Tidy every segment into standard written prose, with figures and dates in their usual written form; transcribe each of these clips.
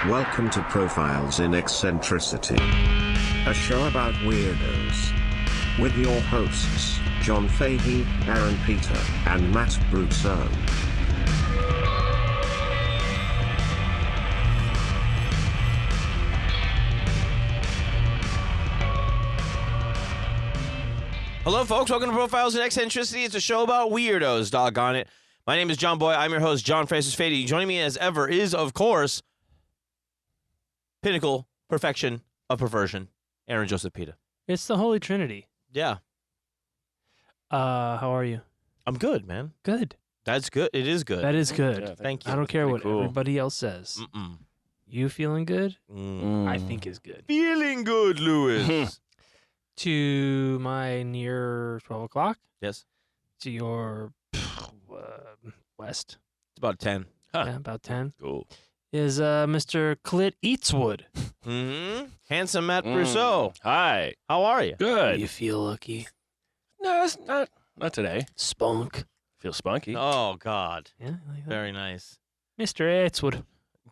Welcome to Profiles in Eccentricity, a show about weirdos. With your hosts, John Fahey, Aaron Peter, and Matt Brousseau. Hello, folks. Welcome to Profiles in Eccentricity. It's a show about weirdos, doggone it. My name is John Boy. I'm your host, John Francis Fahey. Joining me as ever is, of course, pinnacle perfection of perversion, Aaron Joseph Pita. It's the Holy Trinity. Yeah. How are you? I'm good, man. Good. That's good. It is good. That is good. Yeah, thank you. I don't care what cool. everybody else says. Mm-mm. You feeling good? I Mm. think is good. Feeling good, Lewis. To my near 12 o'clock, Yes. to your west, It's about 10. yeah, about 10, Cool. is Mr. Clit Eatswood. Mm-hmm. Handsome Matt Brousseau. Hi. How are you? Good. You feel lucky? No, it's not today. Spunk. Feel spunky. Oh, God. Yeah, like that. Very nice. Mr. Eatswood.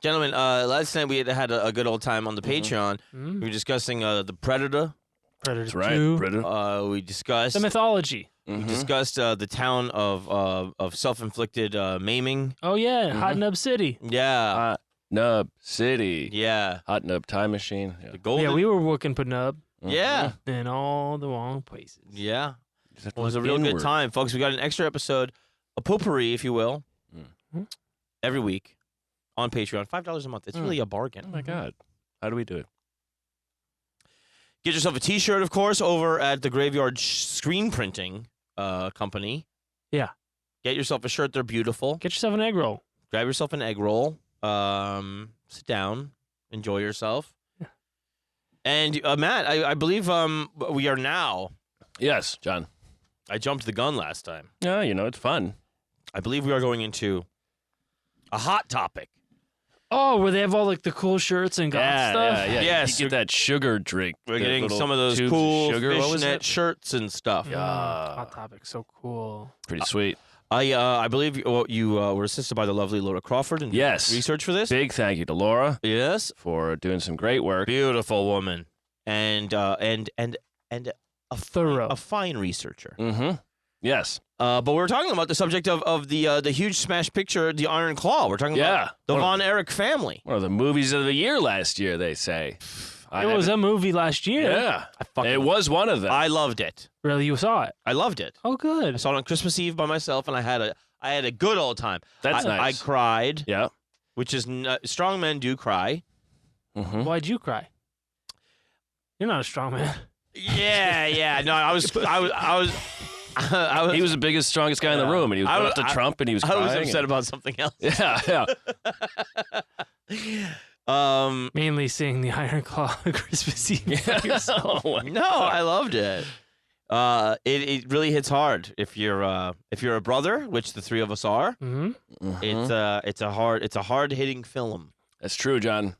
Gentlemen, last night we had a good old time on the Patreon. Mm. We were discussing the Predator. Predator That's right. 2. Predator. We discussed The mythology. we discussed the town of self-inflicted maiming. Oh, yeah, Hot Nub City. Yeah, Hot Nub City. yeah. Hot Nub Time Machine. The golden. Yeah, we were looking for Nub Yeah, in all the wrong places. yeah. Just have It to was a look real good inward. time, folks. We got an extra episode, a potpourri, if you will, every week on Patreon. $5 a month. It's really a Oh bargain. my God. How do we do it? Get yourself a T-shirt, of course, over at the Graveyard Screen Printing Company. Yeah. Get yourself a shirt. They're beautiful. Get yourself an egg roll. Grab yourself an egg roll. Sit down. Enjoy yourself. Yeah. And Matt, I believe we are now. Yes, John. I jumped the gun last time. Yeah, it's fun. I believe we are going into a hot topic. Oh, where they have all like the cool shirts and goth stuff? Yeah. Yes. You get that sugar drink. We're the getting little some of those tubes cool sugar. What was fishnet it? shirts and stuff. Hot topic, so cool. Pretty sweet. I believe you were assisted by the lovely Laura Crawford in Yes. research for this. Big thank you to Laura Yes, for doing some great work. beautiful woman, and a Thorough. a fine researcher. Mm-hmm. Yes. But we're talking about the subject of the huge smash picture, The Iron Claw. We're talking Yeah. about the One of- Von Erich family. One of the movies of the year last year, they say. It was a movie last year. Yeah. fucking- It was one of them. I loved it. Really, you saw it? I loved it. Oh, I good. saw it on Christmas Eve by myself, and I had a good old time. That's I nice. cried, Yeah. which is strong men do cry. Mm-hmm. Why'd you cry? You're not a strong man. Yeah. No, I was. He was the biggest, strongest guy in the room, and he was going up to Trump, and he was I crying. was upset about something else. Yeah. Mainly seeing the Iron Claw on Christmas Eve. by yourself. No, I loved it. It really hits hard if you're a brother, which the three of us are. Mhm. It's a hard hitting film. That's true, John.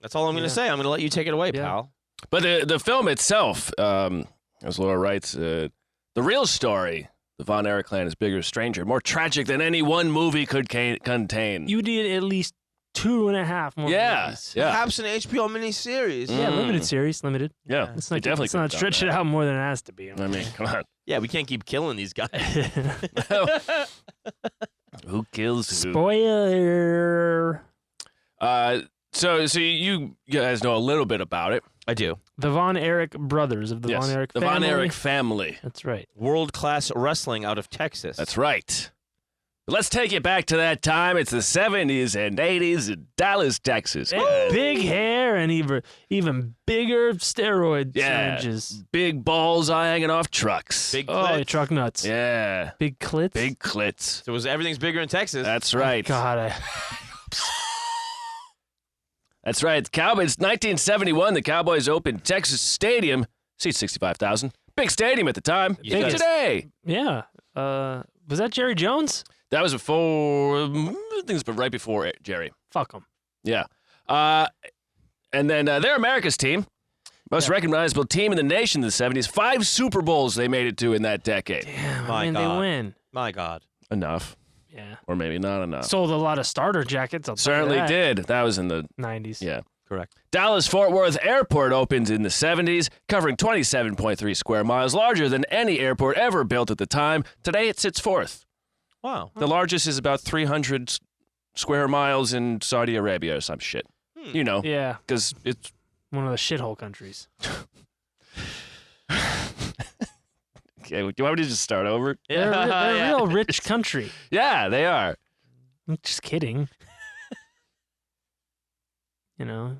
That's all I'm going to say. I'm going to let you take it away, Yeah. pal. But the film itself, as Laura writes, the real story, the Von Erich clan is bigger, stranger, more tragic than any one movie could contain. You did at least 2.5 more movies. Yeah. Perhaps an HBO miniseries. Yeah, limited series, limited. Yeah. Let's We not, definitely let's not could've stretch done it out more than it has to be. that. I mean, come on. Yeah, we can't keep killing these guys. Who kills who? Spoiler. So you guys know a little bit about it. I do. The Von Erich brothers of the Yes. Von Erich the family. Von Erich family. That's right. World class wrestling out of Texas. That's right. But let's take it back to that time. It's the 70s and 80s in Dallas, Texas. Big hair and even bigger steroid Yeah. syringes. Big balls hanging off trucks. Big Oh, clits. your truck nuts. Yeah. Big clits. Big clits. So everything's bigger in Texas. That's right. God, That's right. It's 1971. The Cowboys opened Texas Stadium. Seats 65,000. Big stadium at the time. Big Yes. today. yeah. Was that Jerry Jones? That was before, things, but right before Jerry. Fuck him. Yeah. And then they're America's team. Most recognizable team in the nation in the 70s. 5 Super Bowls they made it to in that decade. Damn, My I mean, God. they win. My God. Enough. Yeah. or maybe not enough. Sold a lot of starter jackets. I'll tell you Certainly that. did. That was in the 90s. yeah. Correct. Dallas-Fort Worth Airport opened in the 70s, covering 27.3 square miles, larger than any airport ever built at the time. Today, it sits fourth. Wow. The largest is about 300 square miles in Saudi Arabia or some shit. You know, Yeah. because it's... One of the shithole countries. Okay, do you want me to just start over? They're a real rich country. Yeah, they are. I'm just kidding. You know,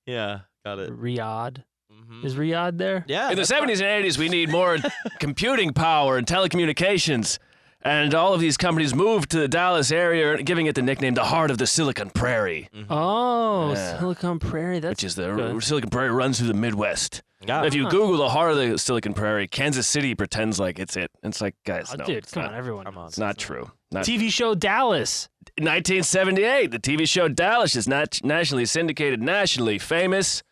Yeah, got it. Riyadh. Mhm. Is Riyadh there? Yeah. In the that's 70s and 80s, we need more computing power and telecommunications. And all of these companies moved to the Dallas area, giving it the nickname the heart of the Silicon Prairie, Oh, Yeah. Silicon Prairie. That's which is the good. Silicon Prairie runs through the Midwest. Got If it. you Google the heart of the Silicon Prairie, Kansas City pretends like it's it. It's like, guys, Oh, no, dude, it's come not. on, everyone. Come on. It's not true. Not TV show Dallas. 1978, the TV show Dallas is not nationally syndicated, nationally famous.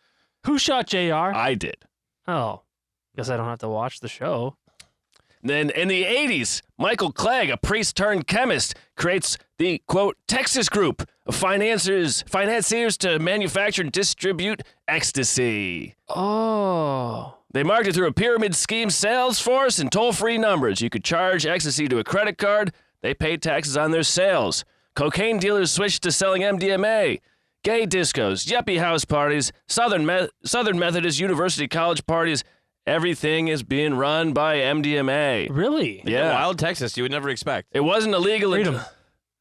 Who shot JR? I did. Oh, guess I don't have to watch the show. Then in the 80s, Michael Clegg, a priest turned chemist, creates the, quote, Texas Group of financiers to manufacture and distribute ecstasy. Oh. They marketed through a pyramid scheme sales force and toll-free numbers. You could charge ecstasy to a credit card. They paid taxes on their sales. Cocaine dealers switched to selling MDMA. Gay discos, yuppie house parties, Southern Methodist University college parties. Everything is being run by MDMA. Really? Yeah. Wild Texas, you would never expect. It wasn't illegal. Freedom.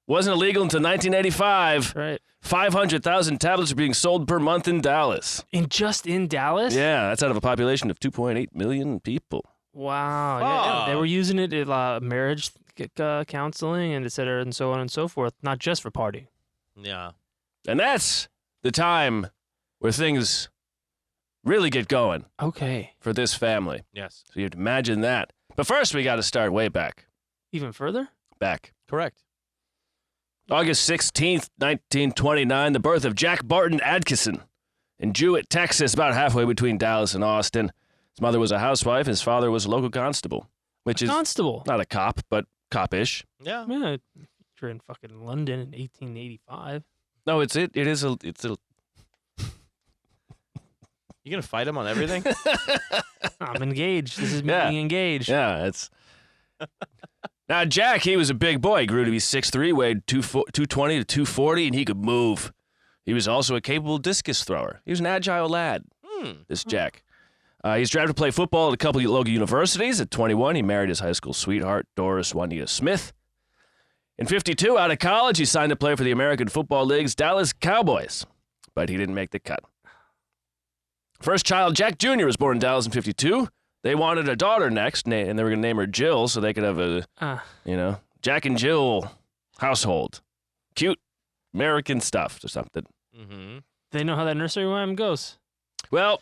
Wasn't illegal until 1985. Right. 500,000 tablets are being sold per month in Dallas. Just in Dallas? Yeah, that's out of a population of 2.8 million people. Wow. Yeah, they were using it in marriage counseling and et cetera and so on and so forth, not just for party. Yeah. And that's the time where things really get going Okay. for this family. Yes. So you have to imagine that. But first, we got to start way back. Even further? Back. Correct. August 16th, 1929, the birth of Jack Barton Adkisson in Jewett, Texas, about halfway between Dallas and Austin. His mother was a housewife. His father was a local constable, which is Constable. not a cop, but cop-ish. Yeah. Yeah. You're in fucking London in 1885. No, it's a You gonna fight him on everything? I'm engaged. This is me Yeah. being engaged. yeah, it's. Now, Jack, he was a big boy. He grew to be 6'3", weighed 220 to 240, and he could move. He was also a capable discus thrower. He was an agile lad, this Jack. He's drafted to play football at a couple of local universities. At 21, he married his high school sweetheart, Doris Juanita Smith. In 52, out of college, he signed to play for the American Football League's Dallas Cowboys, but he didn't make the cut. First child, Jack Jr., was born in Dallas in 52. They wanted a daughter next, and they were going to name her Jill so they could have a, Jack and Jill household. Cute American stuff or something. Mm-hmm. They know how that nursery rhyme goes. Well,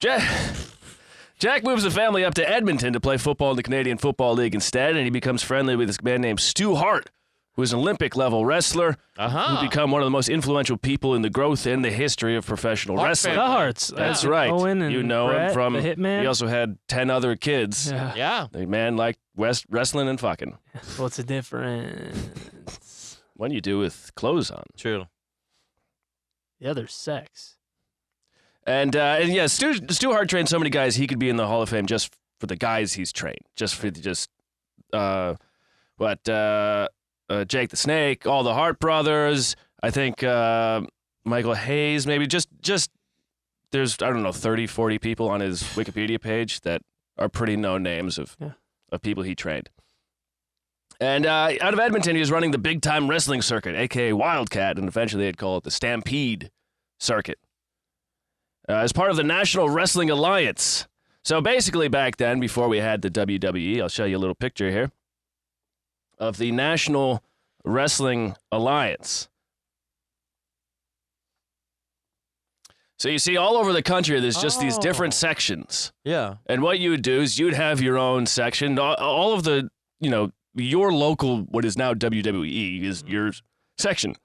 Jack moves the family up to Edmonton to play football in the Canadian Football League instead, and he becomes friendly with this man named Stu Hart, who is an Olympic-level wrestler who become one of the most influential people in the growth and the history of professional wrestling. The Hearts. That's right. Owen and you know Brett, him from. the Hitman. He also had 10 other kids. Yeah. Yeah. The man liked wrestling and fucking. What's the difference? What do you do with clothes on? True. The other sex. And yeah, Stu Hart trained so many guys he could be in the Hall of Fame just for the guys he's trained. Jake the Snake, all the Hart brothers. I think Michael Hayes, maybe just there's, 30, 40 people on his Wikipedia page that are pretty known names of people he trained. And out of Edmonton, he was running the big-time wrestling circuit, a.k.a. Wildcat, and eventually they'd call it the Stampede Circuit, as part of the National Wrestling Alliance. So basically back then, before we had the WWE, I'll show you a little picture here of the National Wrestling Alliance. So you see all over the country, there's just these different sections. Yeah. And what you would do is you'd have your own section. All of the, your local, what is now WWE, is your section.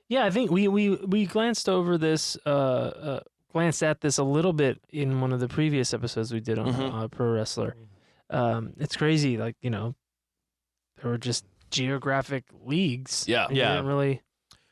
Yeah, I think we glanced over this, glanced at this a little bit in one of the previous episodes we did on Pro Wrestler. It's crazy, there were just geographic leagues. Yeah. And you Yeah. didn't really.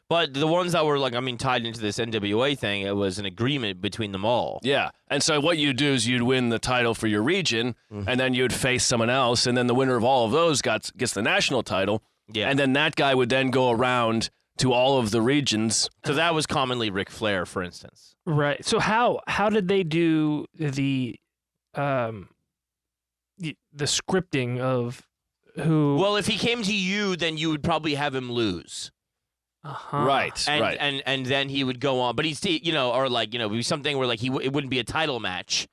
But the ones that were tied into this NWA thing, it was an agreement between them all. Yeah. And so what you'd do is you'd win the title for your region, and then you'd face someone else, and then the winner of all of those gets the national title. Yeah. And then that guy would then go around to all of the regions. So that was commonly Ric Flair, for instance. Right. So how did they do the scripting of who? Well, if he came to you, then you would probably have him lose. Uh-huh. Right. And, right. and then he would go on, but he'd it'd be something where it wouldn't be a title match,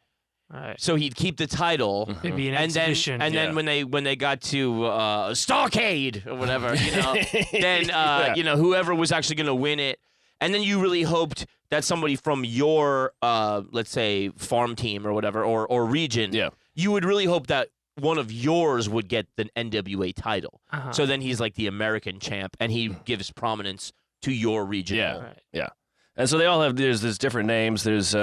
Right. so he'd keep the title, It'd be an and then exhibition. then when they got to Starcade or whatever, then whoever was actually going to win it, and then you really hoped that somebody from your let's say farm team or whatever or region, you would really hope that one of yours would get the NWA title. Uh-huh. So then he's like the American champ, and he gives prominence to your region. Yeah. Right. Yeah. And so they all have, there's different names. There's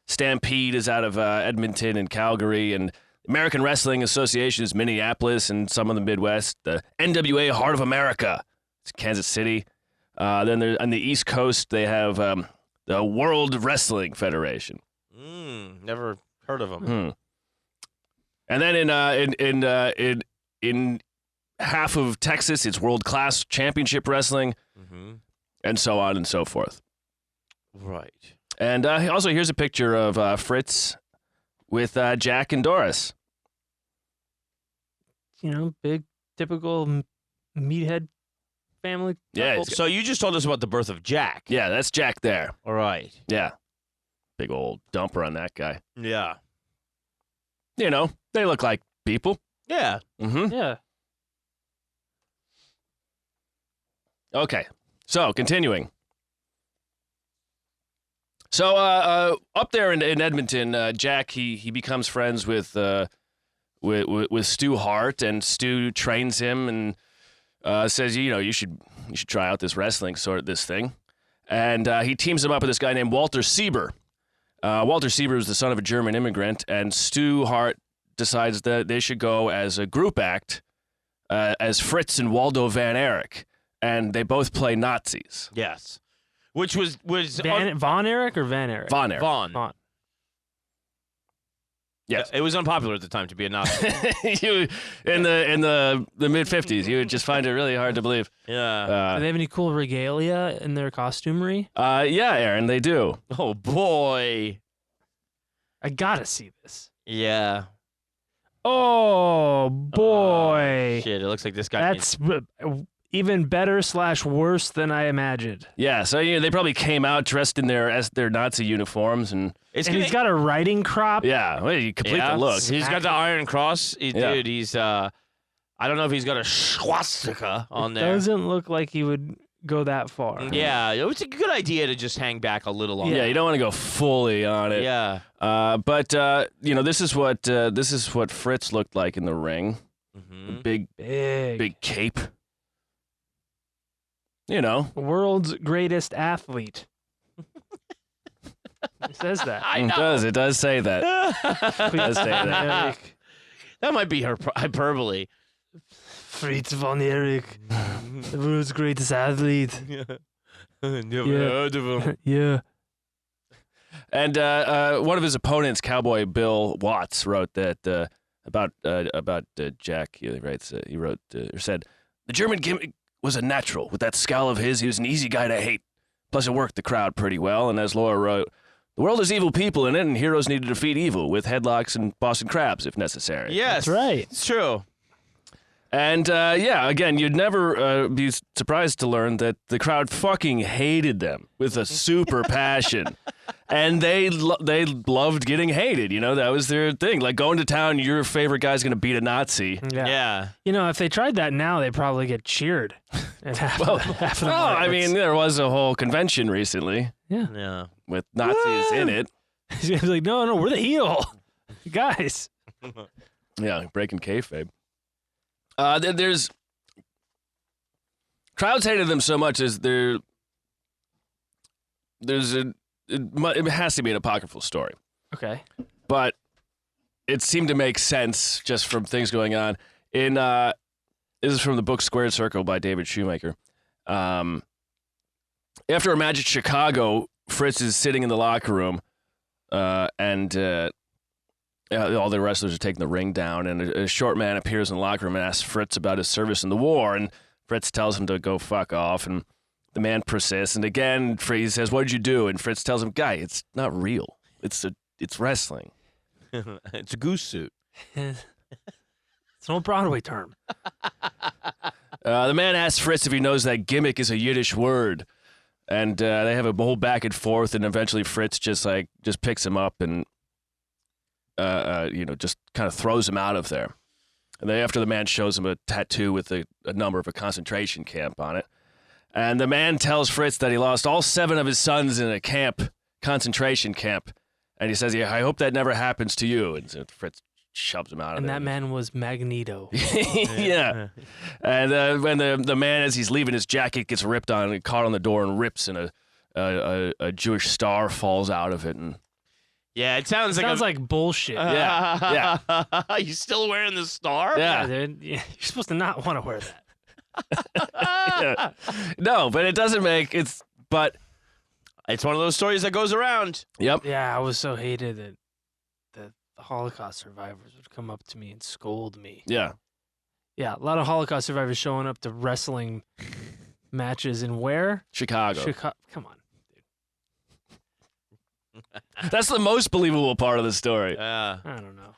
Stampede is out of Edmonton and Calgary, and American Wrestling Association is Minneapolis and some of the Midwest. The NWA Heart of America, it's Kansas City. Then on the East Coast, they have the World Wrestling Federation. Never heard of him. And then in half of Texas, it's World Class Championship Wrestling, and so on and so forth. Right. And also, here's a picture of Fritz with Jack and Doris. Big, typical meathead family. Yeah, couple. he's So you just told us about the birth of Jack. Yeah, that's Jack there. All right. Yeah. Big old dumper on that guy. Yeah. They look like people. Yeah. Mm-hmm. Yeah. Okay. So, continuing. So, up there in Edmonton, Jack, he becomes friends with Stu Hart, and Stu trains him and says, you should try out this wrestling this thing. And he teams him up with this guy named Walter Sieber. Walter Sieber is the son of a German immigrant, and Stu Hart decides that they should go as a group act as Fritz and Waldo Van Erich, and they both play Nazis. Yes. Which was Von Erich or Van Erich? Von Erich. Vaughn. Yes. It was unpopular at the time to be a Nazi. in the mid-50s, you would just find it really hard to believe. Yeah. Do they have any cool regalia in their costumery? Yeah, Aaron, they do. Oh boy. I gotta see this. Yeah. Oh boy. Shit, it looks like this guy. That's even better / worse than I imagined. Yeah, so they probably came out dressed in their Nazi uniforms, and He's got a riding crop. yeah, well, you complete the look. He's got the Iron Cross. Dude, he's I don't know if he's got a swastika on there. Doesn't look like he would go that far. Yeah, it was a good idea to just hang back a little longer. Yeah, you don't want to go fully on it. Yeah. But this is what Fritz looked like in the ring. Mm-hmm. Big cape. World's greatest athlete. It says that. It does say that. It does say that. That might be hyperbole. Fritz von Erich, the world's greatest athlete. Never heard of him. Yeah. And one of his opponents, Cowboy Bill Watts, wrote that about Jack. He said, "The German gimmick was a natural. With that scowl of his, he was an easy guy to hate. Plus, it worked the crowd pretty well." And as Laura wrote, "The world has evil people in it, and heroes need to defeat evil with headlocks and Boston crabs if necessary." Yes, That's right. It's true. And again, you'd never be surprised to learn that the crowd fucking hated them with a super passion. And they loved getting hated. That was their thing. Like going to town, your favorite guy's going to beat a Nazi. Yeah. If they tried that now, they'd probably get cheered. Half of the I mean, there was a whole convention recently Yeah. with Nazis in it. He's like, no, we're the heel. Guys. Yeah, breaking kayfabe. There's crowds hated them so much as it has to be an apocryphal story, Okay. but it seemed to make sense just from things going on in This is from the book Squared Circle by David Shoemaker. After a match at Chicago, Fritz is sitting in the locker room, and all the wrestlers are taking the ring down, and a short man appears in the locker room and asks Fritz about his service in the war, and Fritz tells him to go fuck off, and the man persists, and again, he says, "What did you do?" And Fritz tells him, "Guy, it's not real. It's wrestling." It's a goose suit. It's an old Broadway term. The man asks Fritz if he knows that gimmick is a Yiddish word, and they have a whole back and forth, and eventually Fritz just picks him up and just kind of throws him out of there. And then after the man shows him a tattoo with a number of a concentration camp on it, and the man tells Fritz that he lost all 7 of his sons in a concentration camp, and he says, "Yeah, I hope that never happens to you." And so Fritz shoves him out of And there. that man was Magneto. Yeah. And when the man, as he's leaving, his jacket gets ripped on and caught on the door and rips, and a Jewish star falls out of it. And Yeah, it sounds like bullshit. yeah. You still wearing the star? Yeah. Dude. Yeah, you're supposed to not want to wear that. Yeah. No, but it doesn't make it's. But It's one of those stories that goes around. yep. Yeah, I was so hated that the Holocaust survivors would come up to me and scold me. Yeah. Yeah, a lot of Holocaust survivors showing up to wrestling matches in where? Chicago. Chicago. Come on. That's the most believable part of the story. Yeah. I don't know.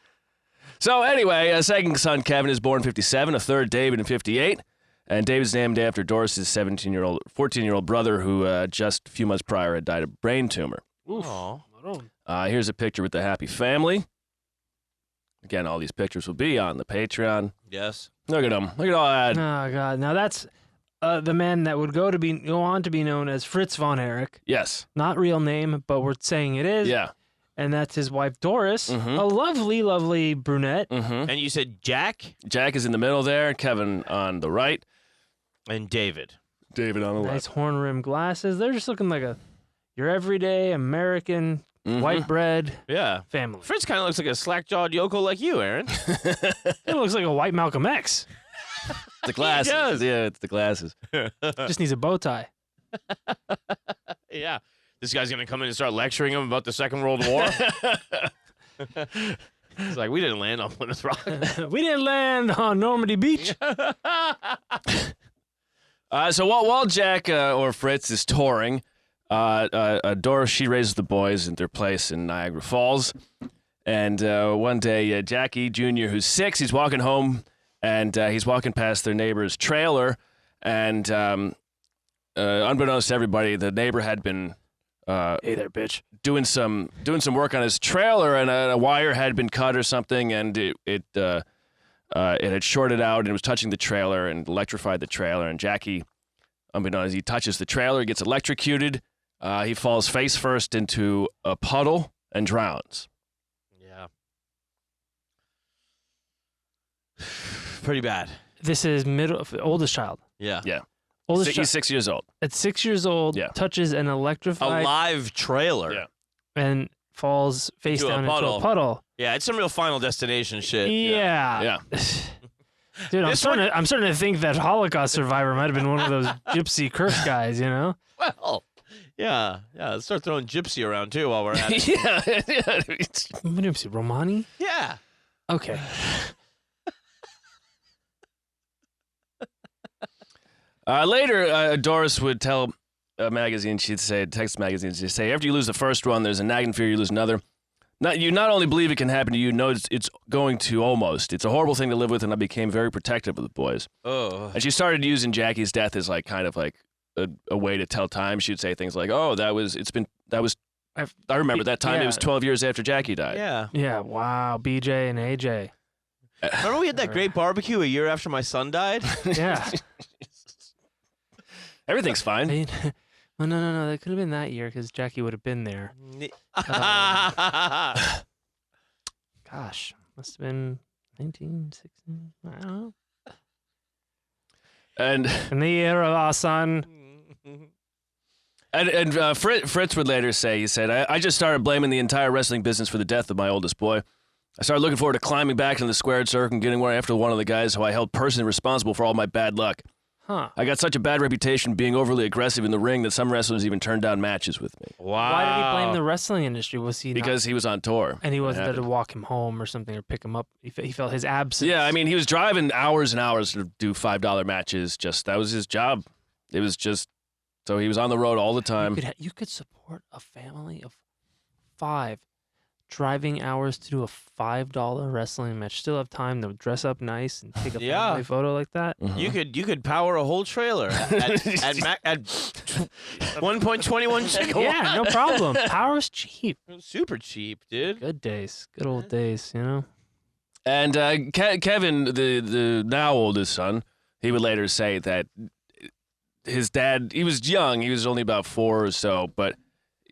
So anyway, a second son, Kevin, is born in 57, a third, David, in 58. And David's named after Doris's 14-year-old brother who just a few months prior had died of a brain tumor. Aw. Here's a picture with the happy family. Again, all these pictures will be on the Patreon. Yes. Look at them. Look at all that. Oh God! Now that's the man that would go on to be known as Fritz von Erich. Yes. Not real name, but we're saying it is. Yeah. And that's his wife Doris, Mhm. a lovely, lovely brunette. Mm-hmm. And you said Jack Jack is in the middle there. Kevin on the right. and David. David on the Nice left. horn rimmed glasses. They're just looking like your everyday American Mhm. white bread Yeah. family. Fritz kind of looks like a slack-jawed yokel like you, Aaron. It looks like a white Malcolm X. The glasses. does. Yeah, it's the glasses. Just needs a bow tie. Yeah. This guy's going to come in and start lecturing him about the Second World War. It's like, we didn't land on Plymouth Rock. We didn't land on Normandy Beach. So while Jack or Fritz is touring, Doris, she raises the boys in their place in Niagara Falls. And one day, Jackie Jr., who's 6, he's walking home, and he's walking past their neighbor's trailer. And unbeknownst to everybody, the neighbor had been Hey there, bitch. doing some work on his trailer, and a wire had been cut or something, and it had shorted out, and it was touching the trailer and electrified the trailer. And Jackie, unbeknownst, he touches the trailer, gets electrocuted. He falls face first into a puddle and drowns. Yeah. Pretty bad. This is oldest child. Yeah. Yeah, Oldest he's child 6 years old. at 6 years old. Yeah. Touches an A electrified live trailer. Yeah. and falls face To a down into puddle. a puddle. Yeah, it's some real Final Destination shit. Yeah. Yeah. Dude, I'm This starting to think that Holocaust survivor might have been one of those gypsy curse guys, you know? Well, yeah. Let's start throwing gypsy around, too, while we're at it. yeah. Gypsy Romani? Yeah. Okay. Later, Doris would tell a magazine, she'd say, text magazines, she'd say, after you lose the first one, there's a nagging fear you lose another. You not only believe it can happen to you, know it's going to almost. It's a horrible thing to live with, and I became very protective of the boys. Oh. And she started using Jackie's death as like kind of like a way to tell time. She'd say things like, "Oh, I remember that time. It was 12 years after Jackie died." Yeah. Yeah, wow. BJ and AJ. Remember we had that great barbecue a year after my son died? Yeah. Everything's fine. Well, no. That could have been that year because Jackie would have been there. Gosh, must have been 1916. I don't know. And In the year of our son. Fritz would later say, he said, I just started blaming the entire wrestling business for the death of my oldest boy. I started looking forward to climbing back into the squared circle and getting after one of the guys who I held personally responsible for all my bad luck. Huh. I got such a bad reputation being overly aggressive in the ring that some wrestlers even turned down matches with me. Wow. Why did he blame the wrestling industry? Was he Because he was on tour. and he wasn't there to happened. walk him home or something or pick him up? He felt his absence. Yeah, I mean, he was driving hours and hours to do $5 matches. That was his job. It was just, so he was on the road all the time. You could support a family of 5 driving hours to do a $5 wrestling match. Still have time to dress up nice and take a family photo like that. You could power a whole trailer at 1.21 gigawatts. Yeah, no problem. Power's cheap. Super cheap, dude. Good days. Good old days, you know? And Kevin, the now oldest son, he would later say that his dad, he was young, he was only about 4 or so, but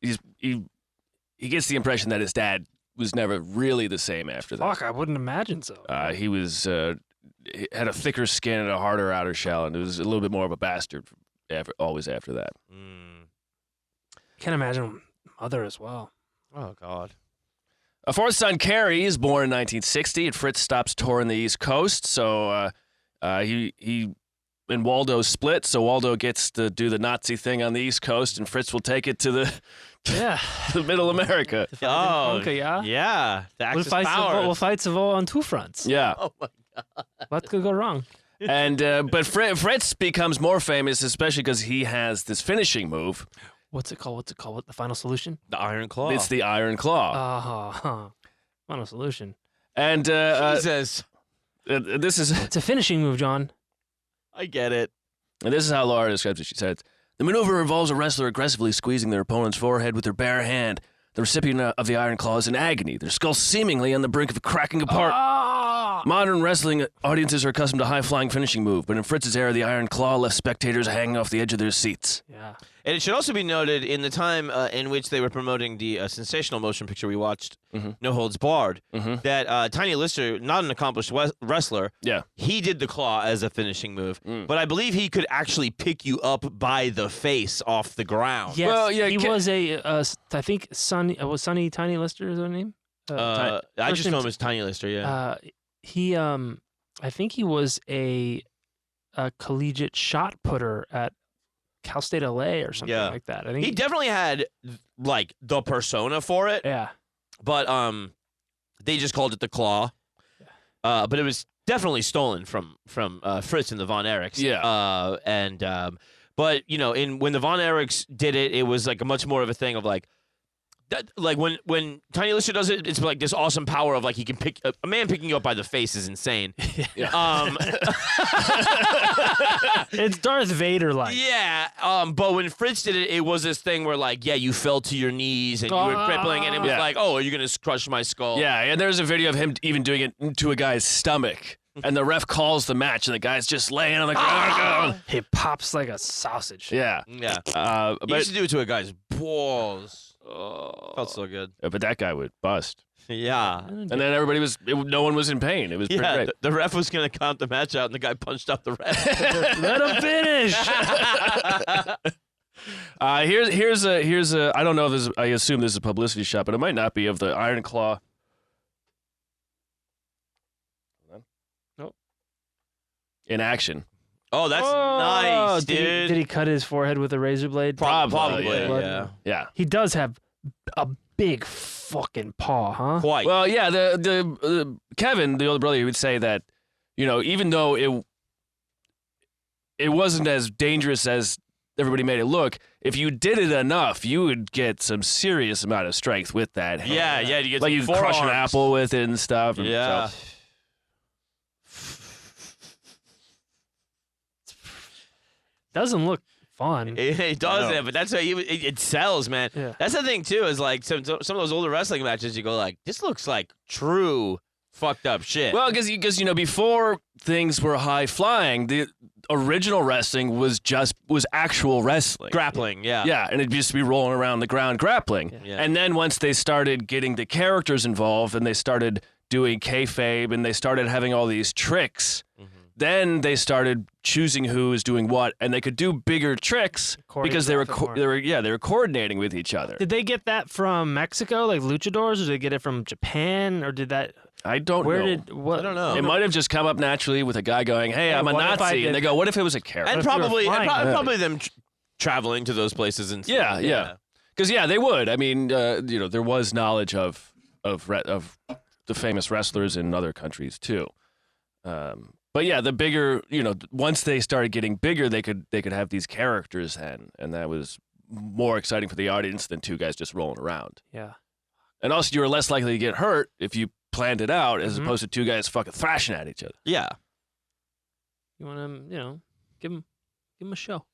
he gets the impression that his dad was never really the same after that. Fuck, I wouldn't imagine so. He was he had a thicker skin and a harder outer shell, and it was a little bit more of a bastard always after that. Can't imagine mother as well. Oh, God. A fourth son, Kerry, is born in 1960, and Fritz stops touring the East Coast, so he and Waldo split, so Waldo gets to do the Nazi thing on the East Coast, and Fritz will take it to the middle America. Yeah? Yeah. The Axis powers. We'll fight Savoy on 2 fronts. Yeah. Oh, my God. What could go wrong? And but Fritz becomes more famous, especially because he has this finishing move. What's it called? The final solution? The Iron Claw. It's the Iron Claw. Final solution. And Jesus. this is It's a finishing move, John. I get it. and this is how Laura describes it. She says, "The maneuver involves a wrestler aggressively squeezing their opponent's forehead with their bare hand. The recipient of the Iron Claw is in agony, their skull seemingly on the brink of cracking apart. Modern wrestling audiences are accustomed to high-flying finishing move, but in Fritz's era, the Iron Claw left spectators hanging off the edge of their seats." Yeah. And it should also be noted in the time in which they were promoting the sensational motion picture we watched, No Holds Barred, that Tiny Lister, not an accomplished wrestler, Yeah. he did the claw as a finishing move. But I believe he could actually pick you up by the face off the ground. Yes, Well, yeah, he was I think Sonny Tiny Lister is her name? I just name know him as Tiny Lister, yeah. I think he was a collegiate shot putter at Cal State LA or something like that. I think He definitely had, like, the persona for it, yeah. but they just called it the claw. But it was definitely stolen from Fritz and the Von Erichs. Yeah. But you know, when the Von Erichs did it, it was like a much more of a thing of like that. Like when Tiny Lister does it, it's like this awesome power of like he can pick a man picking you up by the face is insane. It's Darth Vader like. Yeah. But when Fritz did it, it was this thing where like, yeah, you fell to your knees and you were crippling, and it was like, oh, are you gonna crush my skull? Yeah, and there's a video of him even doing it to a guy's stomach. And the ref calls the match, and the guy's just laying on the ground. He pops like a sausage. Yeah. Yeah. But He used to do it to a guy's balls. Felt so good. but that guy would bust. Yeah. And then no one was in pain. It was pretty Yeah, great. the ref was going to count the match out, and the guy punched out the ref. Let him finish. Here's a I don't know if this is, I assume this is a publicity shot, but it might not be, of the Iron Claw. Nope. In action. Oh, that's nice, Did dude. he cut his forehead with a razor blade? Probably, yeah. yeah. He does have a big fucking paw, huh? Quite. Well, yeah, the Kevin, the older brother, he would say that, you know, even though it wasn't as dangerous as everybody made it look, if you did it enough, you would get some serious amount of strength with that hand. yeah, you get Like some you'd crush an forearms. apple with it and stuff. And Yeah. so- Doesn't look fun. It doesn't, but that's how it sells, man. Yeah. That's the thing too. Is like some of those older wrestling matches, you go like, this looks like true fucked up shit. Well, because you know, before things were high flying, the original wrestling was actual wrestling. grappling, yeah. Yeah, and it'd just be rolling around the ground grappling. Yeah. And then once they started getting the characters involved and they started doing kayfabe and they started having all these tricks, then they started choosing who is doing what, and they could do bigger tricks because they were coordinating with each other. Did they get that from Mexico, like luchadors, or did they get it from Japan, or did that? I don't Where know. did what? I don't know. It might have just come up naturally with a guy going, "Hey, I'm a what if I Nazi," did and they go, "What if it was a character?" And if you were probably, flying? probably them traveling to those places and Yeah, yeah. Because they would. I mean, there was knowledge of the famous wrestlers in other countries too. But yeah, the bigger, once they started getting bigger, they could have these characters then, and that was more exciting for the audience than two guys just rolling around. Yeah. And also, you were less likely to get hurt if you planned it out, as opposed to two guys fucking thrashing at each other. Yeah. You want to, give them a show.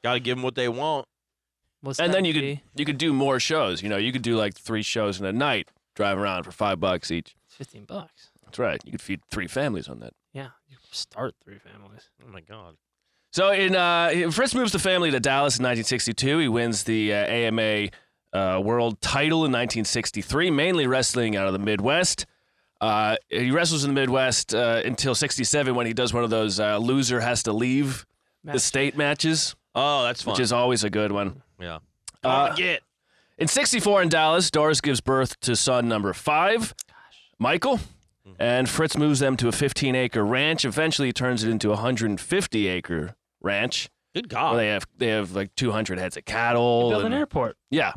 Got to give them what they want. What's And that then be? you could do more shows. You could do like 3 shows in a night, drive around for $5 each. It's $15. That's right. You could feed 3 families on that. Yeah. You start 3 families. Oh my God. So Fritz moves the family to Dallas in 1962. He wins the AMA World title in 1963, mainly wrestling out of the Midwest. He wrestles in the Midwest until 67 when he does one of those loser has to leave the state matches, Oh, that's fun. which is always a good one. yeah. Get. In 64 in Dallas, Doris gives birth to son number 5, Michael, and Fritz moves them to a 15-acre ranch. Eventually, he turns it into a 150-acre ranch. Good God. Where they have like 200 heads of cattle. Build an and- airport. Yeah.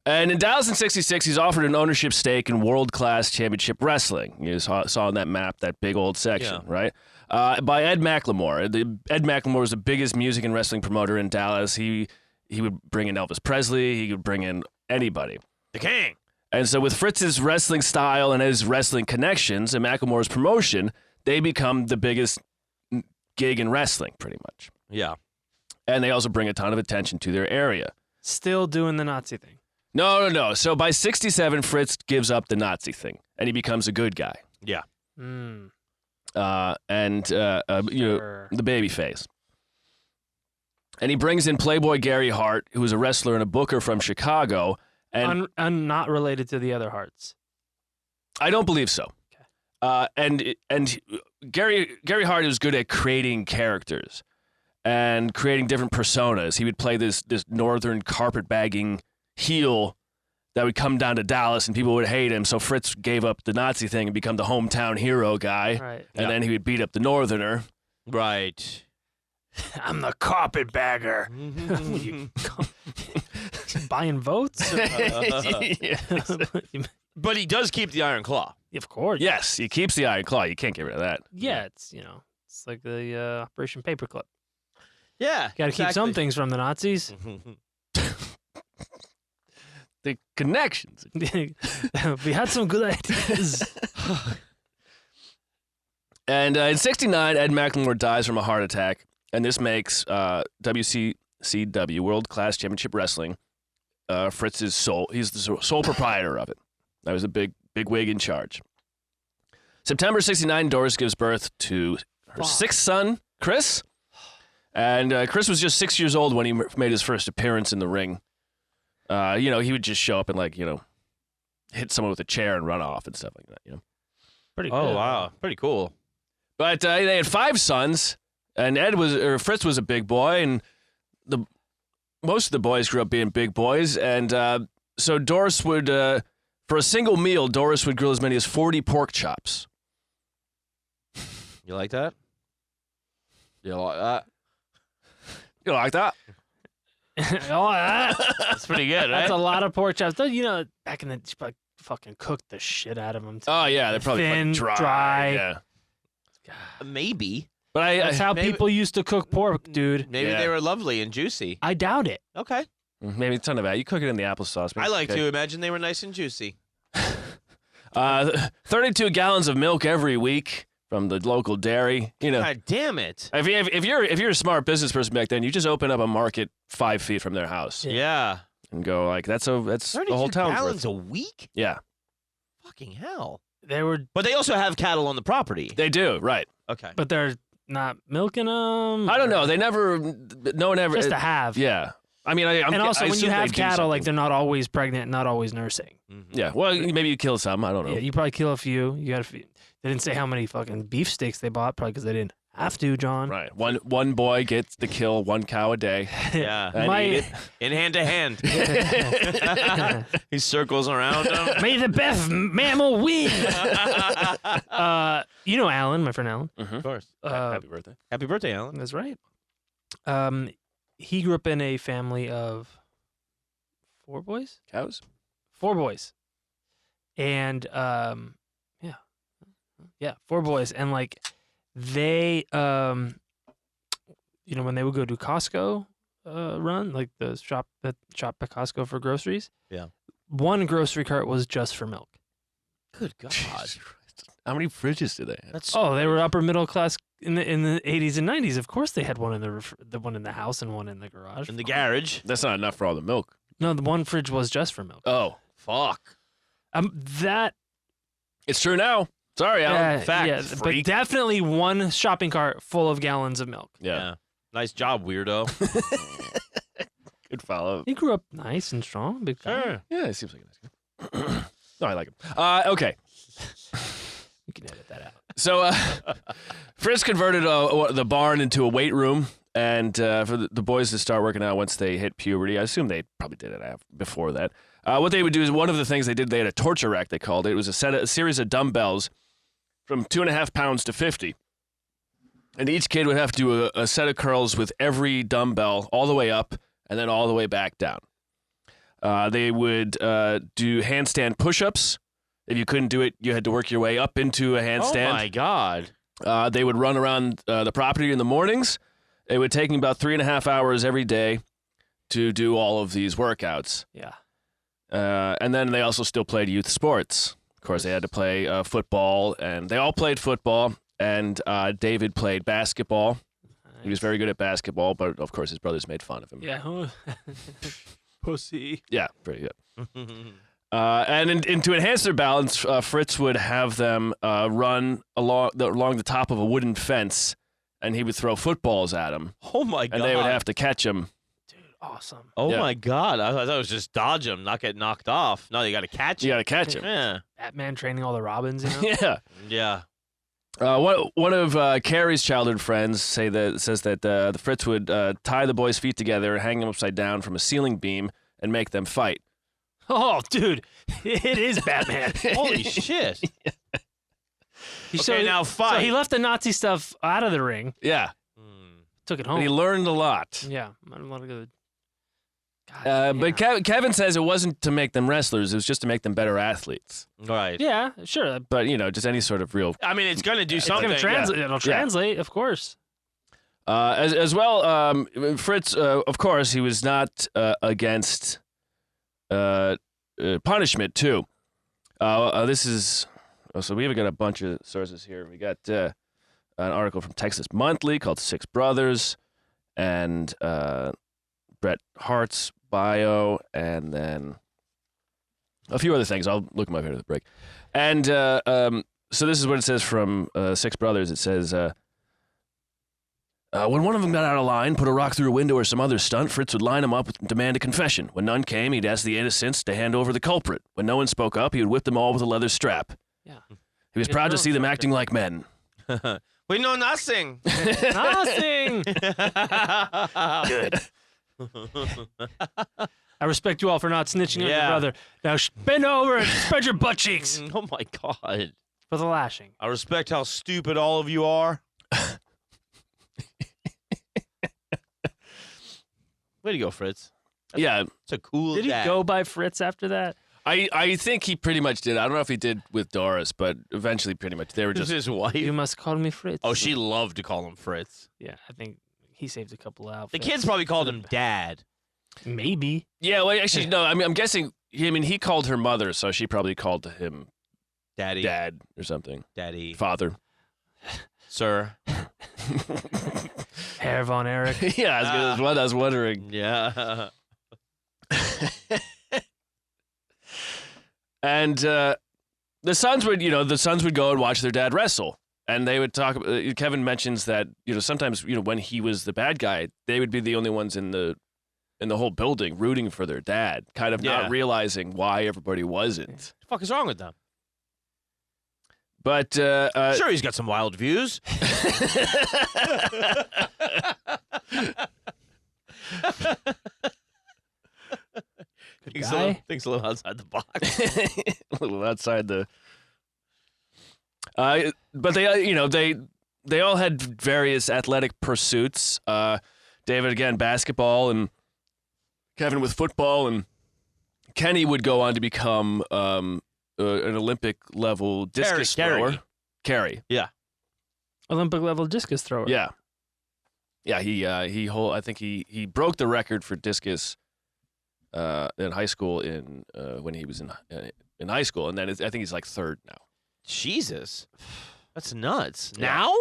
And in Dallas in 66, he's offered an ownership stake in world-class championship wrestling. You saw on that map, that big old section, right? By Ed McLemore. Ed McLemore was the biggest music and wrestling promoter in Dallas. He would bring in Elvis Presley. He could bring in anybody. The king. And so with Fritz's wrestling style and his wrestling connections and McLemore's promotion, they become the biggest gig in wrestling, pretty much. Yeah. And they also bring a ton of attention to their area. Still doing the Nazi thing. No. So by 67, Fritz gives up the Nazi thing, and he becomes a good guy. Yeah. Mm. The baby face. And he brings in Playboy Gary Hart, who was a wrestler and a booker from Chicago. And Not related to the other Hearts. I don't believe so. Okay. And Gary Hart was good at creating characters and creating different personas. He would play this northern carpetbagging heel that would come down to Dallas and people would hate him. So Fritz gave up the Nazi thing and become the hometown hero guy. Right. And then he would beat up the northerner. Right. I'm the carpetbagger. Buying votes? But he does keep the Iron Claw. Of course. Yes, he keeps the Iron Claw. You can't get rid of that. Yeah, it's like the Operation Paperclip. Yeah. Got to keep some things from the Nazis. The connections. We had some good ideas. And in 69, Ed McLemore dies from a heart attack. And this makes WCCW, World Class Championship Wrestling, Fritz's sole. He's the sole proprietor of it. That was a big wig in charge. September 69, Doris gives birth to her 6th son, Chris. And Chris was just 6 years old when he made his first appearance in the ring. He would just show up and hit someone with a chair and run off and stuff like that, Pretty good. Oh, wow. Pretty cool. But they had 5 sons, and Fritz was a big boy, and most of the boys grew up being big boys, and so Doris would, for a single meal, Doris would grill as many as 40 pork chops. You like that? You like that? You like that? That's pretty good, right? That's a lot of pork chops. Back in the she probably fucking cooked the shit out of them. Too. Oh yeah, they're probably Thin, fucking dry. Yeah, Maybe. but That's how maybe- people used to cook pork, dude. Maybe Yeah. they were lovely and juicy. I doubt it. Okay. maybe a ton of that. You cook it in the applesauce. I like to imagine they were nice and juicy. 32 gallons of milk every week from the local dairy. God damn it. If you're a smart business person back then, you just open up a market 5 feet from their house Yeah. and go that's the 32 whole town's gallons worth. a week? Yeah, Fucking hell. They were, But they also have cattle on the property. they do. Right. Okay. but they're not milking them. I don't know. No one ever. Just to have. Yeah. I mean, And also, when you assume have they do cattle, something. they're not always pregnant, not always nursing. Yeah. Well, maybe you kill some. I don't know. Yeah, you probably kill a few. You got to. They didn't say how many fucking beef steaks they bought, probably because they didn't Have to, John. Right. One boy gets to kill 1 cow a day. Yeah. And eat it. In hand to hand. He circles around him. May the best mammal win. You know Alan, my friend Alan. Of course. Happy birthday. Happy birthday, Alan. That's right. He grew up in a family of 4 boys. Cows? 4 boys, and yeah, 4 boys, and like they, when they would go to Costco, run like the shop at Costco for groceries. Yeah. One grocery cart was just for milk. Good God. How many fridges do they have? That's They were upper middle class in the 80s and 90s. Of course, they had one in the one in the house and one in the garage. in the garage. That's not enough for all the milk. No, the one fridge was just for milk. Oh. Fuck. That It's true now. Sorry, Alan. Fact, yeah, but freak. definitely one shopping cart full of gallons of milk. Yeah. Nice job, weirdo. Good follow. He grew up nice and strong, big guy. Sure. Yeah, he seems like a nice guy. No, I like him. Okay. You can edit that out. So Fritz converted the barn into a weight room, and for the boys to start working out once they hit puberty. I assume they probably did it before that. What they would do is one of the things they did, they had a torture rack, they called it. It was a series of dumbbells from 2.5 pounds to 50. And each kid would have to do a set of curls with every dumbbell all the way up and then all the way back down. They would do handstand push-ups. If you couldn't do it, you had to work your way up into a handstand. Oh, my God. They would run around the property in the mornings. It would take them about 3.5 hours every day to do all of these workouts. Yeah. And then they also still played youth sports. Of course, they had to play football, and they all played football, and David played basketball. He was very good at basketball, but of course his brothers made fun of him. Yeah. Pussy. Yeah, pretty good. And to enhance their balance, Fritz would have them run along the top of a wooden fence, and he would throw footballs at them, Oh, my God. and they would have to catch them. Dude, awesome. Oh, Yeah. my God. I thought it was just dodge him, not get knocked off. No, you got to catch You him. got to catch them. Yeah. Batman training all the Robins, you know? Yeah. Yeah. One of Carrie's childhood friends says that the Fritz would tie the boys' feet together, hang them upside down from a ceiling beam, and make them fight. Oh, dude, it is Batman. Holy shit. So- now So fight. he left the Nazi stuff out of the ring, Yeah, took it and home. he learned a lot. Yeah. I'm not good. God, But Kevin says it wasn't to make them wrestlers; it was just to make them better athletes. Right. yeah, sure. But just any sort of real. I mean, it's going to do It's something. gonna translate. It'll translate, of course. As well, Fritz, of course, he was not against punishment too. This is so we even got a bunch of sources here. We got an article from Texas Monthly called Six Brothers, and Bret Hart's bio, and then a few other things. I'll look them up here at the break. And so this is what it says from Six Brothers. It says, when one of them got out of line, put a rock through a window or some other stunt, Fritz would line them up and demand a confession. When none came, he'd ask the innocents to hand over the culprit. When no one spoke up, he would whip them all with a leather strap. Yeah. He was Good proud to girl, see them Doctor. acting like men. We know nothing. Nothing. Good. I respect you all for not snitching on your Yeah. brother. Now bend over and spread your butt cheeks Oh, my God. for the lashing. I respect how stupid all of you are. Way to go, Fritz. Yeah, It's a cool Did he dad. go by Fritz after that? I think he pretty much did. I don't know if he did with Doris, but eventually pretty much they were This just... is his wife. You must call me Fritz. Oh, she loved to call him Fritz. Yeah, I think he saved a couple of The outfits. kids probably called him Dad. Maybe. Yeah, well, actually, no. I mean, I'm guessing. He called her mother, so she probably called him Daddy. dad or something. Daddy. Father. Sir. Herr von Erich. Yeah, I was wondering. Yeah. And the sons would go and watch their dad wrestle, and they would talk. Kevin mentions that sometimes when he was the bad guy, they would be the only ones in the whole building rooting for their dad, kind of Yeah. not realizing why everybody wasn't. What the fuck is wrong with them? But Sure, he's got some wild views. Thinks a little outside the box. a little outside the. But they all had various athletic pursuits. David again basketball, and Kevin with football, and Kenny would go on to become an Olympic level discus thrower. Carry. Yeah. Olympic level discus thrower. Yeah. Yeah, I think he broke the record for discus in high school when he was in high school, and then I think he's like third now. Jesus. That's nuts. Yeah. Now?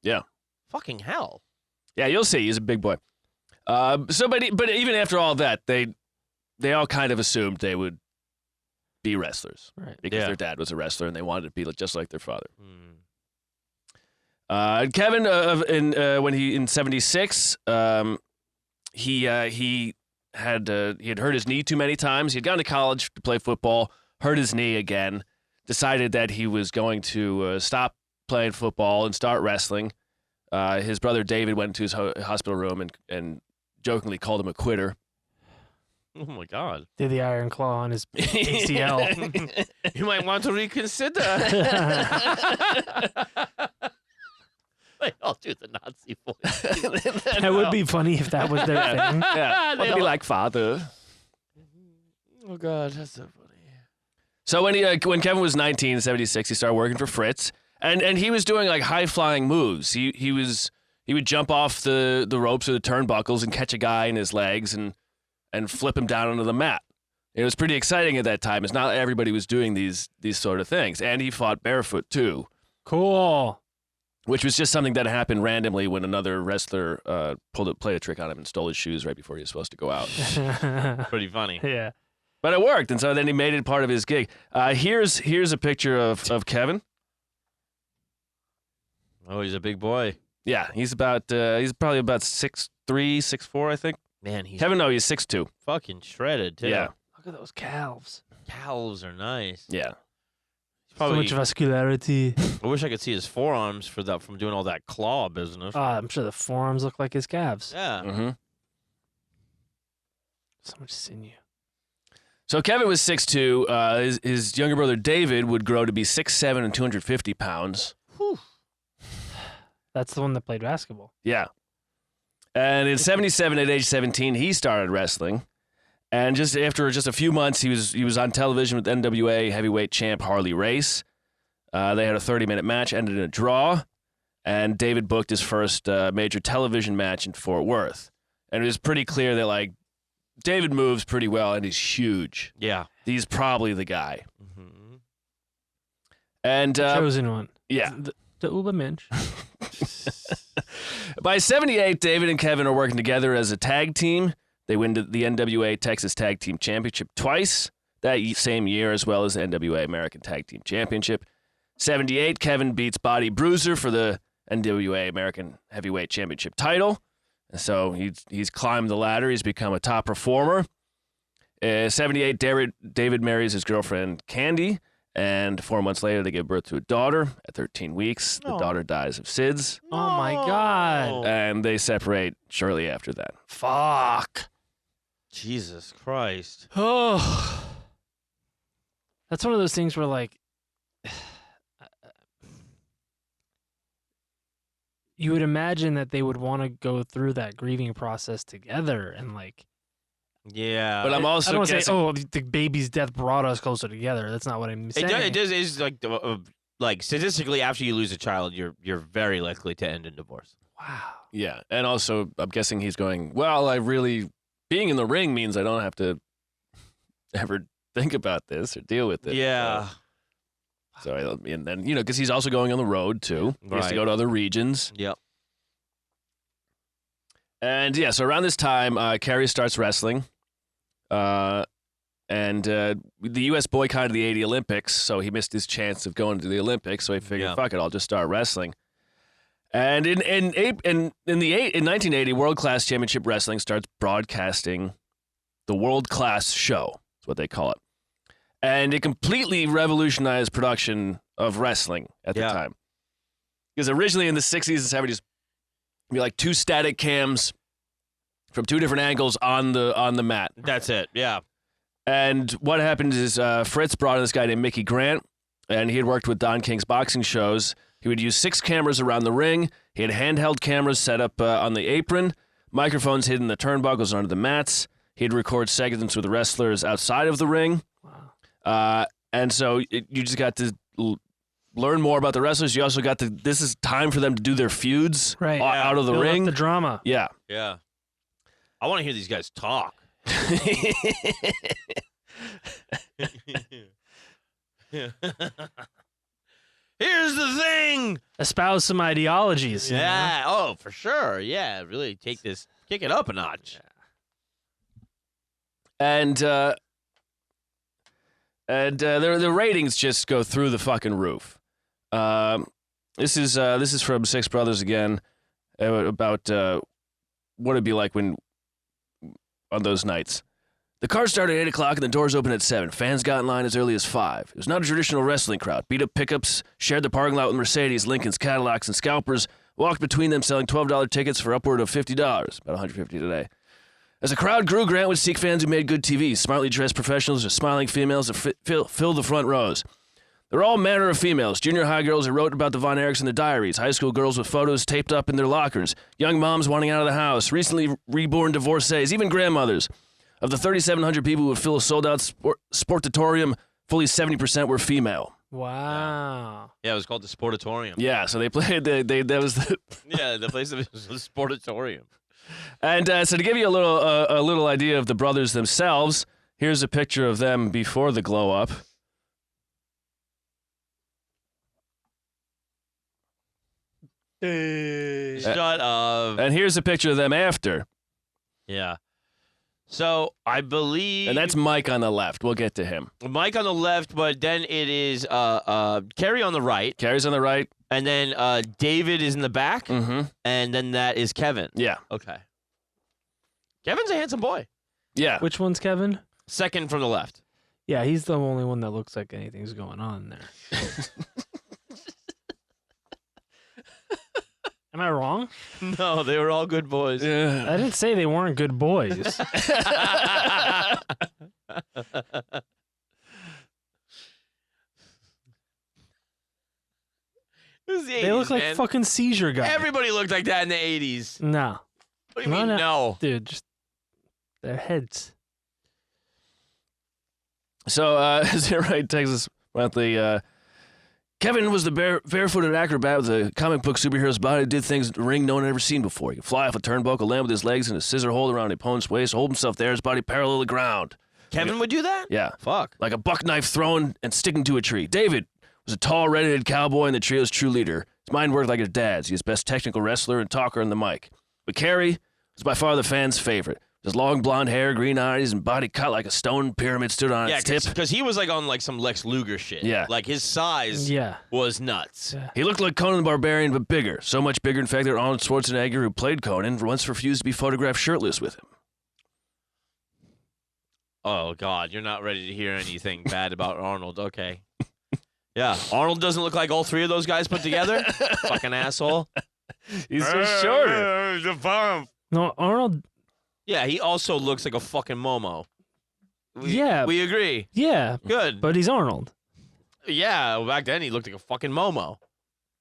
Yeah. Fucking hell. Yeah, you'll see. He's a big boy. But even after all that, they all kind of assumed they would be wrestlers, Right. because their dad was a wrestler and they wanted to be just like their father. Mm. Kevin, when he in '76, he had hurt his knee too many times. He had gone to college to play football, hurt his knee again, decided that he was going to stop playing football and start wrestling. His brother David went into his hospital room and jokingly called him a quitter. Oh, my God. Did the iron claw on his ACL. You might want to reconsider. They all do the Nazi voice. That would be funny if that was their thing. Yeah, want to be like father. Oh, God, that's so funny. So when Kevin was 19 in '76, he started working for Fritz, and he was doing like high flying moves. He would jump off the ropes or the turnbuckles and catch a guy in his legs and flip him down onto the mat. It was pretty exciting at that time, as not everybody was doing these sort of things. And he fought barefoot too, Cool. which was just something that happened randomly when another wrestler played a trick on him and stole his shoes right before he was supposed to go out. Pretty funny. Yeah. But it worked, and so then he made it part of his gig. Here's a picture of Kevin. Oh, he's a big boy. Yeah, he's probably about 6'3", 6'4", I think. Man, he's Kevin, no, he's 6'2". fucking shredded, too. Yeah, Look at those calves. Calves are nice. yeah. So much vascularity. I wish I could see his forearms from doing all that claw business. I'm sure the forearms look like his calves. Yeah. Mm-hmm. So much sinew. So Kevin was 6'2". His younger brother David would grow to be 6'7" and 250 pounds. Whew. That's the one that played basketball. Yeah. And in '77, at age 17, he started wrestling. And just after a few months, he was on television with NWA heavyweight champ Harley Race. They had a 30-minute match, ended in a draw, and David booked his first major television match in Fort Worth. And it was pretty clear that like David moves pretty well, and he's huge. Yeah. He's probably the guy. Mm-hmm. And Chosen one. yeah. The Ubermensch. By '78, David and Kevin are working together as a tag team. They win the NWA Texas Tag Team Championship twice that same year, as well as the NWA American Tag Team Championship. '78, Kevin beats Body Bruiser for the NWA American Heavyweight Championship title. And so he's climbed the ladder. He's become a top performer. '78, David marries his girlfriend, Candy. And 4 months later, they give birth to a daughter. At 13 weeks, the daughter dies of SIDS. Oh my God. And they separate shortly after that. Fuck. Jesus Christ. Oh. That's one of those things where like you would imagine that they would want to go through that grieving process together and like Yeah. But I'm also I don't want to say, guessing- oh, the baby's death brought us closer together. That's not what I'm saying. It does. It's like statistically, after you lose a child, you're very likely to end in divorce. Wow. Yeah. And also, I'm guessing he's going, well, being in the ring means I don't have to ever think about this or deal with it. Yeah. So and then, because he's also going on the road, too. He has to Right. go to other regions. Yep. And, yeah, so around this time, Carrie starts wrestling. And the U.S. boycotted the '80 Olympics, so he missed his chance of going to the Olympics. So he figured, Yeah. fuck it, I'll just start wrestling. And in 1980, World Class Championship Wrestling starts broadcasting the World Class Show. That's what they call it. And it completely revolutionized production of wrestling at the time. Because originally in the 60s and 70s, it'd be like 2 static cams from 2 different angles on the mat. That's it. Yeah. And what happened is Fritz brought in this guy named Mickey Grant, and he had worked with Don King's boxing shows. He would use 6 cameras around the ring. He had handheld cameras set up on the apron, microphones hidden in the turnbuckles under the mats. He'd record segments with wrestlers outside of the ring. Wow. And so you just got to learn more about the wrestlers. You also got to, this is time for them to do their feuds out of the Build ring. up the drama. Yeah. Yeah. I want to hear these guys talk. Here's the thing. Espouse some ideologies. Yeah. Oh, for sure. Yeah. Really kick it up a notch. And the ratings just go through the fucking roof. This is from Six Brothers again, about what it'd be like when on those nights. The card started at 8 o'clock and the doors opened at 7. Fans got in line as early as 5. It was not a traditional wrestling crowd. Beat-up pickups shared the parking lot with Mercedes, Lincolns, Cadillacs, and scalpers, walked between them selling $12 tickets for upward of $50, about $150 today. As the crowd grew, Grant would seek fans who made good TV, smartly dressed professionals or smiling females to fill the front rows. There were all manner of females, junior high girls who wrote about the Von Erichs in their diaries, high school girls with photos taped up in their lockers, young moms wanting out of the house, recently reborn divorcees, even grandmothers. Of the 3,700 people who would fill a sold-out sportatorium, fully 70% were female. Wow. Yeah, it was called the Sportatorium. Yeah, so they played, that was the... Yeah, the place was the Sportatorium. And so to give you a little idea of the brothers themselves, here's a picture of them before the glow-up. Shut up. And here's a picture of them after. Yeah. So I believe, and that's Mike on the left. We'll get to him. Mike on the left, but then it is Kerry on the right. Kerry's on the right, and then David is in the back, and then that is Kevin. Yeah. Okay. Kevin's a handsome boy. Yeah. Which one's Kevin? Second from the left. Yeah, he's the only one that looks like anything's going on there. Am I wrong? No, they were all good boys. I didn't say they weren't good boys. They look like fucking seizure guys. Everybody looked like that in the 80s. No. What do you mean, no? Dude, just their heads. So, Zero Texas Monthly, Kevin was the barefooted acrobat with a comic book superhero's body, did things in the ring no one had ever seen before. He could fly off a turnbuckle, land with his legs and a scissor hold around the opponent's waist, hold himself there, his body parallel to the ground. Kevin would do that? Yeah. Fuck. Like a buck knife thrown and sticking to a tree. David was a tall, red-headed cowboy and the trio's true leader. His mind worked like his dad's. He was best technical wrestler and talker on the mic. But Kerry was by far the fans' favorite. His long blonde hair, green eyes, and body cut like a stone pyramid stood on its tip. Because he was like on like some Lex Luger shit. Yeah. Like his size was nuts. Yeah. He looked like Conan the Barbarian, but bigger. So much bigger, in fact, that Arnold Schwarzenegger, who played Conan, once refused to be photographed shirtless with him. Oh, God. You're not ready to hear anything bad about Arnold. Okay. Yeah. Arnold doesn't look like all 3 of those guys put together. Fucking asshole. He's just shorter. No, Arnold... Yeah, he also looks like a fucking Momo. We agree. Yeah. Good. But he's Arnold. Yeah, back then he looked like a fucking Momo.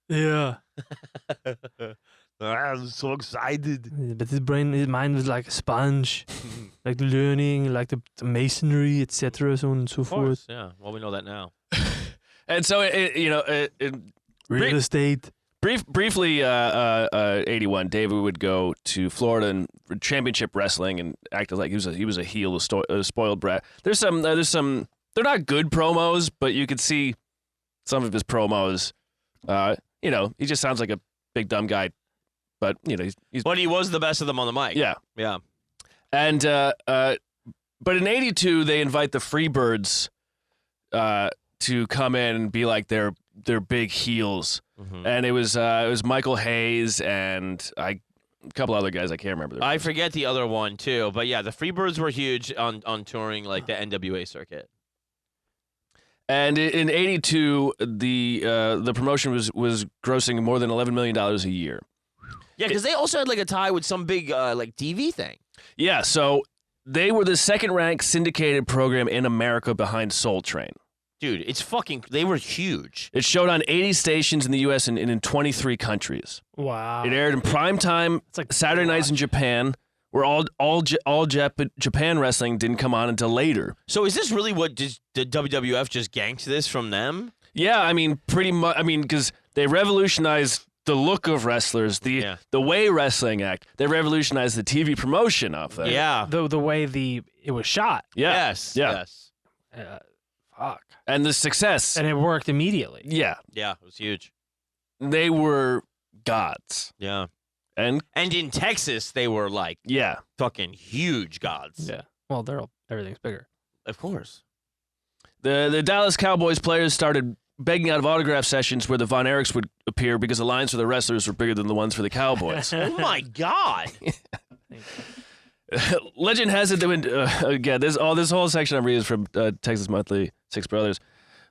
Yeah. I'm so excited. But his mind was like a sponge. Like the learning, like the masonry, etc., so on and so forth. Yeah, well, we know that now. And so, Real estate. Briefly, 81, David would go to Florida and for championship wrestling and acted like he was a heel, a spoiled brat. There's some, they're not good promos, but you could see some of his promos. He just sounds like a big dumb guy, but he's. But he was the best of them on the mic. Yeah, yeah. And but in 82, they invite the Freebirds to come in and be like their big heels. Mm-hmm. And it was Michael Hayes and a couple other guys. I can't remember. I forget the other one too, but yeah, the Freebirds were huge on touring like the NWA circuit. And in '82, the promotion was grossing more than $11 million a year. Yeah, because they also had like a tie with some big like TV thing. Yeah, so they were the second-ranked syndicated program in America behind Soul Train. Dude, it's fucking. They were huge. It showed on 80 stations in the U.S. and in 23 countries. Wow. It aired in prime time It's like Saturday nights in Japan, where all Japan wrestling didn't come on until later. So is this really what did WWF just ganked this from them? Yeah, I mean, pretty much. I mean, because they revolutionized the look of wrestlers, the way wrestling act. They revolutionized the TV promotion of them. Yeah. the way it was shot. Yeah. Yes. Yeah. Yes. Fuck. And the success. And it worked immediately. Yeah. Yeah. It was huge. They were gods. Yeah. And in Texas, they were like yeah. fucking huge gods. Yeah. Well, everything's bigger. Of course. The Dallas Cowboys players started begging out of autograph sessions where the Von Erichs would appear because the lines for the wrestlers were bigger than the ones for the Cowboys. Oh my God. Legend has it that when again, this whole section I'm reading is from Texas Monthly, Six Brothers.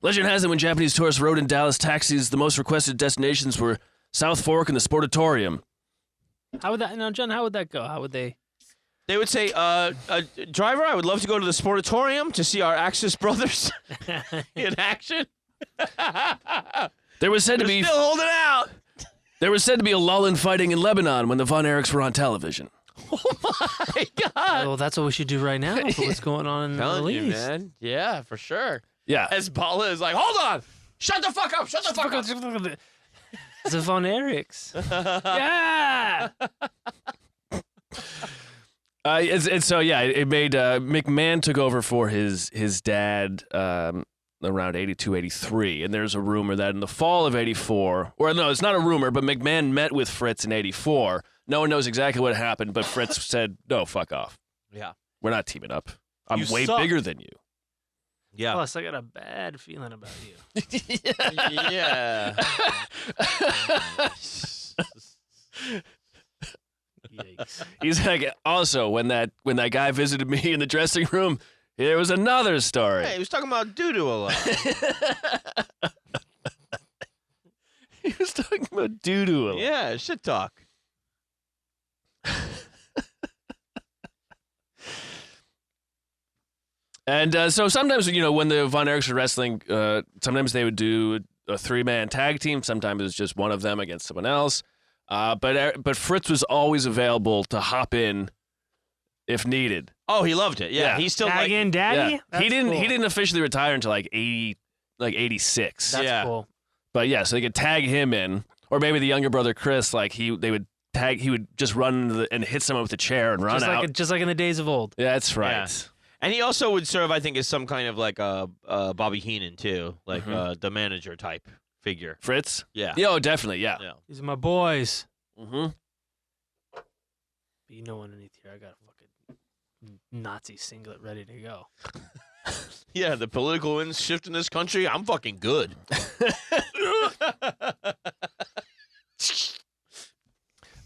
Legend has it when Japanese tourists rode in Dallas taxis, the most requested destinations were South Fork and the Sportatorium. How would that? Now, John, how would that go? How would they? They would say, driver, I would love to go to the Sportatorium to see our Axis brothers in action. There was said to be still holding out. There was said to be a lull in fighting in Lebanon when the Von Erichs were on television. Oh my God. Well, that's what we should do right now. For what's going on in the Telling Middle you, East. man. Yeah, for sure. Yeah. Hezbollah is like, hold on. Shut the fuck up. Shut the fuck up. The Von Erichs. Yeah. It made McMahon took over for his dad around 82, 83. And there's a rumor that in the fall of 84, or no, it's not a rumor, but McMahon met with Fritz in 84. No one knows exactly what happened, but Fritz said, no, fuck off. Yeah. We're not teaming up. I'm You way suck. bigger than you. Yeah. Plus, I got a bad feeling about you. Yeah. Yikes. He's like, also, when that guy visited me in the dressing room, there was another story. Hey, he was talking about doo-doo a lot. He was talking about doo-doo a lot. Yeah, shit talk. And so sometimes, when the Von Erichs were wrestling, sometimes they would do a three-man tag team. Sometimes it was just one of them against someone else. But Fritz was always available to hop in if needed. Oh, he loved it. Yeah, Yeah. he's still Tag like, in, Daddy? Yeah. That's He didn't cool. officially retire until like 86. That's Yeah. cool. But yeah, so they could tag him in, or maybe the younger brother Chris, he would just run and hit someone with a chair and run out. Just like in the days of old. Yeah, that's right. Yeah. And he also would serve, I think, as some kind of like Bobby Heenan too, like the manager type figure. Fritz? Yeah. Oh, definitely, yeah. Yeah. These are my boys. Mm-hmm. But you know underneath here, I got a fucking Nazi singlet ready to go. Yeah, the political winds shift in this country. I'm fucking good.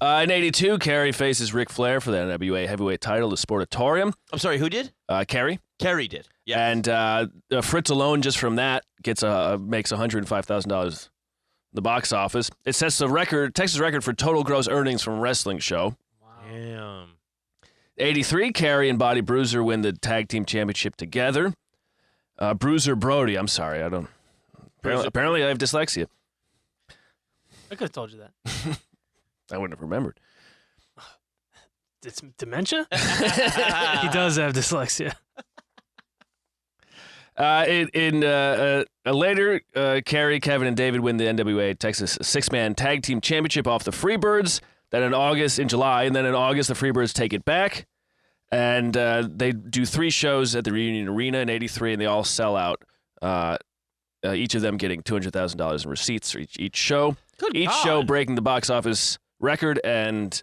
In 82, Kerry faces Ric Flair for the NWA heavyweight title, the Sportatorium. I'm sorry, who did? Kerry. Kerry did. Yeah. And Fritz alone, just from that, makes $105,000 the box office. It sets the Texas record for total gross earnings from a wrestling show. Damn. 83, Kerry and Body Bruiser win the tag team championship together. Bruiser Brody, I'm sorry, I don't. Apparently, I have dyslexia. I could have told you that. I wouldn't have remembered. It's dementia? He does have dyslexia. Later, Kerry, Kevin, and David win the NWA Texas six-man tag team championship off the Freebirds. Then in July, and then in August, the Freebirds take it back. And they do 3 shows at the Reunion Arena in 83, and they all sell out, each of them getting $200,000 in receipts for each show. Each show breaking the box office record and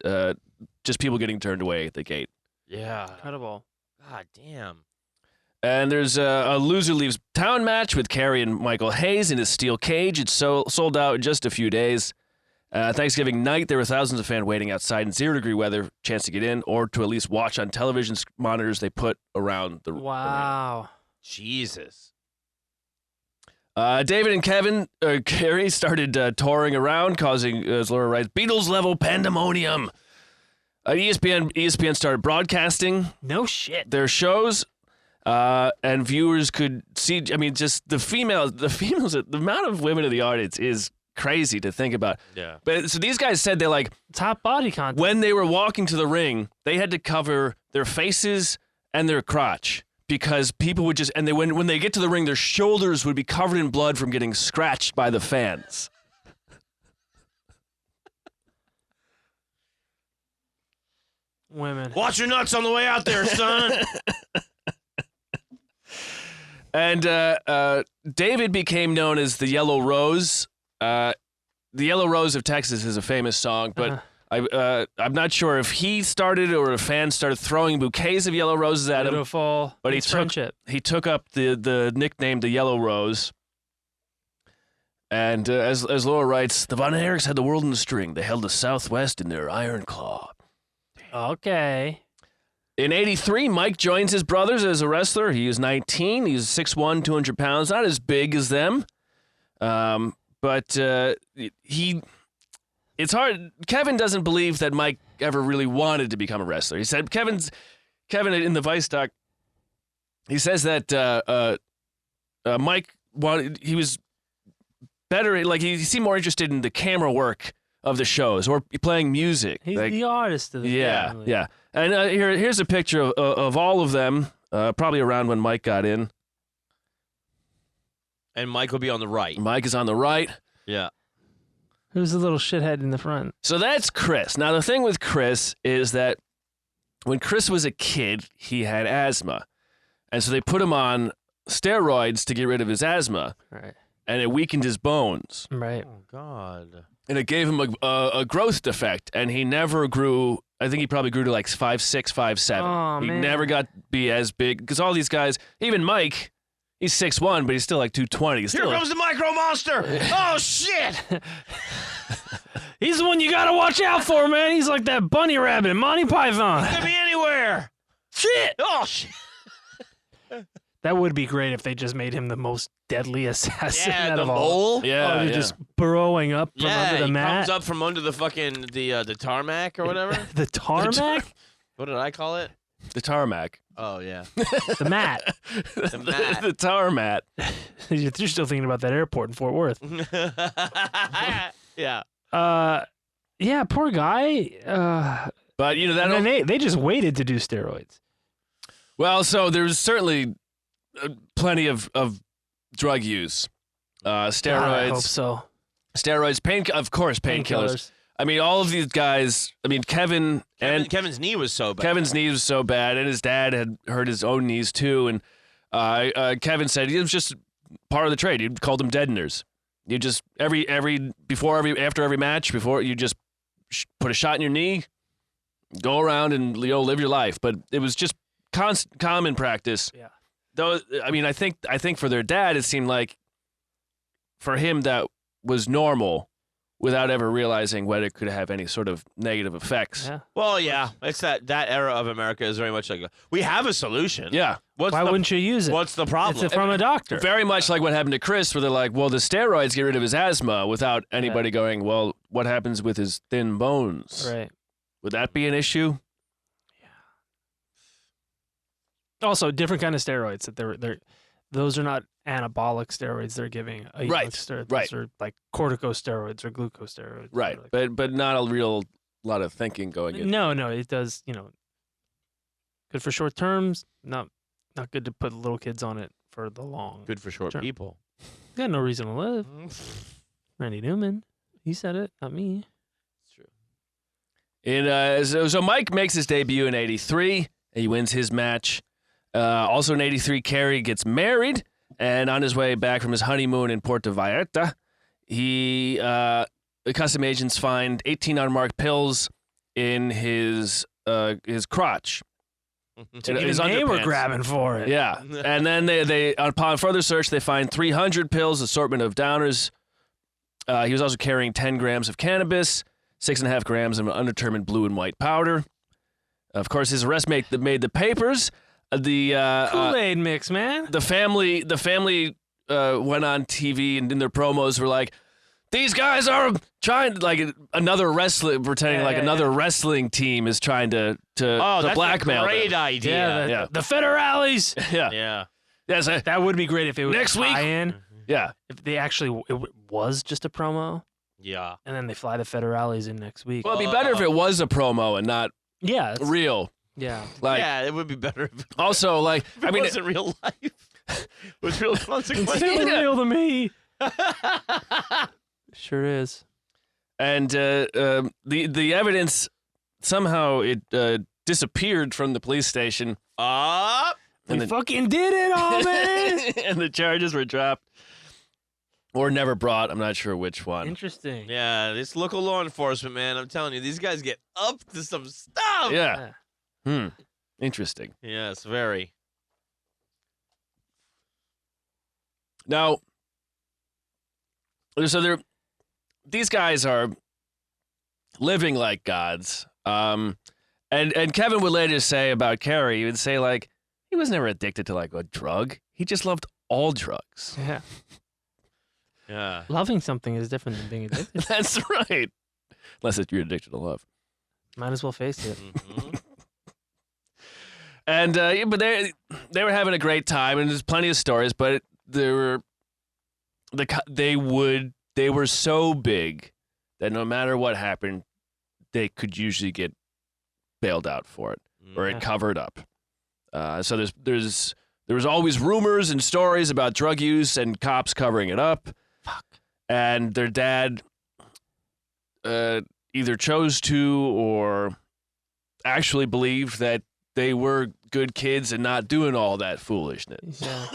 just people getting turned away at the gate. Yeah. Incredible. God damn. And there's a loser leaves town match with Kerry and Michael Hayes in his steel cage. It's sold out in just a few days. Thanksgiving night, there were thousands of fans waiting outside in 0-degree weather, chance to get in, or to at least watch on television monitors they put around the arena. Wow. Jesus. David and Carrie started touring around, causing, as Laura writes, Beatles-level pandemonium. ESPN started broadcasting No shit. their shows, and viewers could see. I mean, just the females. The amount of women in the audience is crazy to think about. Yeah. But so these guys said they like Top body content. when they were walking to the ring, they had to cover their faces and their crotch. Because people would just, and when they get to the ring, their shoulders would be covered in blood from getting scratched by the fans. Women. Watch your nuts on the way out there, son. And David became known as the Yellow Rose. The Yellow Rose of Texas is a famous song, but I'm not sure if he started or a fan started throwing bouquets of yellow roses at him. Beautiful. But It's friendship. he took up the nickname the Yellow Rose. And as Laura writes, the Von Erichs had the world in a string. They held the Southwest in their iron claw. Okay. In 83, Mike joins his brothers as a wrestler. He is 19. He's 6'1", 200 pounds. Not as big as them. But it's hard. Kevin doesn't believe that Mike ever really wanted to become a wrestler. He said, Kevin in the Vice doc, he says that Mike he was better, like he seemed more interested in the camera work of the shows or playing music. He's like, the artist of the family. Yeah. And here's a picture of all of them, probably around when Mike got in. And Mike will be on the right. Mike is on the right. Yeah. Who's the little shithead in the front? So that's Chris. Now, the thing with Chris is that when Chris was a kid, he had asthma. And so they put him on steroids to get rid of his asthma. Right. And it weakened his bones. Right. Oh, God. And it gave him a growth defect. And he never grew. I think he probably grew to like 5'6", 5'7". Oh, he man. never got to be as big. Because all these guys, even Mike, he's 6'1", but he's still like 220. He's Here still comes the micro monster. Oh, shit. He's the one you gotta watch out for, man. He's like that bunny rabbit in Monty Python. Could be anywhere. Shit. Oh, shit. That would be great if they just made him the most deadly assassin Yeah, out the of all. mole. Yeah, They're just burrowing up from under the he mat. comes up from under the fucking the tarmac or whatever. The tarmac? What did I call it? the tarmac. Oh yeah, The mat. the mat. the tarmac. You're still thinking about that airport in Fort Worth. Yeah. Yeah, poor guy. But, you know, that And then they just waited to do steroids. well, so there's certainly plenty of drug use. Steroids. God, I hope so. Steroids, of course, painkillers. I mean, all of these guys, I mean, Kevin's knee was so bad. Kevin's knee was so bad, and his dad had hurt his own knees too. And Kevin said it was just part of the trade. He called them deadeners. You just after every match, before you just put a shot in your knee, go around and live your life. But it was just common practice. Yeah. Though, I mean, I think for their dad, it seemed like for him that was normal, without ever realizing whether it could have any sort of negative effects. Yeah. Well, yeah, it's that era of America is very much like we have a solution. Yeah. Why wouldn't you use it? What's the problem? It's from a doctor. Very much like what happened to Chris, where they're like, well, the steroids get rid of his asthma, without anybody going, well, what happens with his thin bones? Right. Would that be an issue? Also, different kind of steroids. That those are not anabolic steroids they're giving a Right, youngster. right. Those are like corticosteroids or glucosteroids. Right. Or like- But not a real lot of thinking going in. no, it does. Good for short terms. Not good to put little kids on it for the long. Good for short Sure. people. Got no reason to live. Randy Newman. He said it, not me. It's true. So Mike makes his debut in 83. He wins his match. Also in 83, Carrie gets married, and on his way back from his honeymoon in Puerto Vallarta, the custom agents find 18 unmarked pills in his crotch. His Even they were underpants. grabbing for it. Yeah, and then they upon further search, they find 300 pills, assortment of downers. He was also carrying 10 grams of cannabis, 6.5 grams of undetermined blue and white powder. Of course, his arrest made the papers. The Kool-Aid mix, man. the family went on TV and in their promos were like, these guys are trying to, like, another wrestling, pretending like another wrestling team is trying to blackmail that's a great them. idea. The federales. Yeah. Yeah. Yes, That would be great if it was Next week? in. yeah. If they actually it was just a promo, Yeah. and then they fly the federales in next week. Well, it'd be better if it was a promo and not yeah, real. yeah. Like, yeah, it would be better if also, like, it wasn't real life. With real consequences. It's still real to me. Sure is. and the evidence somehow it disappeared from the police station. We fucking did it, all man. And the charges were dropped or never brought. I'm not sure which one. Interesting. Yeah, this local law enforcement, man, I'm telling you, these guys get up to some stuff. Yeah. Interesting. Yes, very. Now, so these guys are living like gods. And Kevin would later say about Kerry, he would say, like, he was never addicted to, like, a drug. He just loved all drugs. Yeah. Yeah. Loving something is different than being addicted. That's right. Unless you're addicted to love. Might as well face it. Mhm. And but they were having a great time, and there's plenty of stories. But they were so big that no matter what happened, they could usually get bailed out for it or it covered up. So there was always rumors and stories about drug use and cops covering it up. Fuck. And their dad either chose to or actually believed that they were good kids and not doing all that foolishness. Yeah.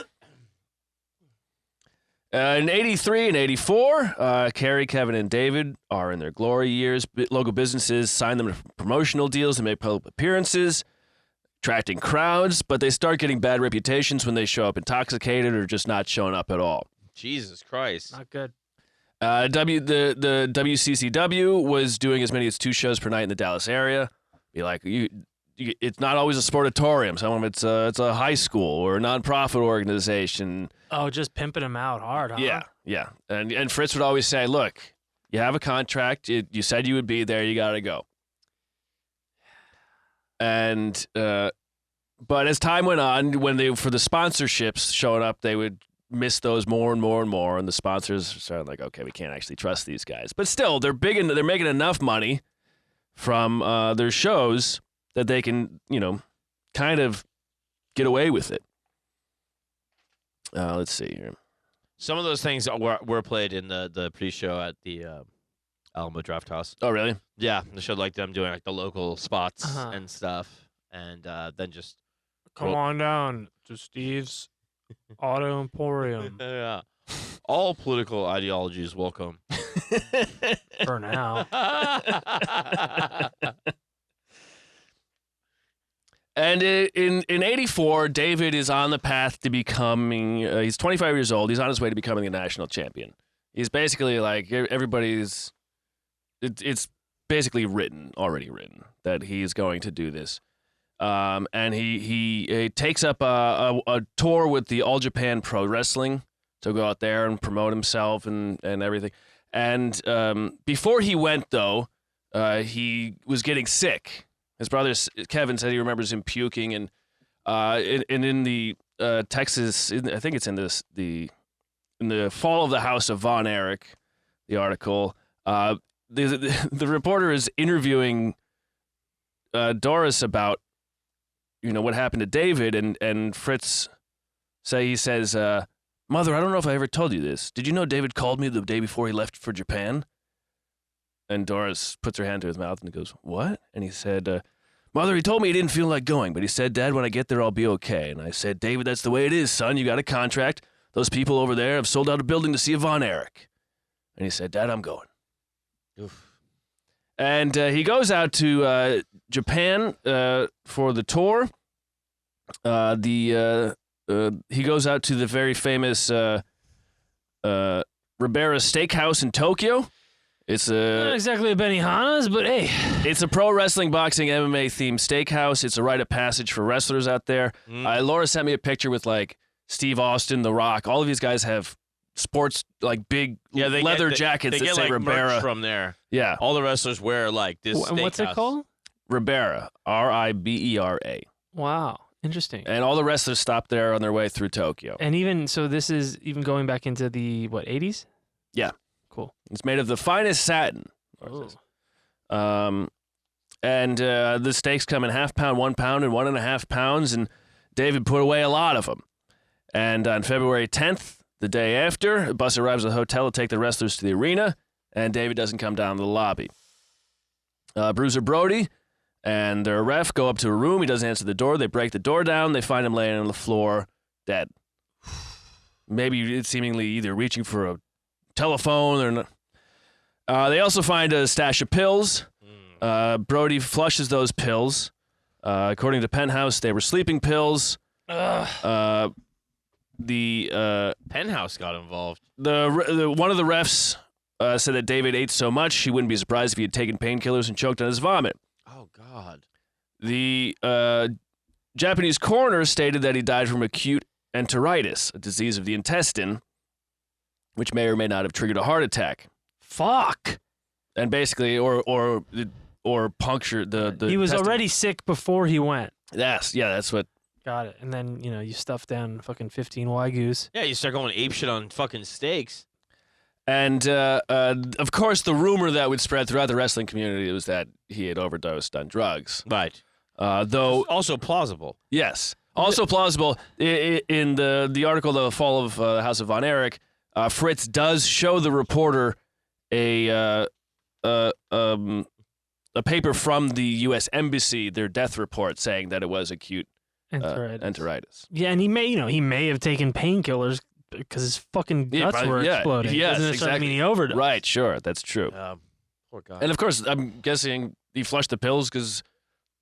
In 83 and 84, Kerry, Kevin, and David are in their glory years. Local businesses sign them to promotional deals and make public appearances, attracting crowds, but they start getting bad reputations when they show up intoxicated or just not showing up at all. Jesus Christ. Not good. The WCCW was doing as many as 2 shows per night in the Dallas area. Be like, it's not always a sportatorium. Some of it's a high school or a nonprofit organization. Oh, just pimping them out hard, huh? Yeah. And Fritz would always say, look, you have a contract. You said you would be there. You got to go. And but as time went on, when for the sponsorships showing up, they would miss those more and more and more. And the sponsors started like, okay, we can't actually trust these guys. But still, they're big and they're making enough money from their shows that they can, kind of get away with it. Let's see here. Some of those things were played in the pre-show at the Alamo Draft House. Oh, really? Yeah, they showed like them doing like the local spots and stuff, and then just Come on down to Steve's Auto Emporium yeah, all political ideologies welcome. for now. And in 84, David is on the path to becoming, he's 25 years old. He's on his way to becoming a national champion. He's basically like, it's basically already written, that he's going to do this. And he takes up a tour with the All Japan Pro Wrestling to go out there and promote himself and everything. And before he went, though, he was getting sick. His brother Kevin said he remembers him puking, and in the Texas, I think it's in the fall of the House of Von Erich, the article. The reporter is interviewing Doris about what happened to David, and Fritz says, Mother, I don't know if I ever told you this. Did you know David called me the day before he left for Japan? And Doris puts her hand to his mouth and goes, what? And he said, Mother, he told me he didn't feel like going, but he said, Dad, when I get there, I'll be okay. And I said, David, that's the way it is, son. You got a contract. Those people over there have sold out a building to see a Von Erich. And he said, Dad, I'm going. Oof. And he goes out to Japan for the tour. He goes out to the very famous Ribera Steakhouse in Tokyo. It's Not exactly a Benihana's, but hey. It's a pro wrestling, boxing, MMA themed steakhouse. It's a rite of passage for wrestlers out there. Laura sent me a picture with like Steve Austin, The Rock, all of these guys have sports, like big leather jackets that say like Ribera. merch from there. Yeah. All the wrestlers wear like this. And what's it steakhouse. called? Ribera, R-I-B-E-R-A. Wow, interesting. And all the wrestlers stopped there on their way through Tokyo. And even so, this is even going back into the 80s. Yeah. Cool. It's made of the finest satin. Oh. And the steaks come in half pound, 1 pound, and 1.5 pounds, and David put away a lot of them. And on February 10th, the day after, a bus arrives at the hotel to take the wrestlers to the arena, and David doesn't come down to the lobby. Bruiser Brody and their ref go up to a room. He doesn't answer the door. They break the door down. They find him laying on the floor, dead. Maybe seemingly either reaching for a telephone or not. They also find a stash of pills. Brody flushes those pills. According to Penthouse, they were sleeping pills. The Penthouse got involved. One of the refs said that David ate so much he wouldn't be surprised if he had taken painkillers and choked on his vomit. Oh God. The Japanese coroner stated that he died from acute enteritis, a disease of the intestine, which may or may not have triggered a heart attack. Fuck. And basically, or puncture the He was intestine. already sick before he went. Yes, yeah, that's what. Got it. And then, you stuff down fucking 15 Wagyus. Yeah, you start going apeshit on fucking steaks. And of course, the rumor that would spread throughout the wrestling community was that he had overdosed on drugs. Right. Though Also plausible. yes, also plausible. In the article, The Fall of the House of Von Erich, Fritz does show the reporter a paper from the U.S. Embassy, their death report, saying that it was acute enteritis. Yeah, and he may have taken painkillers because his fucking guts were exploding. Yes, Doesn't necessarily exactly. mean he overdosed. Right, sure, that's true. Poor guy. And of course, I'm guessing he flushed the pills because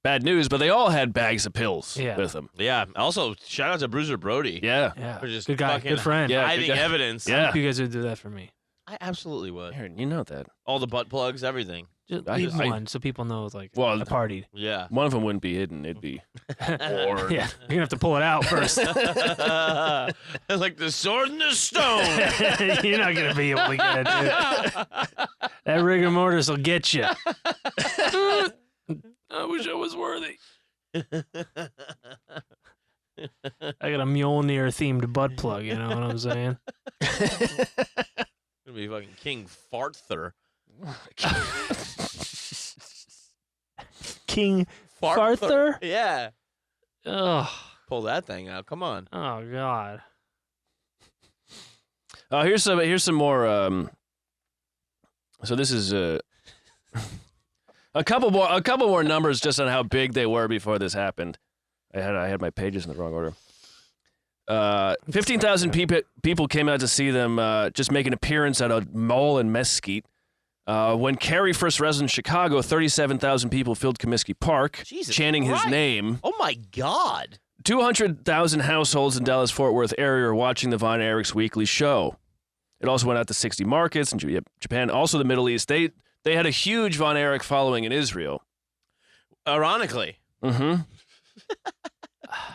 bad news, but they all had bags of pills with them. Yeah. Also, shout out to Bruiser Brody. Yeah. Yeah. For just Good guy. fucking Good friend. Yeah. hiding good guy. evidence. Yeah. You guys would do that for me. I absolutely would. Aaron, you know that. All the butt plugs, everything. Just I- leave I- one so people know it's like Well, I partied. Yeah. One of them wouldn't be hidden. It'd be or Yeah, you're gonna have to pull it out first. Like the sword and the stone. You're not gonna be able to get it, dude. That rigor mortis will get you. I wish I was worthy. I got a Mjolnir themed butt plug. You know what I'm saying? Gonna be fucking King Farther. King Farther? Yeah. Ugh. Pull that thing out. Come on. Oh God. here's some more. So this is a couple more numbers just on how big they were before this happened. I had my pages in the wrong order. 15,000 people came out to see them just make an appearance at a mall in Mesquite. When Kerry first wrestled in Chicago, 37,000 people filled Comiskey Park, Jesus chanting Christ. his name. Oh my God. 200,000 households in Dallas-Fort Worth area are watching the Von Erichs weekly show. It also went out to 60 markets in Japan, also the Middle East. They had a huge Von Erich following in Israel. Ironically. Mm-hmm.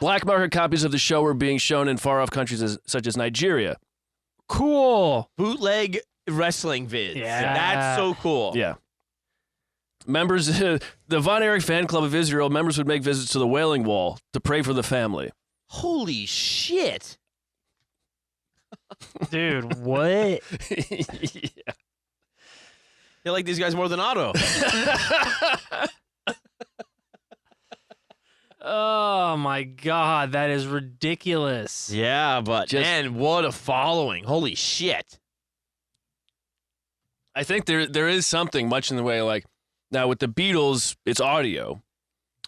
Black market copies of the show were being shown in far-off countries such as Nigeria. Cool. Bootleg wrestling vids. Yeah. That's so cool. Yeah. Members, the Von Erich fan club of Israel, members would make visits to the Wailing Wall to pray for the family. Holy shit. Dude, what? Yeah. They like these guys more than Otto. Oh my God, that is ridiculous. Yeah, but man, what a following. Holy shit. I think there is something much in the way, like, now with the Beatles, it's audio.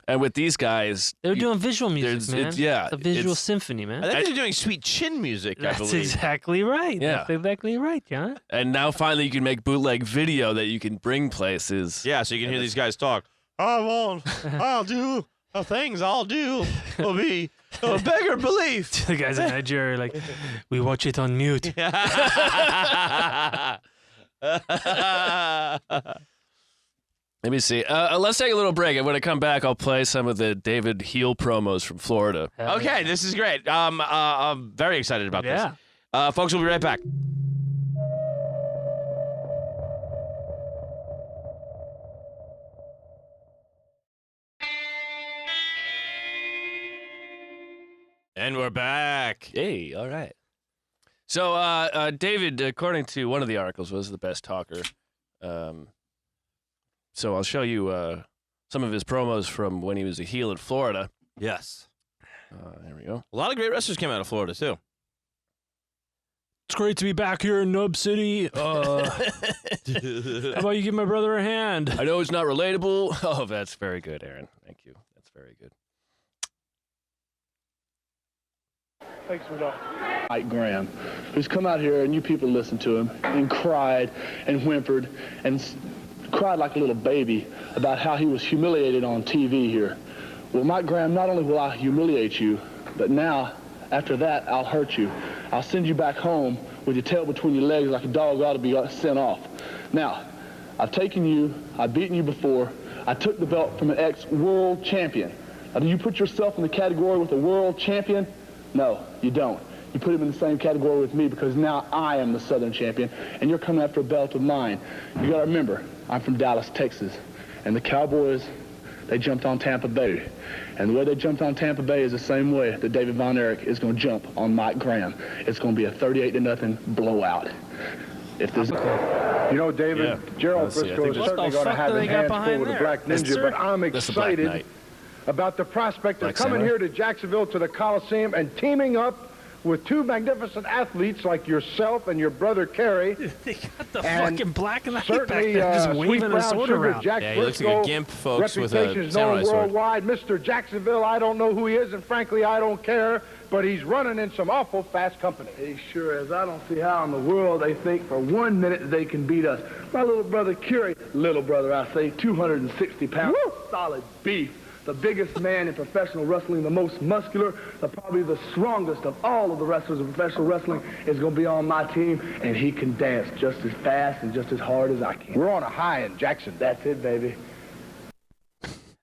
And with these guys... They were doing visual music, man. Yeah. It's a visual symphony, man. I think they're doing sweet chin music, I That's believe. exactly right. Yeah. That's exactly right, John. And now finally you can make bootleg video that you can bring places. Yeah, so you can hear these guys talk. I'll do the things I'll do will be a beggar belief. The guys in Nigeria are like, we watch it on mute. Let me see. Let's take a little break, and when I come back, I'll play some of the David Heel promos from Florida. Okay, this is great. I'm very excited about this. Folks, we'll be right back. And we're back. Hey, all right. So, David, according to one of the articles, was the best talker. So I'll show you some of his promos from when he was a heel in Florida. Yes. There we go. A lot of great wrestlers came out of Florida, too. It's great to be back here in Nub City. How about you give my brother a hand? I know it's not relatable. Oh, that's very good, Aaron. Thank you. That's very good. Thanks for that. Mike Graham, who's come out here and you people listened to him and cried and whimpered and cried like a little baby about how he was humiliated on TV here. Well, Mike Graham, not only will I humiliate you, but now, after that, I'll hurt you. I'll send you back home with your tail between your legs like a dog ought to be sent off. Now, I've taken you, I've beaten you before, I took the belt from an ex-world champion. Now, do you put yourself in the category with a world champion? No, you don't. You put him in the same category with me because now I am the Southern champion, and you're coming after a belt of mine. You got to remember, I'm from Dallas, Texas, and the Cowboys, they jumped on Tampa Bay. And the way they jumped on Tampa Bay is the same way that David Von Erich is going to jump on Mike Graham. It's going to be a 38-0 blowout. If there's... You know, David, Gerald Briscoe is certainly going to have his hands full with the Black Ninja, but I'm excited about the prospect of coming here to Jacksonville to the Coliseum and teaming up with two magnificent athletes like yourself and your brother Kerry. They got the fucking black and the certainly, just Sweet waving a Brown sword Sugar around. Jack Yeah, he looks like a gimp, folks, with a reputation is samurai known sword. worldwide. Mr. Jacksonville, I don't know who he is, and frankly, I don't care, but he's running in some awful fast company. He sure is. I don't see how in the world they think for 1 minute they can beat us. My little brother Kerry, little brother I say, 260 pounds, solid beef. The biggest man in professional wrestling, the most muscular, probably the strongest of all of the wrestlers in professional wrestling is going to be on my team, and he can dance just as fast and just as hard as I can. We're on a high in Jackson. That's it, baby.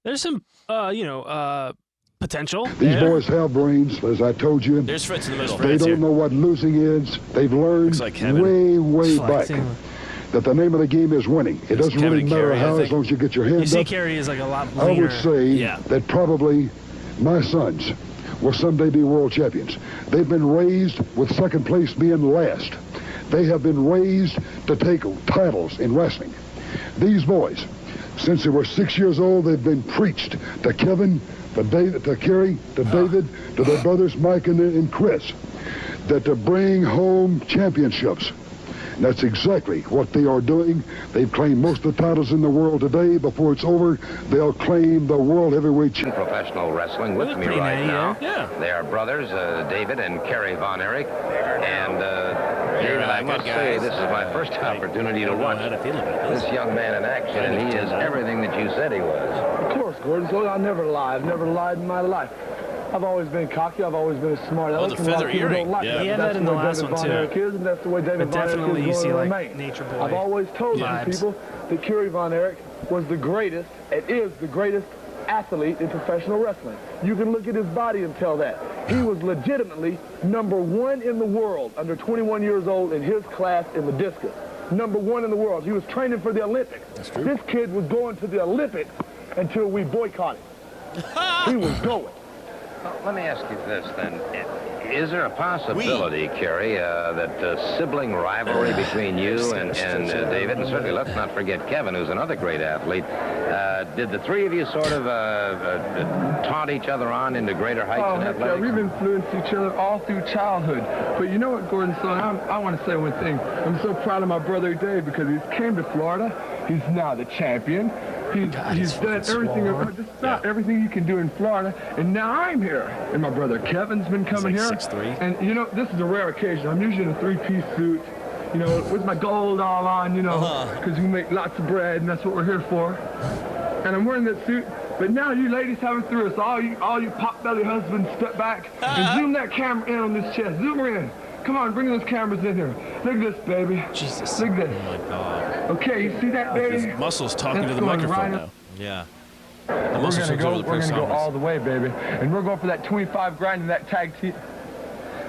There's some, potential. These boys have brains, as I told you. There's Fritz in the middle. They don't know what losing is. They've learned like way back that the name of the game is winning. It doesn't really matter how, as long as you get your hands You see, up. Kerry is like a lot I leaner. would say that probably my sons will someday be world champions. They've been raised with second place being last. They have been raised to take titles in wrestling. These boys, since they were 6 years old, they've been preached to Kevin, to David, to Kerry, to David, to their brothers Mike and Chris, that to bring home championships. And that's exactly what they are doing. They've claimed most of the titles in the world today. Before it's over, they'll claim the World Heavyweight Championship. Professional wrestling with me right now. Yeah. They are brothers, David and Kerry Von Erich. And David, I must say, this is my first opportunity to watch this young man in action, and he is everything that you said he was. Of course, Gordon. So I never lie. I've never lied in my life. I've always been cocky. I've always been a smart aleck. the feather earring. Like He had that in the last one, too. Is, and that's the way David But Von Erich definitely is you going see, to like, remain. Nature Boy I've always told you vibes. people that Kerry Von Erich was the greatest, and is the greatest athlete in professional wrestling. You can look at his body and tell that. He was legitimately #1 in the world, under 21 years old, in his class in the discus. #1 in the world. He was training for the Olympics. That's true. This kid was going to the Olympics until we boycotted. He was going. Well, let me ask you this, then. Is there a possibility, Kerry, that sibling rivalry between you and David, and certainly let's not forget Kevin, who's another great athlete, did the three of you sort of taunt each other on into greater heights in heck athletics? yeah, we've influenced each other all through childhood. But you know what, Gordon, son, I want to say one thing. I'm so proud of my brother Dave because he came to Florida. He's now the champion. He's done everything, just about everything you can do in Florida, and now I'm here. And my brother Kevin's been coming here. 6'3". And you know, this is a rare occasion. I'm usually in a three-piece suit, you know, with my gold all on, you know, because we make lots of bread, and that's what we're here for. And I'm wearing that suit, but now you ladies haven't through us. All you pot-belly husbands, step back and zoom that camera in on this chest. Zoom her in. Come on, bring those cameras in here. Look at this, baby. Jesus. Look at this. Oh my God. Okay, you see that, baby? His muscles talking That's to the going microphone right now. Yeah. We're gonna go all the way, baby. And we're going for that 25 grand in that tag team.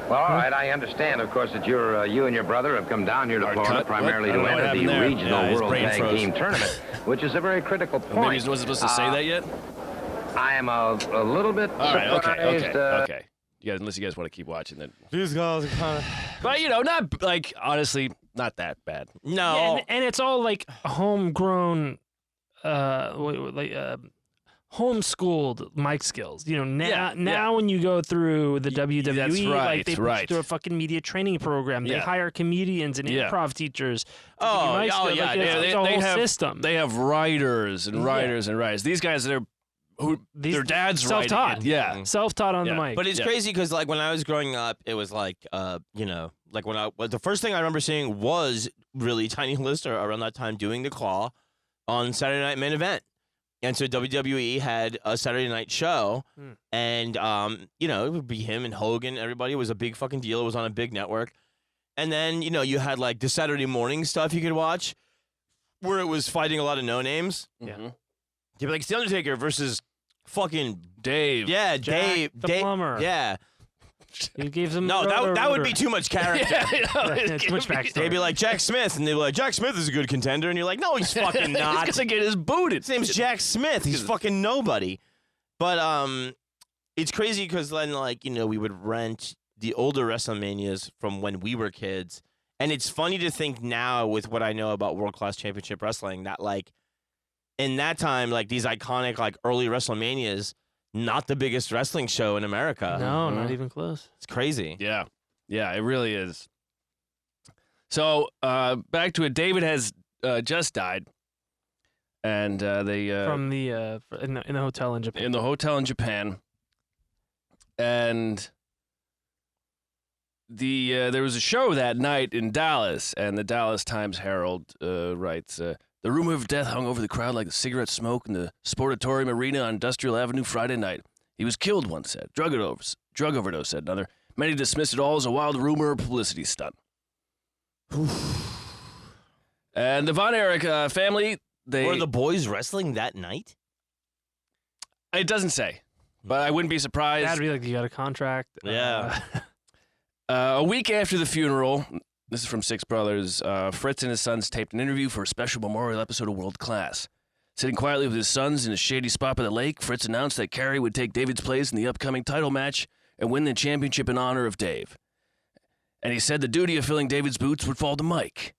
Well, all right, I understand, of course, that you and your brother have come down here to Florida primarily to enter the regional World Tag Team Tournament, which is a very critical point. Maybe he wasn't supposed to say that yet? I am a little bit surprised. Okay. Unless you guys want to keep watching, then. These guys are kind of. But, not, like, honestly, not that bad. No. Yeah, and it's all, like, homegrown, homeschooled mic skills. Now when you go through the WWE, that's right, like they put you through a fucking media training program. They hire comedians and improv teachers. It's a whole system. They have writers and writers and writers. These guys that are their dad's self-taught. writing. Self-taught on the mic. But it's crazy because like when I was growing up, it was like like when the first thing I remember seeing was really Tiny Lister around that time doing the Claw on Saturday Night Main Event. And so WWE had a Saturday night show, and it would be him and Hogan. Everybody, it was a big fucking deal. It was on a big network, and then you had like the Saturday morning stuff you could watch, where it was fighting a lot of no names. Yeah, you'd be like it's The Undertaker versus fucking Dave. Yeah, Jack the plumber. Yeah. He gave them that would be too much character. Too much backstory. They'd be like Jack Smith, and they'd be like Jack Smith is a good contender, and you're like, no, he's fucking not. He's gonna get his booted. His name's Jack Smith. He's fucking nobody. But it's crazy because then we would rent the older WrestleManias from when we were kids, and it's funny to think now with what I know about World Class Championship Wrestling that in that time these iconic early WrestleManias. Not the biggest wrestling show in America. No, not even close. It's crazy. Yeah, it really is. So back to it. David has just died, and they from the in the hotel in Japan. In the hotel in Japan, and there was a show that night in Dallas, and the Dallas Times-Herald writes. The rumor of death hung over the crowd like the cigarette smoke in the Sportatorium Arena on Industrial Avenue Friday night. He was killed, one said. Drug overdose, said another. Many dismissed it all as a wild rumor or publicity stunt. And the Von Erich family, were the boys wrestling that night? It doesn't say, but I wouldn't be surprised. That'd be like you got a contract. Yeah. A week after the funeral... This is from Six Brothers. Fritz and his sons taped an interview for a special memorial episode of World Class. Sitting quietly with his sons in a shady spot by the lake, Fritz announced that Kerry would take David's place in the upcoming title match and win the championship in honor of Dave. And he said the duty of filling David's boots would fall to Mike.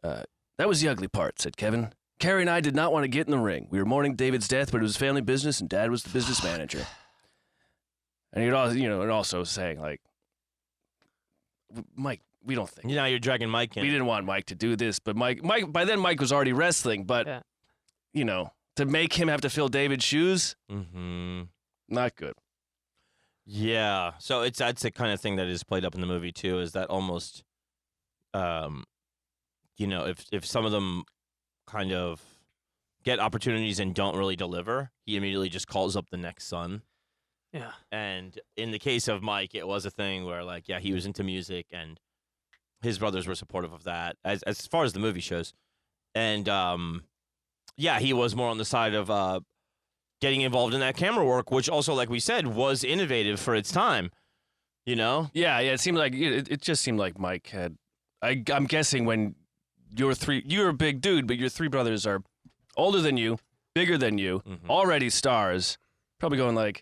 That was the ugly part, said Kevin. Kerry and I did not want to get in the ring. We were mourning David's death, but it was family business, and Dad was the business manager. And he'd also saying, Mike, we don't think. You're dragging Mike in. We didn't want Mike to do this, but Mike. By then, Mike was already wrestling. But to make him have to fill David's shoes, not good. Yeah. So that's the kind of thing that is played up in the movie too. Is that almost, if some of them kind of get opportunities and don't really deliver, he immediately just calls up the next son. Yeah. And in the case of Mike, it was a thing where he was into music and his brothers were supportive of that as far as the movie shows. And he was more on the side of getting involved in that camera work, which also, like we said, was innovative for its time. Yeah, it seemed like it just seemed like Mike had I'm guessing when you're a big dude, but your three brothers are older than you, bigger than you, already stars, probably going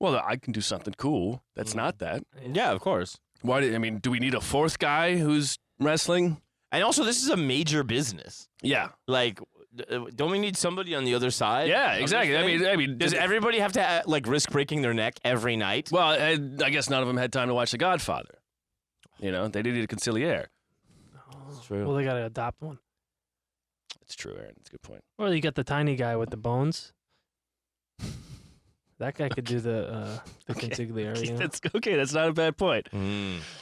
well, I can do something cool. That's not that. Yeah, of course. Do we need a fourth guy who's wrestling? And also, this is a major business. Yeah. Don't we need somebody on the other side? Yeah, exactly. I mean, does everybody have to risk breaking their neck every night? Well, I guess none of them had time to watch The Godfather. They needed a conciliaire. It's true. Well, they got to adopt one. It's true, Aaron. It's a good point. Or you got the tiny guy with the bones. That guy could do the consigliere. That's okay. That's not a bad point.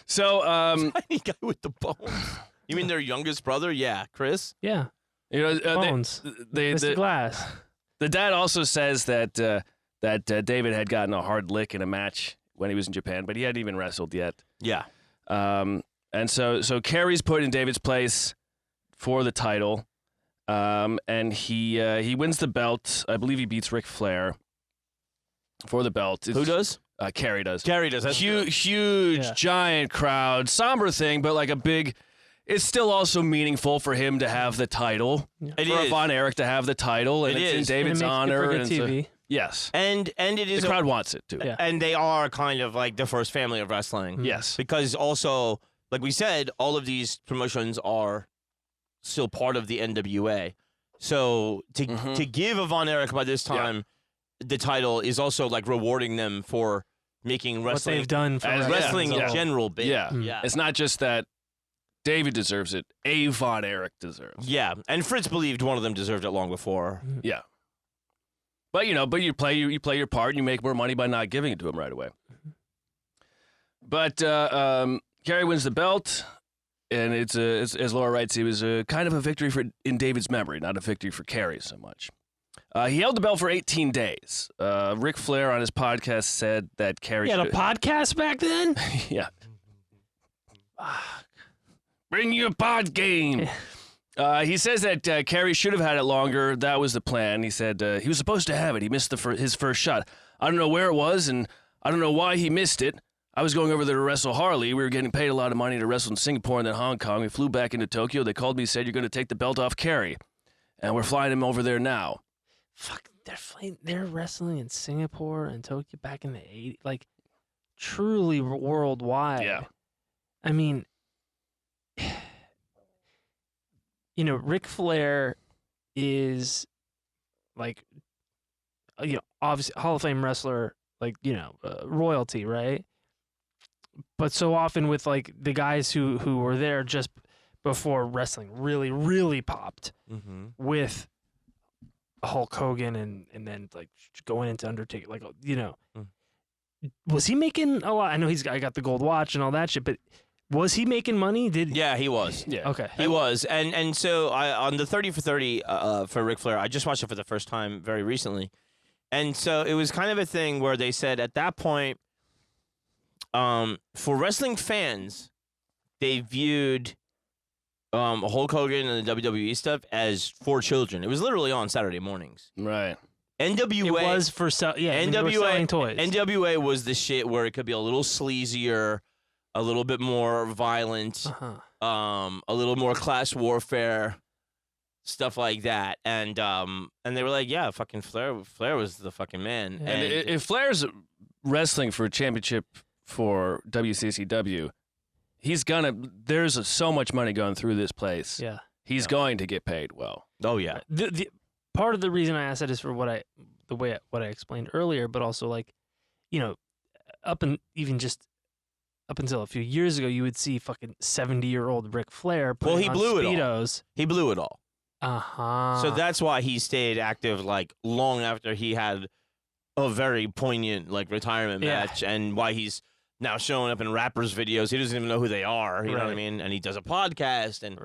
So, tiny guy with the bones. You mean their youngest brother? Yeah, Chris. Yeah. Bones. Mr. Glass. The dad also says that David had gotten a hard lick in a match when he was in Japan, but he hadn't even wrestled yet. Yeah. And so Kerry's put in David's place for the title, and he wins the belt. I believe he beats Ric Flair for the belt. Who does? Kerry does. Kerry does. Huge, giant crowd, somber thing, but like a big. It's still also meaningful for him to have the title. Yeah. For Von Erich to have the title, and it's in David's honor. And TV. Yes. And it is the crowd wants it too. Yeah. And they are kind of like the first family of wrestling. Yes. Because also, like we said, all of these promotions are still part of the NWA. So to give a Von Erich by this time the title is also like rewarding them for making wrestling what they've done for wrestling in general big. Yeah. It's not just that David deserves it, a Von Erich deserves it. Yeah. And Fritz believed one of them deserved it long before. Yeah. But you play your part and you make more money by not giving it to him right away. But Kerry wins the belt, and it's as Laura writes, it was a kind of a victory in David's memory, not a victory for Kerry so much. He held the belt for 18 days. Ric Flair on his podcast said that Kerry. He had a podcast back then. Yeah. Bring your pod game. He says that Kerry should have had it longer. That was the plan. He said he was supposed to have it. He missed his first shot. I don't know where it was, and I don't know why he missed it. I was going over there to wrestle Harley. We were getting paid a lot of money to wrestle in Singapore and then Hong Kong. We flew back into Tokyo. They called me and said, you're going to take the belt off Kerry. And we're flying him over there now. Fuck, they're wrestling in Singapore and Tokyo back in the 80s. Like, truly worldwide. Yeah. I mean, Ric Flair is, like, obviously Hall of Fame wrestler, like, royalty, right? But so often with, like, the guys who were there just before wrestling really, really popped with Hulk Hogan and then, like, going into Undertaker, like, was he making a lot? I know I got the gold watch and all that shit, but was he making money? Yeah, he was. Yeah. Okay. He was. And so on the 30 for 30 for Ric Flair, I just watched it for the first time very recently. And so it was kind of a thing where they said at that point, for wrestling fans, they viewed Hulk Hogan and the WWE stuff as for children. It was literally on Saturday mornings. Right. NWA. It was for selling toys. NWA was the shit where it could be a little sleazier, a little bit more violent, a little more class warfare, stuff like that. And they were like, yeah, fucking Flair was the fucking man. And if Flair's wrestling for a championship for WCCW, there's so much money going through this place. Yeah. He's going to get paid well. Oh, yeah. The part of the reason I asked that is for what I explained earlier, but also, like, up until a few years ago, you would see fucking 70-year-old Ric Flair putting on Speedos. He blew it all. Uh-huh. So that's why he stayed active, like, long after he had a very poignant, like, retirement match, and why he's now showing up in rappers' videos. He doesn't even know who they are, you know what I mean? And he does a podcast, and,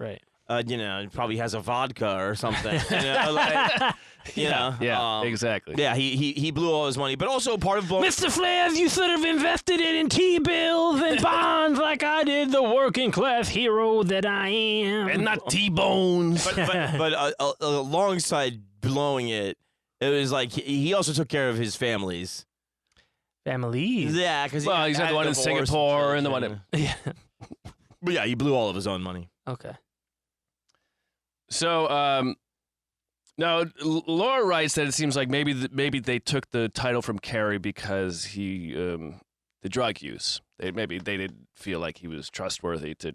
probably has a vodka or something. Exactly. Yeah, he blew all his money, but also part of Mr. Flair, you should have invested it in T-bills and bonds like I did, the working class hero that I am. And not T-bones. But alongside blowing it, it was like he also took care of his families. Families? Yeah, because he's got the one in Singapore and the one in... Yeah. But yeah, he blew all of his own money. Okay. So, now Laura writes that it seems like maybe they took the title from Kerry because he the drug use. Maybe they didn't feel like he was trustworthy to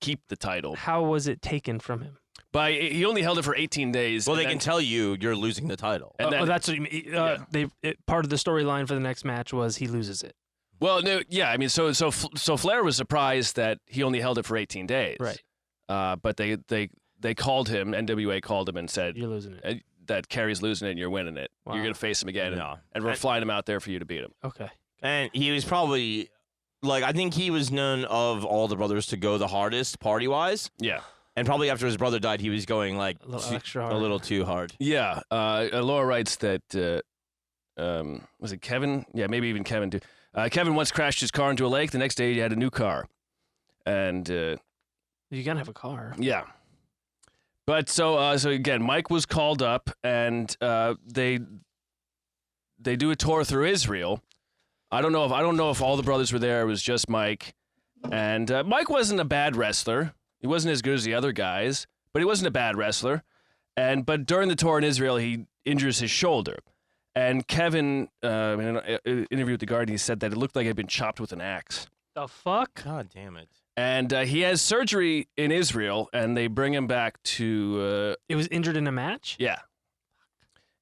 keep the title. How was it taken from him? He only held it for 18 days. Well, they can tell you're losing the title. And that's what you mean. Part of the storyline for the next match was he loses it. Well, no, yeah. I mean, so Flair was surprised that he only held it for 18 days. Right. But they called him. NWA called him and said, "You're losing it. That Kerry's losing it, and you're winning it. Wow. You're gonna face him again, and we're flying him out there for you to beat him." Okay. And he was probably, like, I think he was known of all the brothers to go the hardest party-wise. Yeah. And probably after his brother died, he was going, like, extra hard. a little too hard. Yeah. Laura writes that, was it Kevin? Yeah, maybe even Kevin, too. Kevin once crashed his car into a lake. The next day, he had a new car. And You gotta have a car. yeah. But so again, Mike was called up, and they do a tour through Israel. I don't know if all the brothers were there. It was just Mike, and Mike wasn't a bad wrestler. He wasn't as good as the other guys, but he wasn't a bad wrestler. But during the tour in Israel, he injures his shoulder. And Kevin, in an interview with The Guardian, he said that it looked like it had been chopped with an axe. The fuck? God damn it. And he has surgery in Israel, and they bring him back to... It was injured in a match? Yeah.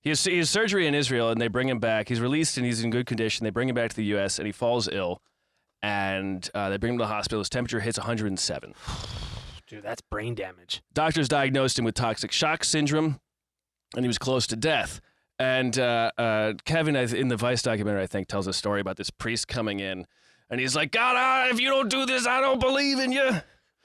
He has surgery in Israel, and they bring him back. He's released, and he's in good condition. They bring him back to the U.S., and he falls ill. And they bring him to the hospital. His temperature hits 107. Dude, that's brain damage. Doctors diagnosed him with toxic shock syndrome, and he was close to death. And Kevin, in the Vice documentary, I think, tells a story about this priest coming in, and he's like, God, if you don't do this, I don't believe in you.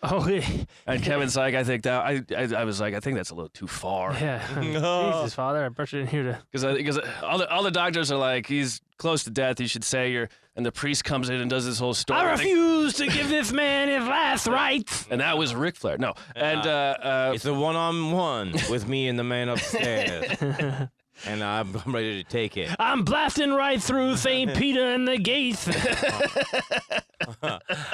Oh, yeah. And Kevin's like, I think that I was like, I think that's a little too far. Yeah. Jesus, Father, I brought you in here to... Because all the doctors are like, he's close to death. You should say you're. And the priest comes in and does this whole story. I refuse to give this man his last rites. And that was Ric Flair. No, and it's a one-on-one with me and the man upstairs. And I'm ready to take it. I'm blasting right through St. Peter and the gates.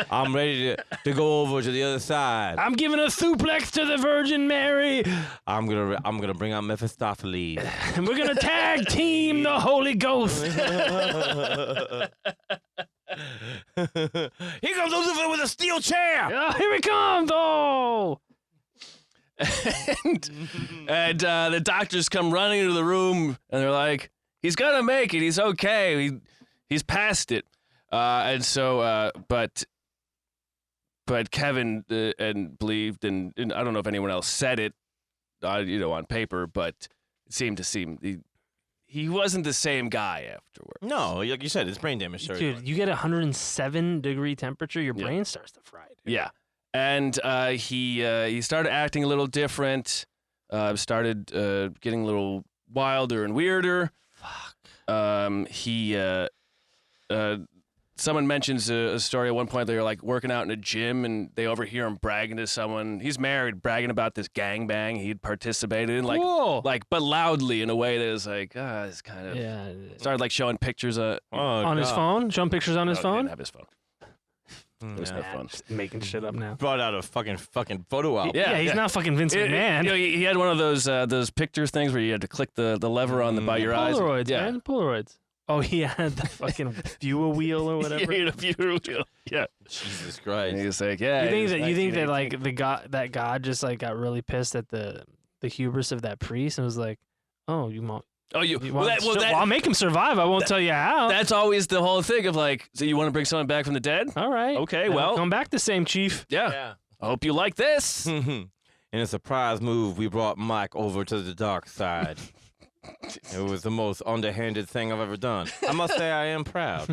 I'm ready to go over to the other side. I'm giving a suplex to the Virgin Mary. I'm gonna bring out Mephistopheles. And we're gonna tag team the Holy Ghost. Here comes Lucifer with a steel chair. Oh, here he comes, oh. and the doctors come running into the room, and they're like, he's gonna make it. He's okay. He's past it. And so, but Kevin and believed, and I don't know if anyone else said it, on paper, but it seemed he wasn't the same guy afterward. No, like you said, it's brain damage. Dude, you get 107-degree temperature, your brain starts to fry. Dude. Yeah. And he started acting a little different, started getting a little wilder and weirder. Fuck. Someone mentions a story at one point. They were like working out in a gym, and they overhear him bragging to someone. He's married, bragging about this gangbang he'd participated in, but loudly in a way that is like, it's kind of started like showing pictures on his phone, showing pictures on his phone. He didn't have his phone. It was no fun. Just making shit up now. Brought out a fucking photo album. Yeah, he's not fucking Vince McMahon. He had one of those picture things where you had to click the lever on by your eyes. Polaroids, man. Polaroids. Oh, he had the fucking viewer wheel or whatever. He had a viewer wheel. Yeah. Jesus Christ. And he was like, yeah. You think that like that God just like got really pissed at the hubris of that priest and was like, oh, you want. Oh, I'll make him survive. I won't tell you how. That's always the whole thing of like, so you want to bring someone back from the dead? All right. Okay, well. Come back the same, Chief. Yeah. I hope you like this. In a surprise move, we brought Mike over to the dark side. It was the most underhanded thing I've ever done. I must say I am proud.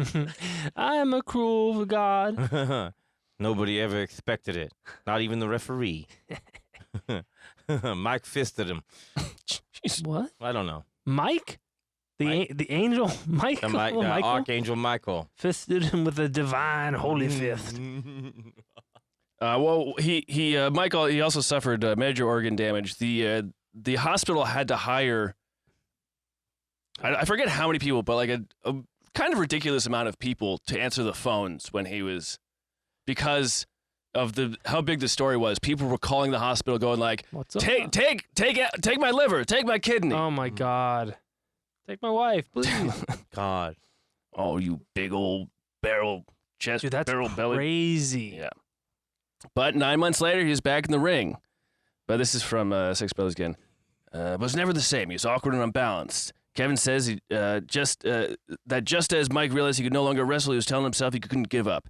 I am a cruel God. Nobody ever expected it. Not even the referee. Mike fisted him. What? I don't know. Mike? The angel Michael? The Archangel Michael. Fisted him with a divine holy fist. Well, Michael, he also suffered major organ damage. The hospital had to hire, I forget how many people, but like a kind of ridiculous amount of people to answer the phones when he was, because of how big the story was. People were calling the hospital going like, take my liver, take my kidney. Oh my God. Take my wife, please. God. Oh, you big old barrel chest, dude, that's barrel belly. Crazy. Yeah. But 9 months later, he was back in the ring. But this is from Six Brothers again. Was never the same. He was awkward and unbalanced. Kevin says just as Mike realized he could no longer wrestle, he was telling himself he couldn't give up.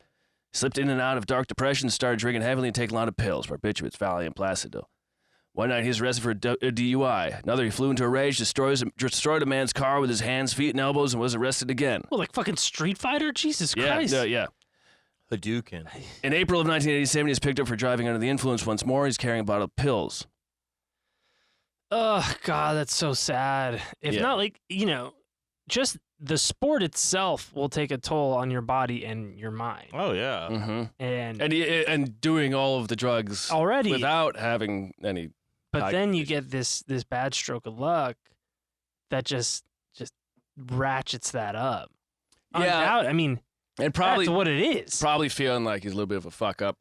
He slipped in and out of dark depression, started drinking heavily and taking a lot of pills, barbiturates, Valium, Placido. One night he was arrested for a DUI. Another, he flew into a rage, destroyed a man's car with his hands, feet, and elbows, and was arrested again. Well, like fucking Street Fighter? Jesus Christ. Yeah. Hadouken. In April of 1987, he was picked up for driving under the influence once more. He's carrying a bottle of pills. Oh, God, that's so sad. If not, like, just the sport itself will take a toll on your body and your mind. Oh yeah. Mm-hmm. And doing all of the drugs already without having any. But then you get this bad stroke of luck that just ratchets that up. Yeah, I mean, and probably that's what it is. Probably feeling like he's a little bit of a fuck up.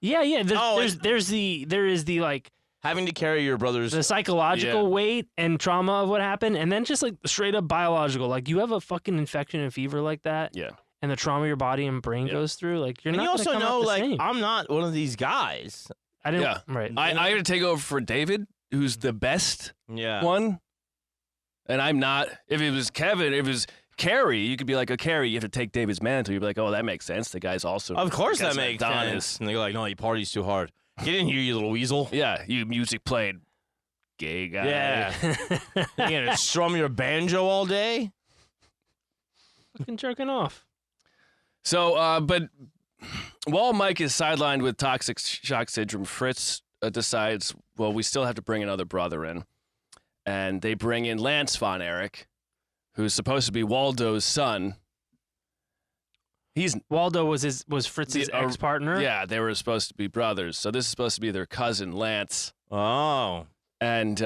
Yeah. There is the like having to carry your brother's the psychological weight and trauma of what happened, and then just like straight up biological. Like you have a fucking infection and fever like that. Yeah. And the trauma your body and brain goes through, like you're and not. You also gonna come know, out the like same. I'm not one of these guys. I didn't. Yeah. Right. I got to take over for David, who's the best one, and I'm not. If it was Kevin, if it was Carrie, you could be like, "Oh, Carrie, you have to take David's mantle." You'd be like, "Oh, that makes sense. The guy's also." Of course that makes Adonis. sense. And they're like, "No, he parties too hard. Get in here, you little weasel." Yeah, you music played, gay guy. Yeah. You gonna strum your banjo all day? Fucking jerking off. So, but while Mike is sidelined with toxic shock syndrome, Fritz decides, well, we still have to bring another brother in. And they bring in Lance von Erich, who's supposed to be Waldo's son. Waldo was Fritz's ex-partner? Yeah, they were supposed to be brothers. So this is supposed to be their cousin, Lance. Oh. And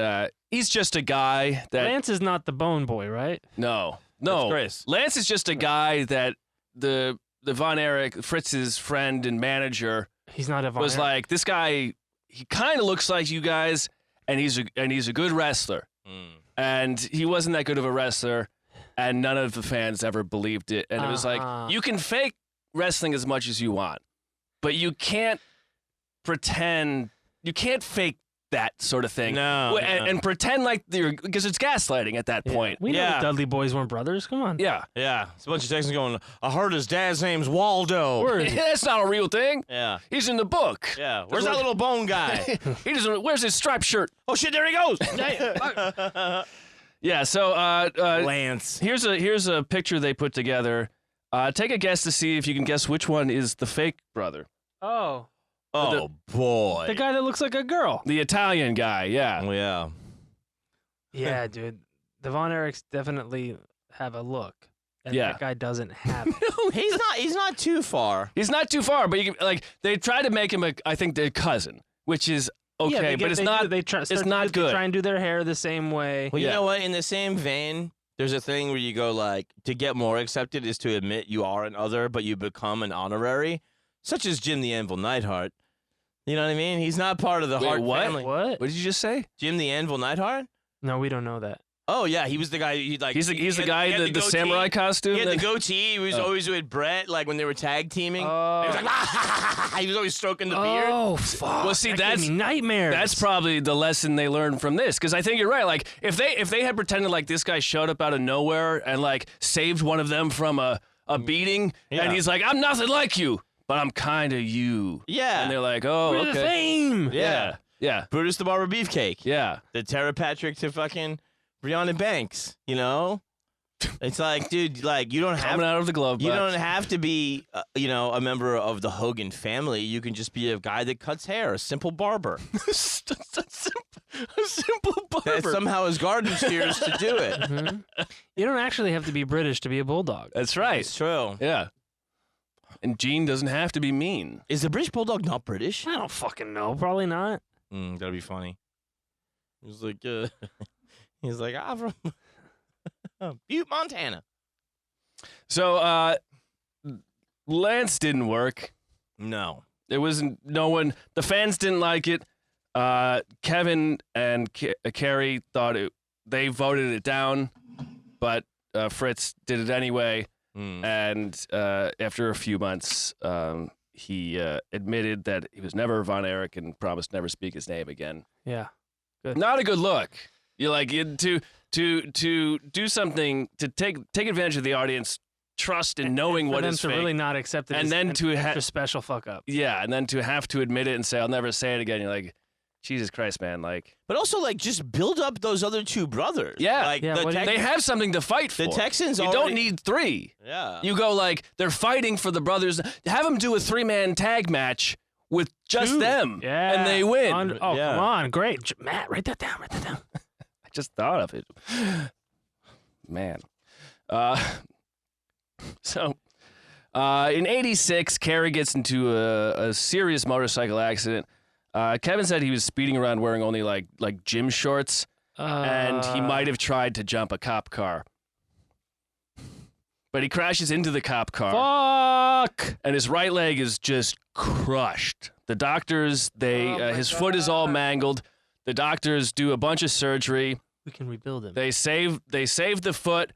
he's just a guy that... Lance is not the bone boy, right? No. That's Chris. Lance is just a guy that the Von Erich, Fritz's friend and manager, he's not a Von was Erich. like, this guy, he kind of looks like you guys, and he's a good wrestler. And he wasn't that good of a wrestler, and none of the fans ever believed it. And it was like, you can fake wrestling as much as you want, but you can't pretend, you can't fake that sort of thing. No. And pretend like you're, because it's gaslighting at that point. We know the Dudley boys weren't brothers. Come on. Yeah. Yeah. It's a bunch of Texans going, I heard his dad's name's Waldo. That's not a real thing. Yeah. He's in the book. Yeah. Where's that little bone guy? He doesn't. Where's his striped shirt? Oh shit! There he goes. Yeah. So Lance. Here's a picture they put together. Take a guess to see if you can guess which one is the fake brother. Oh boy. The guy that looks like a girl. The Italian guy. Yeah. Oh yeah. Yeah, dude. The Von Erichs definitely have a look. And Yeah. that guy doesn't have it. He's not too far. He's not too far, but you can, like they try to make him I think their cousin, which is okay, but it's not. It's not good. They try and do their hair the same way. Well, you know what? In the same vein, there's a thing where you go like, to get more accepted is to admit you are an other, but you become an honorary, such as Jim the Anvil Neidhart. You know what I mean? He's not part of the Hart family. What? What did you just say? Jim the Anvil Neidhart? No, we don't know that. Oh yeah, he was the guy. He's the guy in the samurai costume. He had the goatee. He was always with Brett, like when they were tag teaming. He was like, he was always stroking the beard. Oh fuck! Well, see, that that's gave me nightmares. That's probably the lesson they learned from this, because I think you're right. Like if they had pretended like this guy showed up out of nowhere and like saved one of them from a beating, and he's like, I'm nothing like you, but I'm kind of you. Yeah. And they're like, oh, We're okay. the same. Yeah. Brutus the Barber Beefcake. Yeah. The Tara Patrick to fucking Brianna Banks. You know, it's like, dude, like you don't have coming out of the glove box. You don't have to be, a member of the Hogan family. You can just be a guy that cuts hair, a simple barber. a simple barber. That somehow has garden shears to do it. Mm-hmm. You don't actually have to be British to be a bulldog. That's right. It's true. Yeah. And Gene doesn't have to be mean. Is the British bulldog not British? I don't fucking know. Probably not. That'd be funny. He's like, I'm from Butte, Montana. So, Lance didn't work. No. There wasn't, no one, the fans didn't like it. Kevin and Carrie thought they voted it down, but Fritz did it anyway. And after a few months, he admitted that he was never Von Erich and promised never speak his name again. Yeah. Good. Not a good look. You like to do something to take advantage of the audience trust and knowing what is fake. fake. Really not accept it, and then to have special fuck up. Yeah, and then to have to admit it and say I'll never say it again. You're like, Jesus Christ, man! Like, but also like just build up those other two brothers. Yeah, like they have something to fight for. The Texans. You don't need three. Yeah, you go like they're fighting for the brothers. Have them do a 3-man tag match with just them, and they win. Come on, great, Matt. Write that down. I just thought of it, man. So, in '86, Kerry gets into a serious motorcycle accident. Kevin said he was speeding around wearing only like gym shorts, and he might have tried to jump a cop car. But he crashes into the cop car. Fuck! And his right leg is just crushed. The doctors, his foot is all mangled. The doctors do a bunch of surgery. We can rebuild him. They save the foot,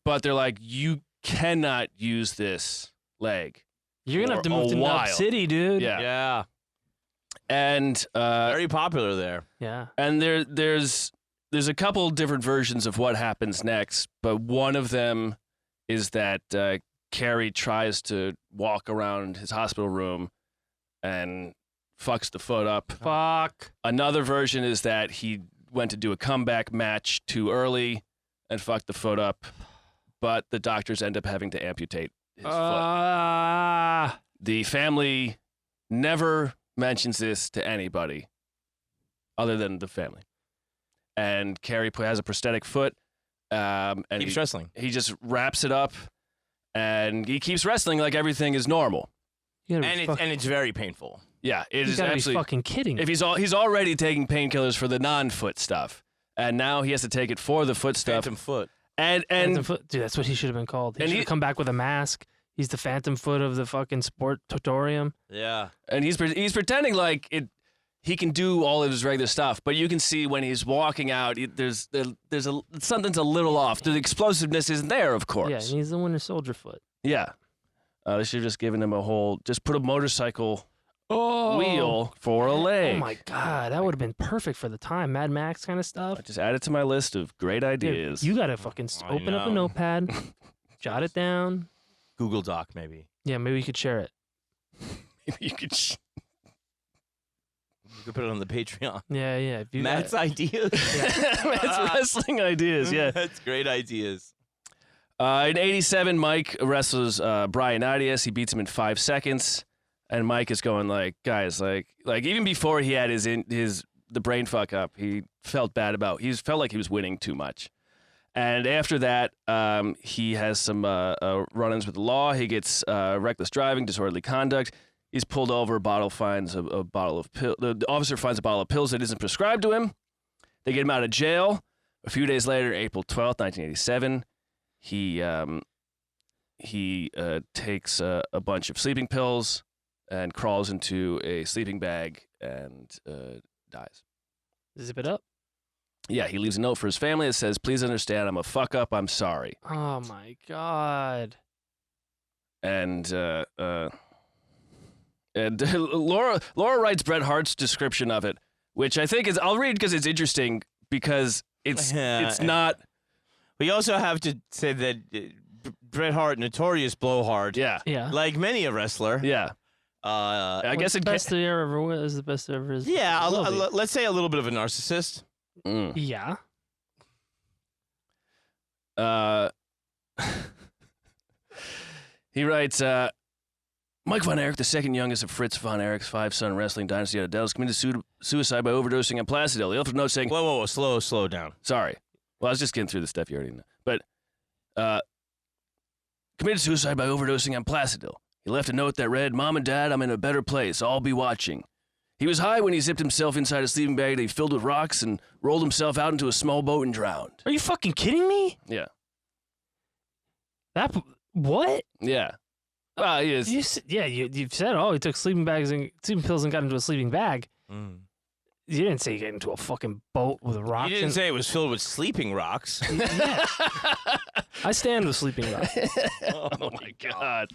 but they're like, you cannot use this leg. You're gonna have to move to Nub City, dude. Yeah. And very popular there. Yeah. And there's a couple different versions of what happens next, but one of them is that Kerry tries to walk around his hospital room and fucks the foot up. Fuck. Another version is that he went to do a comeback match too early and fucked the foot up, but the doctors end up having to amputate his foot. The family never mentions this to anybody other than the family. And Kerry has a prosthetic foot. And keeps wrestling. He just wraps it up, and he keeps wrestling like everything is normal. And it's very painful. Yeah, it is gotta absolutely. Be fucking kidding. If he's already taking painkillers for the non-foot stuff, and now he has to take it for the foot stuff. Phantom foot. And Phantom foot. Dude, that's what he should have been called. He should have come back with a mask. He's the Phantom Foot of the fucking sport tutorium. Yeah. And he's pretending like he can do all of his regular stuff, but you can see when he's walking out, something's a little off. The explosiveness isn't there, of course. Yeah, and he's the Winter Soldier foot. Yeah. They should have just given him just put a motorcycle wheel for a leg. Oh my God, that would have been perfect for the time. Mad Max kind of stuff. I just add it to my list of great ideas. Dude, you gotta fucking open up a notepad, jot it down. Google Doc, maybe. Yeah, maybe you could share it. Maybe you could. You could put it on the Patreon. Yeah. Matt's ideas. Matt's wrestling ideas, yeah. That's great ideas. In '87, Mike wrestles Brian Adias. He beats him in 5 seconds. And Mike is going like, guys, like even before he had the brain fuck up, he felt like he was winning too much. And after that, he has some run-ins with the law. He gets reckless driving, disorderly conduct. He's pulled over. The officer finds a bottle of pills that isn't prescribed to him. They get him out of jail. A few days later, April 12th, 1987, he takes a bunch of sleeping pills and crawls into a sleeping bag and dies. Zip it up. Yeah, he leaves a note for his family that says, "Please understand, I'm a fuck up. I'm sorry." Oh my God. And Laura writes Bret Hart's description of it, which I think I'll read because it's interesting because it's not. We also have to say that Bret Hart, notorious blowhard. Yeah. Like many a wrestler. Yeah. I guess the best there ever was. The best there ever is. Yeah, let's say a little bit of a narcissist. Yeah. He writes, Mike Von Erich, the second youngest of Fritz Von Erich's 5-son wrestling dynasty out of Dallas, committed suicide by overdosing on Placidil. He left a note saying, Whoa, slow down. Sorry. Well, I was just getting through the stuff you already know. But, committed suicide by overdosing on Placidil. He left a note that read, "Mom and Dad, I'm in a better place. I'll be watching." He was high when he zipped himself inside a sleeping bag that he filled with rocks and rolled himself out into a small boat and drowned. Are you fucking kidding me? Yeah. What? Yeah. Well, he is. You've said, he took sleeping pills and got into a sleeping bag. You didn't say you got into a fucking boat with rocks. You didn't say it was filled with sleeping rocks. Yeah. I stand with sleeping rocks. Oh my God.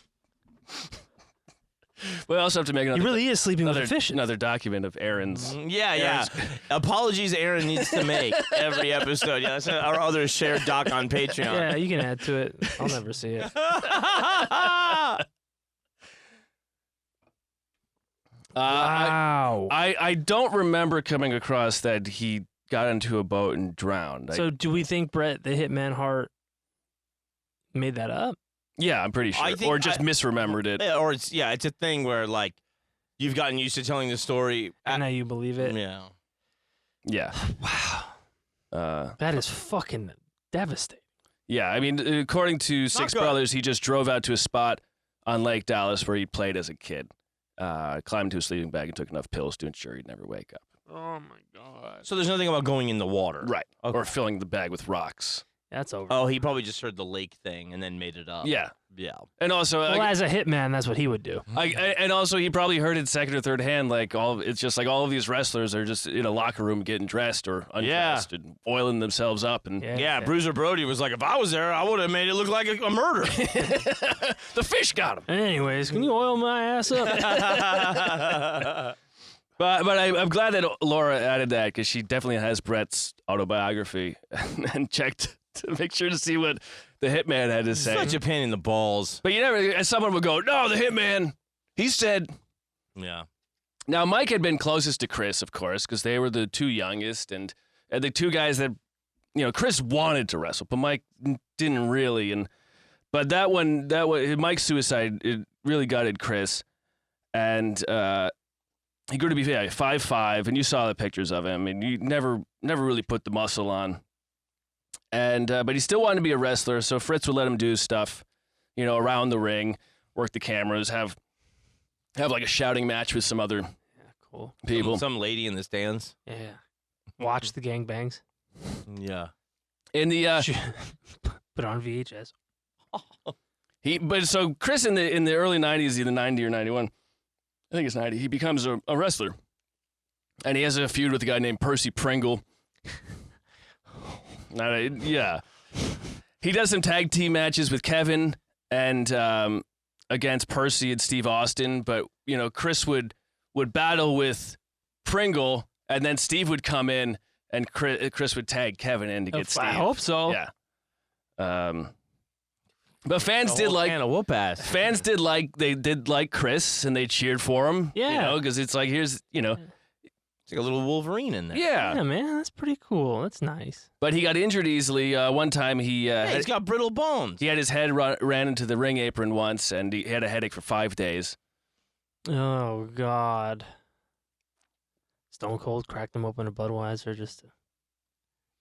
We also have to make another. He really is sleeping with a fish. Another document of Aaron's. Yeah. Apologies Aaron needs to make every episode. Yeah, that's our other shared doc on Patreon. Yeah, you can add to it. I'll never see it. Wow. I don't remember coming across that he got into a boat and drowned. So do we think Bret the Hitman Hart made that up? Yeah, I'm pretty sure. Or just misremembered it. Yeah, or it's a thing where like you've gotten used to telling the story. And now you believe it. Yeah. Yeah. Wow. That is fucking devastating. Yeah, I mean, according to Six Brothers, he just drove out to a spot on Lake Dallas where he played as a kid. Climbed into a sleeping bag and took enough pills to ensure he'd never wake up. Oh my god. So there's nothing about going in the water. Right. Okay. Or filling the bag with rocks. That's over. Oh, he probably just heard the lake thing and then made it up. Yeah. Yeah. And also, well, as a hitman, that's what he would do. And also, he probably heard it second or third hand. Like it's just like all of these wrestlers are just in a locker room getting dressed or undressed and oiling themselves up. And yeah, Bruiser Brody was like, if I was there, I would have made it look like a murder. The fish got him. Anyways, can you oil my ass up? But I'm glad that Laura added that because she definitely has Brett's autobiography and checked to make sure to see what the Hitman had to say. Such a pain in the balls. But you never, someone would go, no, the Hitman, he said. Yeah. Now, Mike had been closest to Chris, of course, because they were the two youngest and the two guys that, Chris wanted to wrestle, but Mike didn't really. But that one, Mike's suicide, it really gutted Chris. And, he grew to be 5'5", and you saw the pictures of him, and you never really put the muscle on. And but he still wanted to be a wrestler, so Fritz would let him do stuff, around the ring, work the cameras, have like a shouting match with some other cool people. Some lady in the stands. Yeah. Watch the gangbangs. Yeah. In the put on VHS. So Chris in the early 90s, either 90 or 91. I think it's 90. He becomes a wrestler. And he has a feud with a guy named Percy Pringle. Yeah. He does some tag team matches with Kevin and against Percy and Steve Austin. But, Chris would battle with Pringle, and then Steve would come in, and Chris would tag Kevin in to get Steve. I hope so. Yeah. But fans did like whoop ass. Fans did like Chris, and they cheered for him. Yeah, because it's like here's it's like a little Wolverine in there. Yeah, man, that's pretty cool. That's nice. But he got injured easily. One time he's got brittle bones. He had his head ran into the ring apron once, and he had a headache for 5 days. Oh God. Stone Cold cracked him open a Budweiser just to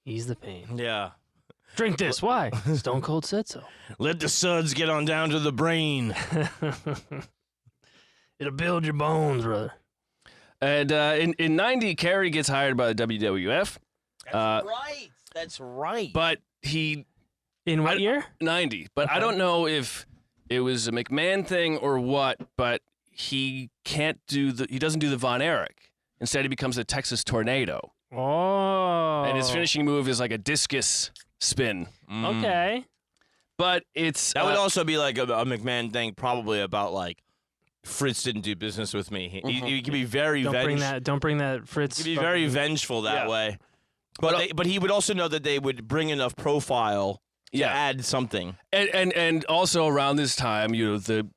ease the pain. Yeah. Drink this. Why? Stone Cold said so. Let the suds get on down to the brain. It'll build your bones, brother. And in 90, Kerry gets hired by the WWF. That's right. But he... In what year? 90. But I don't know if it was a McMahon thing or what, but he doesn't do the Von Erich. Instead, he becomes a Texas Tornado. Oh. And his finishing move is like a discus spin. Okay. But it's... That would also be like a McMahon thing, probably about like, Fritz didn't do business with me. He can be very vengeful. Don't bring that Fritz. He can be very vengeful that way. But he would also know that they would bring enough profile to add something. And also around this time, the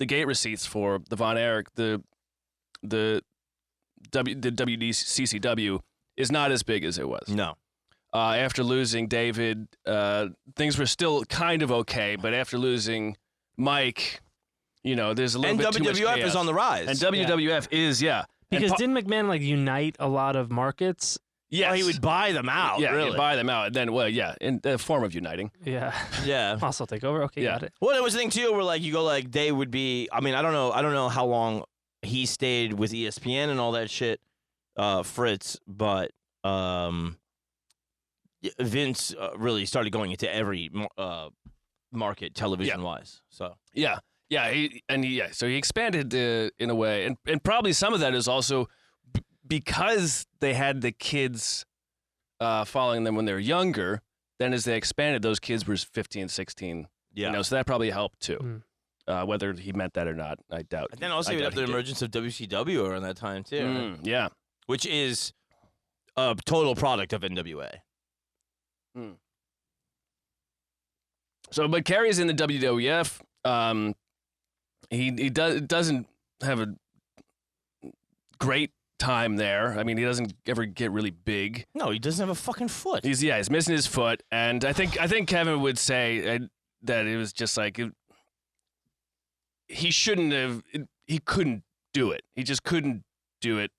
gate receipts for the Von Erich, the WCCW is not as big as it was. No. After losing David, things were still kind of okay, but after losing Mike, there's a little bit too much chaos. And WWF is on the rise. And WWF is, Because didn't McMahon unite a lot of markets? Yes. Well, he would buy them out, yeah, really. He'd buy them out. And then, in the form of uniting. Yeah. Yeah. Also take over. Okay, got it. Well, it was a thing, too, where, you go, they would be... I mean, I don't know how long he stayed with ESPN and all that shit, Fritz, but Vince really started going into every market television-wise. So yeah, so he expanded in a way, and probably some of that is also because they had the kids following them when they were younger. Then as they expanded, those kids were 15, 16. Yeah, so that probably helped too. Whether he meant that or not, I doubt. And then also you have the emergence of WCW around that time too. Yeah, which is a total product of NWA. So, but Kerry's in the WWF. He doesn't have a great time there. I mean, he doesn't ever get really big. No, he doesn't have a fucking foot. He's missing his foot, and I think Kevin would say that it was just like he shouldn't have. He couldn't do it. He just couldn't do it.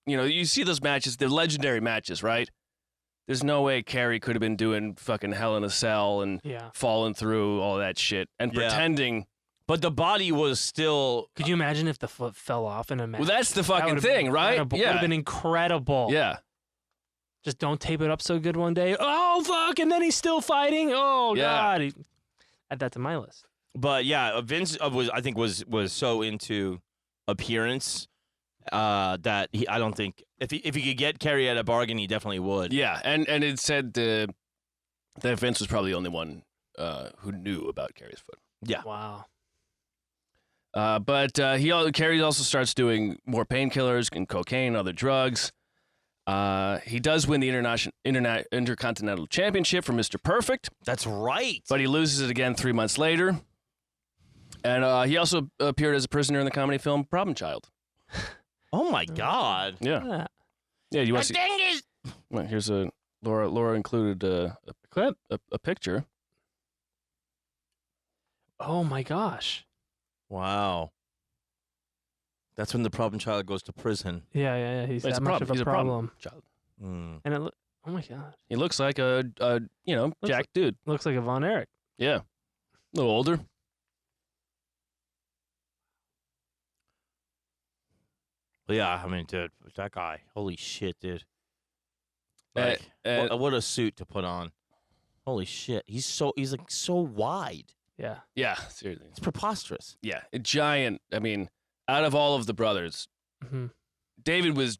You see those matches, the legendary matches, right? there's no way Carrie could have been doing fucking Hell in a Cell and falling through all that shit and pretending. But the body was still. Could you imagine if the foot fell off in a match? Well, that's the fucking thing, right? Yeah. It would have been incredible. Yeah. Just don't tape it up so good one day. Oh, fuck. And then he's still fighting. Oh, God. Add that to my list. But yeah, Vince was so into appearance that I don't think if he could get Carrie at a bargain, he definitely would. Yeah, and it said that Vince was probably the only one who knew about Carrie's foot. Yeah. Wow. But Carrie also starts doing more painkillers and cocaine and other drugs. He does win the Intercontinental Championship for Mr. Perfect. That's right. But he loses it again 3 months later. And he also appeared as a prisoner in the comedy film Problem Child. Oh, my God. Yeah. Yeah, you want to see? Well, here's a... Laura included a clip, a picture. Oh, my gosh. Wow. That's when the problem child goes to prison. Yeah. He's that much of a problem child. And it oh my God. He looks like a jack dude. Looks like a Von Erich. Yeah. A little older. But yeah, I mean, dude, that guy. Holy shit, dude. Like, what a suit to put on. Holy shit. He's like so wide. Yeah. Yeah, seriously. It's preposterous. Yeah. A giant. I mean, out of all of the brothers, David was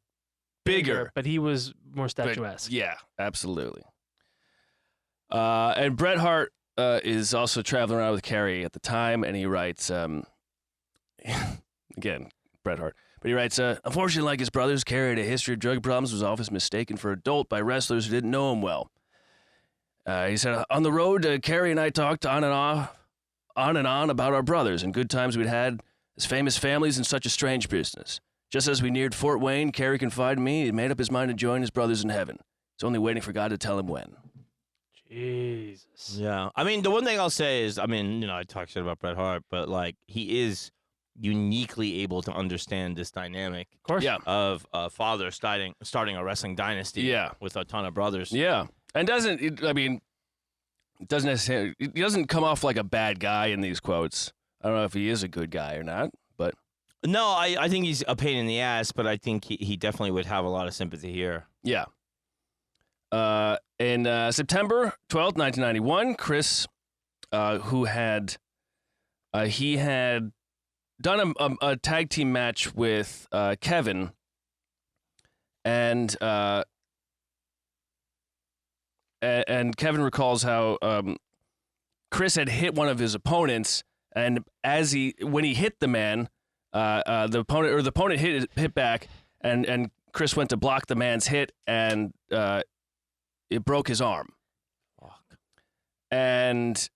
bigger. But he was more statuesque. Yeah, absolutely. And Bret Hart is also traveling around with Carrie at the time, and he writes, again, Bret Hart, but he writes, unfortunately, like his brothers, Carrie had a history of drug problems, was often mistaken for a dolt by wrestlers who didn't know him well. He said, on the road, Carrie and I talked on and on about our brothers and good times we'd had as famous families in such a strange business. Just as we neared Fort Wayne, Carrie confided in me he made up his mind to join his brothers in heaven. He's only waiting for God to tell him when. Jesus. Yeah. I mean, the one thing I'll say is, I mean, I talk shit about Bret Hart, but like he is uniquely able to understand this dynamic, of course, of a father starting a wrestling dynasty, with a ton of brothers. Yeah, and he doesn't come off like a bad guy in these quotes. I don't know if he is a good guy or not, but no, I think he's a pain in the ass, but I think he definitely would have a lot of sympathy here. Yeah. In September 12th, 1991, Chris, who had done a tag team match with Kevin, and Kevin recalls how Chris had hit one of his opponents, and when he hit the man, the opponent hit back, and Chris went to block the man's hit, and it broke his arm. Fuck. And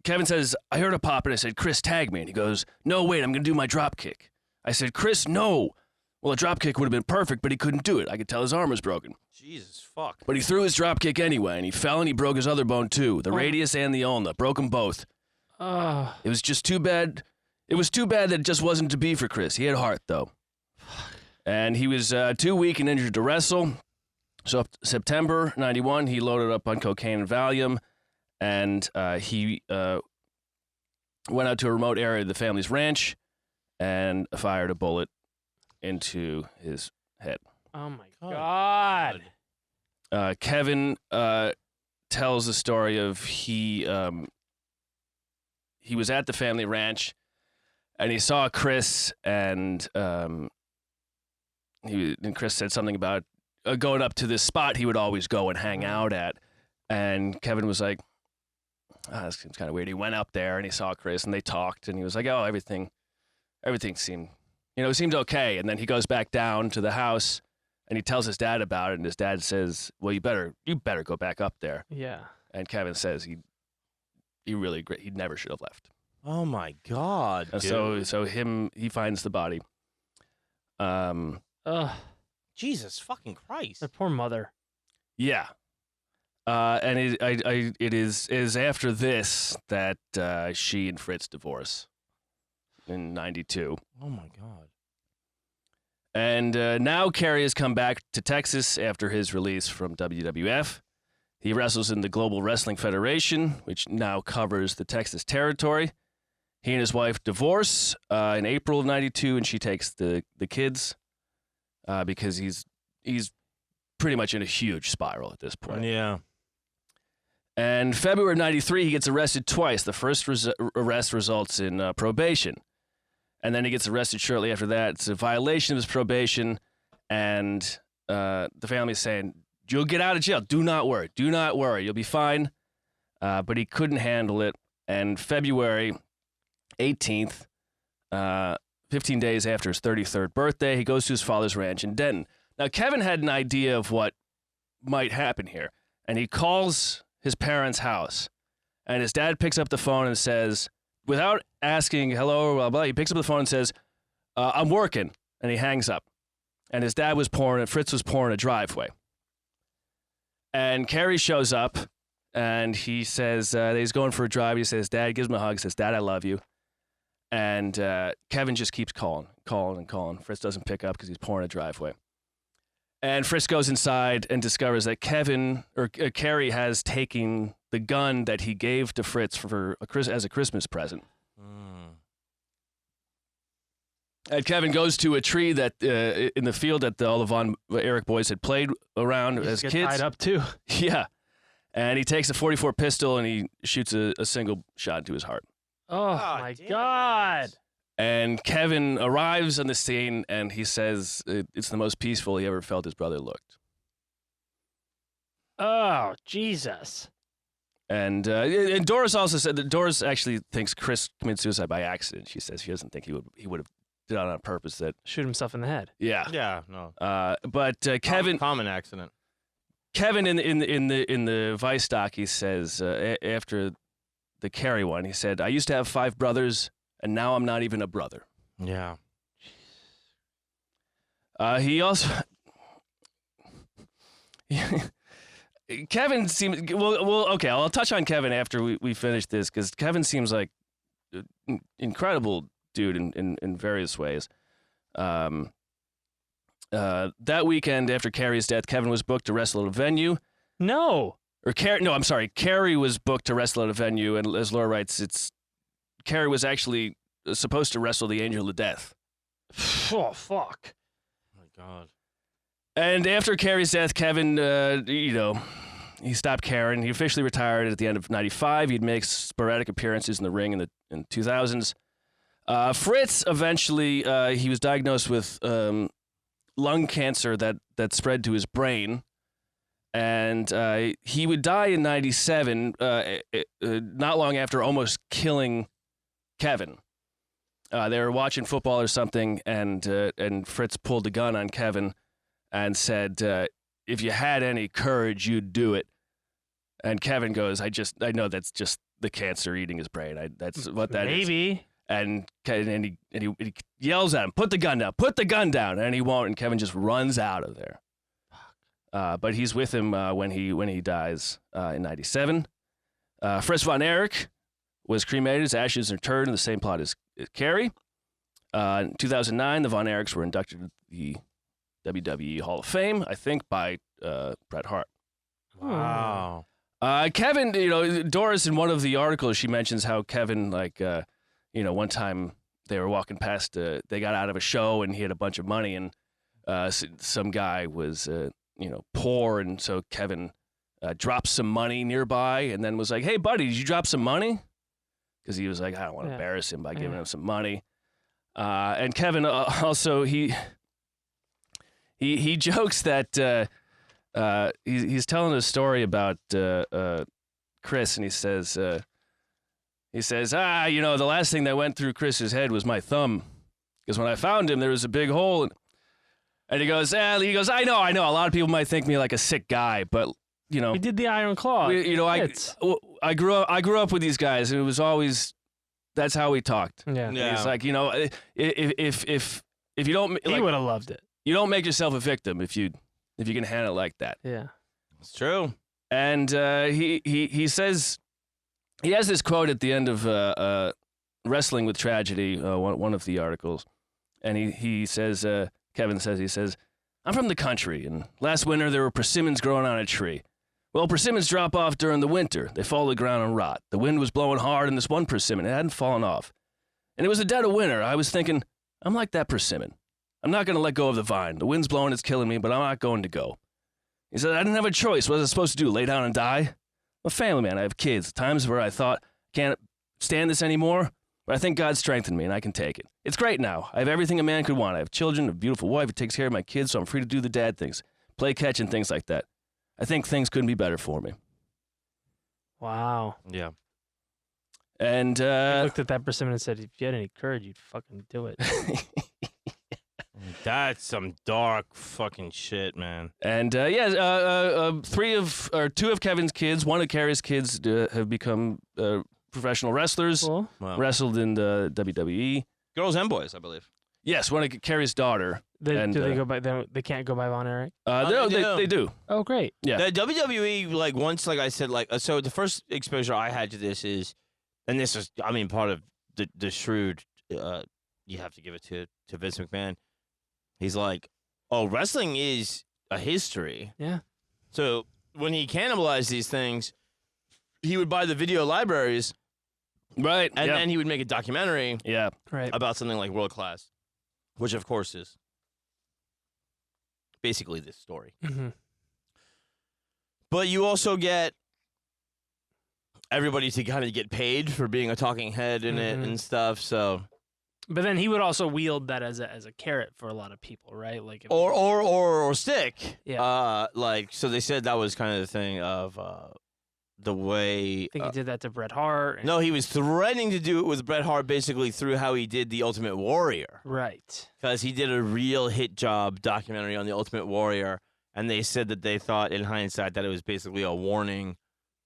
Kevin says, I heard a pop, and I said, Chris, tag me. And he goes, no, wait, I'm going to do my drop kick. I said, Chris, no. Well, a drop kick would have been perfect, but he couldn't do it. I could tell his arm was broken. Jesus, fuck. But he threw his drop kick anyway, and he fell, and he broke his other bone, too. The radius and the ulna. Broke them both. It was just too bad. It was too bad that it just wasn't to be for Chris. He had heart, though. And he was too weak and injured to wrestle. So September 91, he loaded up on cocaine and Valium, and he went out to a remote area of the family's ranch and fired a bullet into his head. Oh, my God. Kevin tells the story of he was at the family ranch, and he saw Chris, and Chris said something about going up to this spot he would always go and hang out at. And Kevin was like, this seems kind of weird. He went up there and he saw Chris and they talked, and he was like, oh, everything seemed, it seemed okay. And then he goes back down to the house and he tells his dad about it, and his dad says, well, you better go back up there. Yeah. And Kevin says he never should have left. Oh my God. And so he finds the body. Jesus fucking Christ. That poor mother. Yeah. And it is after this that she and Fritz divorce in 92. Oh my God. And now Kerry has come back to Texas after his release from WWF. He wrestles in the Global Wrestling Federation, which now covers the Texas territory. He and his wife divorce in April of '92, and she takes the kids because he's pretty much in a huge spiral at this point. Yeah. And February '93, he gets arrested twice. The first arrest results in probation. And then he gets arrested shortly after that. It's a violation of his probation, and the family's saying, you'll get out of jail. Do not worry. Do not worry. You'll be fine. But he couldn't handle it. And February 18th, 15 days after his 33rd birthday, he goes to his father's ranch in Denton. Now, Kevin had an idea of what might happen here, and he calls his parents' house. And his dad picks up the phone and says, without asking hello or blah, blah, he picks up the phone and says, I'm working. And he hangs up. And his dad was Fritz was pouring a driveway. And Kerry shows up, and he says that he's going for a drive. He says, Dad, gives him a hug, says, Dad, I love you. And Kevin just keeps calling. Fritz doesn't pick up because he's pouring a driveway. And Fritz goes inside and discovers that Kerry has taken the gun that he gave to Fritz as a Christmas present. And Kevin goes to a tree that in the field that all the Von Erich boys had played around as kids. Tied up too. Yeah, and he takes a .44 pistol and he shoots a single shot into his heart. Oh my God! And Kevin arrives on the scene and he says it's the most peaceful he ever felt his brother looked. Oh Jesus! And Doris also said that Doris actually thinks Chris committed suicide by accident. She says she doesn't think he would have did it on purpose. That shoot himself in the head. Yeah. Yeah. No. But Kevin, common accident. Kevin in the Vice doc, he says after the Kerry one, he said, "I used to have 5 brothers, and now I'm not even a brother." Yeah. He also. Kevin seems well. Okay, I'll touch on Kevin after we finish this because Kevin seems like incredible dude in various ways. That weekend after Kerry's death, Kevin was booked to wrestle at a venue. Kerry was booked to wrestle at a venue, and as Laura writes, Kerry was actually supposed to wrestle the Angel of Death. Oh fuck! Oh my God. And after Kerry's death, Kevin, he stopped caring. He officially retired at the end of '95. He'd make sporadic appearances in the ring in the 2000s. Fritz eventually he was diagnosed with lung cancer that spread to his brain, and he would die in '97, not long after almost killing Kevin. They were watching football or something, and Fritz pulled the gun on Kevin and said, "If you had any courage, you'd do it." And Kevin goes, "I know that's just the cancer eating his brain. That's what that is." Maybe. And he yells at him, "Put the gun down! Put the gun down!" And he won't. And Kevin just runs out of there. But he's with him when he dies in '97. Fritz Von Erich was cremated. His ashes are interred in the same plot as Kerry. In 2009, the Von Erichs were inducted to the WWE Hall of Fame, I think, by Bret Hart. Wow. Kevin, Doris, in one of the articles, she mentions how Kevin, one time they were walking past, they got out of a show and he had a bunch of money, and some guy was, poor, and so Kevin dropped some money nearby and then was like, "Hey, buddy, did you drop some money?" Because he was like, "I don't want to embarrass him by giving him some money." And Kevin also, he jokes that he's telling a story about Chris, and he says, the last thing that went through Chris's head was my thumb, because when I found him, there was a big hole. And he goes, I know. A lot of people might think me like a sick guy, but he did the Iron Claw. I grew up with these guys, and it was always that's how we talked. Yeah. He's like, if you don't, he would have loved it. You don't make yourself a victim if you can handle it like that. Yeah, it's true. And he says, he has this quote at the end of Wrestling with Tragedy, one of the articles, and he says, Kevin says, he says, I'm from the country, and last winter there were persimmons growing on a tree. Well, persimmons drop off during the winter. They fall to the ground and rot. The wind was blowing hard, and this one persimmon, it hadn't fallen off. And it was the dead of winter. I was thinking, I'm like that persimmon. I'm not going to let go of the vine. The wind's blowing, it's killing me, but I'm not going to go. He said, I didn't have a choice. What was I supposed to do, lay down and die? I'm a family man. I have kids. Times where I thought, can't stand this anymore, but I think God strengthened me, and I can take it. It's great now. I have everything a man could want. I have children, a beautiful wife who takes care of my kids, so I'm free to do the dad things, play catch and things like that. I think things couldn't be better for me. Wow. Yeah. And I looked at that persimmon and said, if you had any courage, you'd fucking do it. That's some dark fucking shit, man. And two of Kevin's kids, one of Carrie's kids, have become professional wrestlers. Cool. Wow. Wrestled in the WWE. Girls and boys, I believe. Yes, one of Carrie's daughter. Do and, they go by? They can't go by Von Erich. No, they do. Oh, great. Yeah. The WWE, like once, like I said, like so. The first exposure I had to this is, and this is, I mean, part of the shrewd. You have to give it to Vince McMahon. He's like, oh, wrestling is a history. Yeah. So when he cannibalized these things, he would buy the video libraries, right, and then he would make a documentary, right, about something like World Class, which of course is basically this story. Mm-hmm. But you also get everybody to kind of get paid for being a talking head in it and stuff. So, but then he would also wield that as a carrot for a lot of people, right? Like, or stick. Yeah. So they said that was kind of the thing of the way. I think he did that to Bret Hart. No, he was threatening to do it with Bret Hart, basically through how he did the Ultimate Warrior. Right. Because he did a real hit job documentary on the Ultimate Warrior, and they said that they thought, in hindsight, that it was basically a warning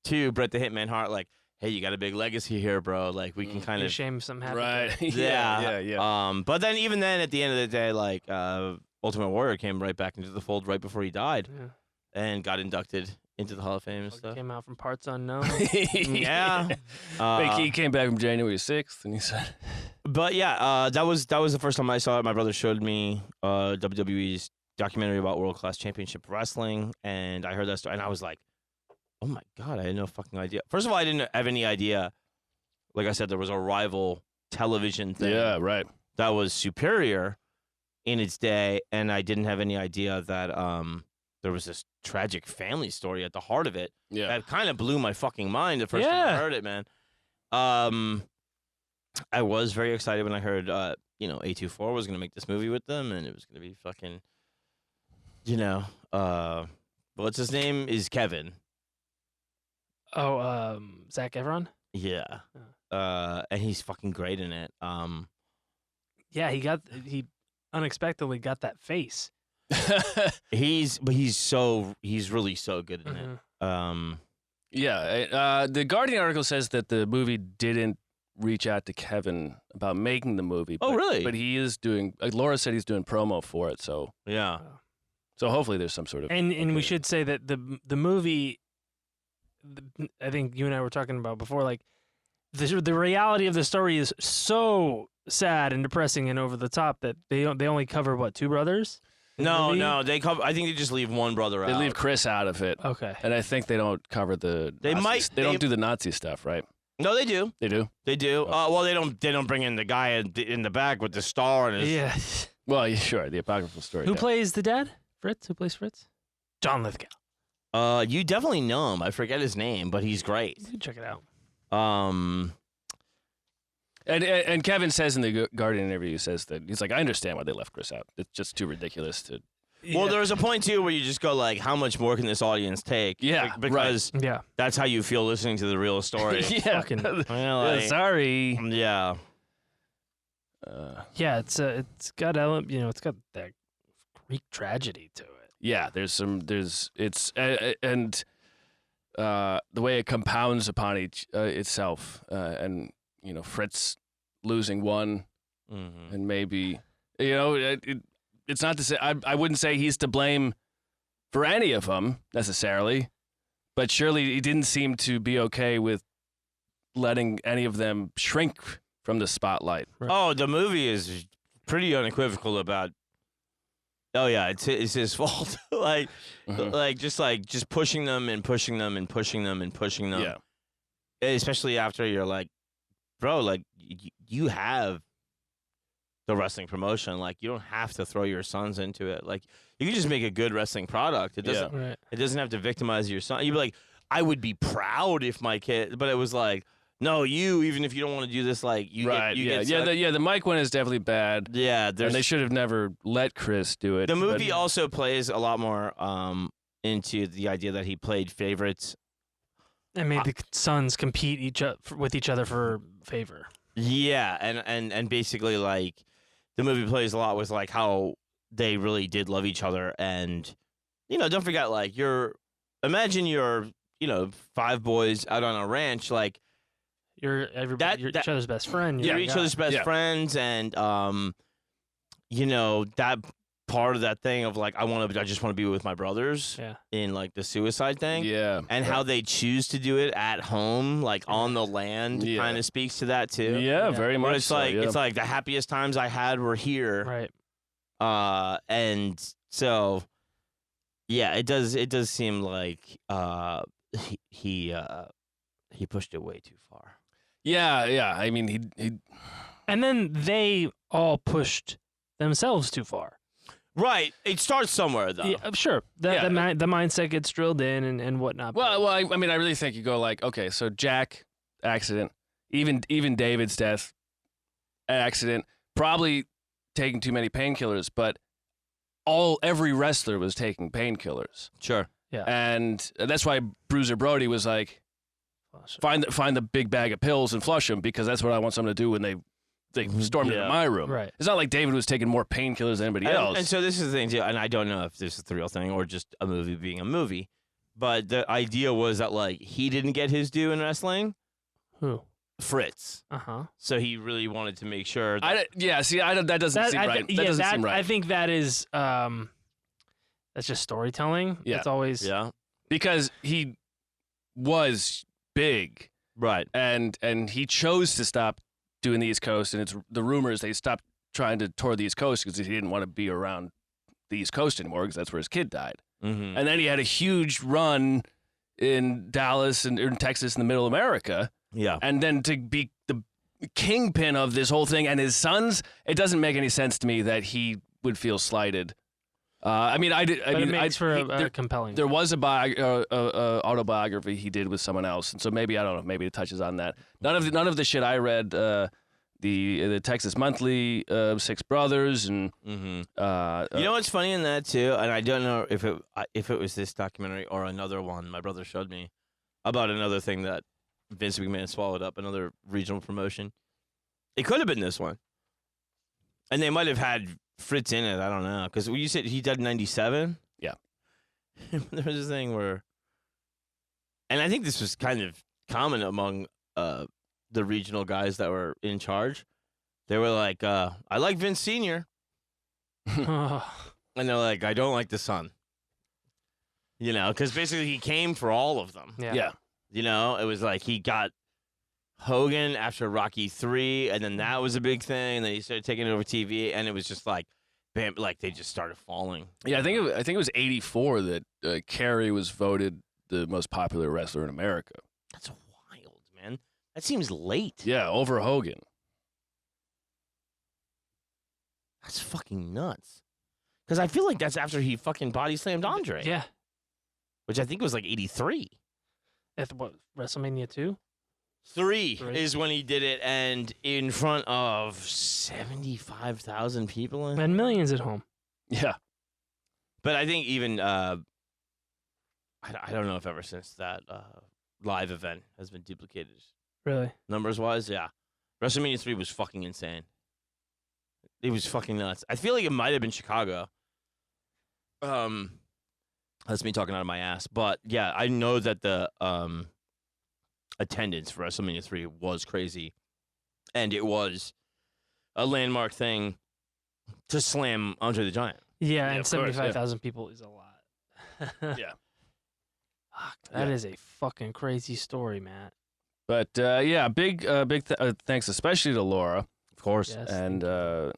to Bret the Hitman Hart, like, hey, you got a big legacy here, bro. Like, we can kind of... shame something happened. Right. Yeah. But then, even then, at the end of the day, like, Ultimate Warrior came right back into the fold right before he died and got inducted into the Hall of Fame and stuff. Came out from parts unknown. Yeah. He came back from January 6th, and he said... But, yeah, that was the first time I saw it. My brother showed me WWE's documentary about World Class Championship Wrestling, and I heard that story, and I was like, oh my God, I had no fucking idea. First of all, I didn't have any idea. Like I said, there was a rival television thing. Yeah, right. That was superior in its day, and I didn't have any idea that there was this tragic family story at the heart of it. Yeah. That kind of blew my fucking mind the first time I heard it, man. I was very excited when I heard, A24 was going to make this movie with them, and it was going to be fucking, what's his name? Is Kevin. Oh, Zac Efron? Yeah. And he's fucking great in it. Yeah, he unexpectedly got that face. He's really so good in it. The Guardian article says that the movie didn't reach out to Kevin about making the movie. Oh, really? But he is doing, like Laura said, he's doing promo for it, so. Yeah. So hopefully there's some sort of. And we should say that the movie, I think you and I were talking about before, like the reality of the story is so sad and depressing and over the top that they only cover what, two brothers? No, they cover. I think they just leave one brother out. They leave Chris out of it. Okay. And I think they don't cover the. They don't do the Nazi stuff, right? No, they do. They do. They do. Oh. Well, they don't bring in the guy in the back with the star and his. Yeah. Well, yeah, sure, the apocryphal story. Who plays the dad? Fritz. Who plays Fritz? John Lithgow. You definitely know him. I forget his name, but he's great. You can check it out. And Kevin says in the Guardian interview, says that he's like, I understand why they left Chris out. It's just too ridiculous to. Well, there's a point too where you just go like, how much more can this audience take? Yeah, because yeah, that's how you feel listening to the real story. Yeah, sorry. Yeah. Yeah, it's got it's got that Greek tragedy to it. Yeah, and the way it compounds upon itself, and Fritz losing one, and maybe it's not to say I wouldn't say he's to blame for any of them necessarily, but surely he didn't seem to be okay with letting any of them shrink from the spotlight. Right. Oh, the movie is pretty unequivocal about Oh yeah, it's his fault. like just pushing them and pushing them and pushing them and pushing them. Yeah. Especially after you're like, bro, like you have the wrestling promotion. Like you don't have to throw your sons into it. Like you can just make a good wrestling product. It doesn't. It doesn't have to victimize your son. You'd be like, I would be proud if my kid, but it was like, no, even if you don't want to do this, like you get the Mike one is definitely bad. Yeah, and they should have never let Chris do it. The movie also plays a lot more into the idea that he played favorites and made the sons compete with each other for favor. Yeah, and basically like the movie plays a lot with like how they really did love each other, and don't forget like imagine you're 5 boys out on a ranch, like. You're each other's best friend. You're each other's best friends, and that part of that thing of like I just want to be with my brothers. Yeah. In like the suicide thing. Yeah. And how they choose to do it at home, like on the land, kind of speaks to that too. Yeah, very much. It's like it's like the happiest times I had were here. Right. And so, yeah, it does seem like he pushed it way too far. Yeah. I mean, he. And then they all pushed themselves too far. Right. It starts somewhere, though. Yeah, sure. The mindset gets drilled in and whatnot. Well, I mean, I really think you go like, okay, so Jack, accident. Even David's death, accident. Probably taking too many painkillers, but every wrestler was taking painkillers. Sure. Yeah. And that's why Bruiser Brody was like, find the big bag of pills and flush them, because that's what I want someone to do when they stormed into my room. Right. It's not like David was taking more painkillers than anybody else. And so this is the thing too, and I don't know if this is the real thing or just a movie being a movie, but the idea was that like he didn't get his due in wrestling. Who? Fritz. So he really wanted to make sure. That that doesn't seem right. That doesn't seem right. I think that is that's just storytelling. Yeah. It's always because he was big, right? And he chose to stop doing the East Coast, and it's the rumors they stopped trying to tour the East Coast because he didn't want to be around the East Coast anymore because that's where his kid died. Mm-hmm. And then he had a huge run in Dallas and in Texas in the middle of America. Yeah, and then to be the kingpin of this whole thing and his sons, it doesn't make any sense to me that he would feel slighted. I mean, it makes for a compelling. There was a autobiography he did with someone else, and so maybe I don't know. Maybe it touches on that. None of the shit I read. The Texas Monthly, 6 Brothers, and you know what's funny in that too, and I don't know if it was this documentary or another one my brother showed me about another thing that Vince McMahon swallowed up, another regional promotion. It could have been this one, and they might have had Fritz in it. I don't know, because you said he died in '97. Yeah, there was this thing where, and I think this was kind of common among the regional guys that were in charge. They were like, "I like Vince Senior," and they're like, "I don't like the son." Because basically he came for all of them. Yeah. It was like he got Hogan after Rocky III, and then that was a big thing. And then he started taking it over TV, and it was just like, bam, like they just started falling. Yeah, I think it was '84 that Kerry was voted the most popular wrestler in America. That's wild, man. That seems late. Yeah, over Hogan. That's fucking nuts. Because I feel like that's after he fucking body slammed Andre. Yeah. Which I think was like '83. At what, WrestleMania 2? 3 is when he did it, and in front of 75,000 people. And millions at home. Yeah. But I think even, I don't know if ever since that live event has been duplicated. Really? Numbers-wise, yeah. WrestleMania 3 was fucking insane. It was fucking nuts. I feel like it might have been Chicago. That's me talking out of my ass. But, yeah, I know that the attendance for WrestleMania 3 was crazy. And it was a landmark thing to slam Andre the Giant. Yeah, and 75,000 people is a lot. Yeah. Fuck, that is a fucking crazy story, Matt. But, big thanks especially to Laura. Of course. Yes, and the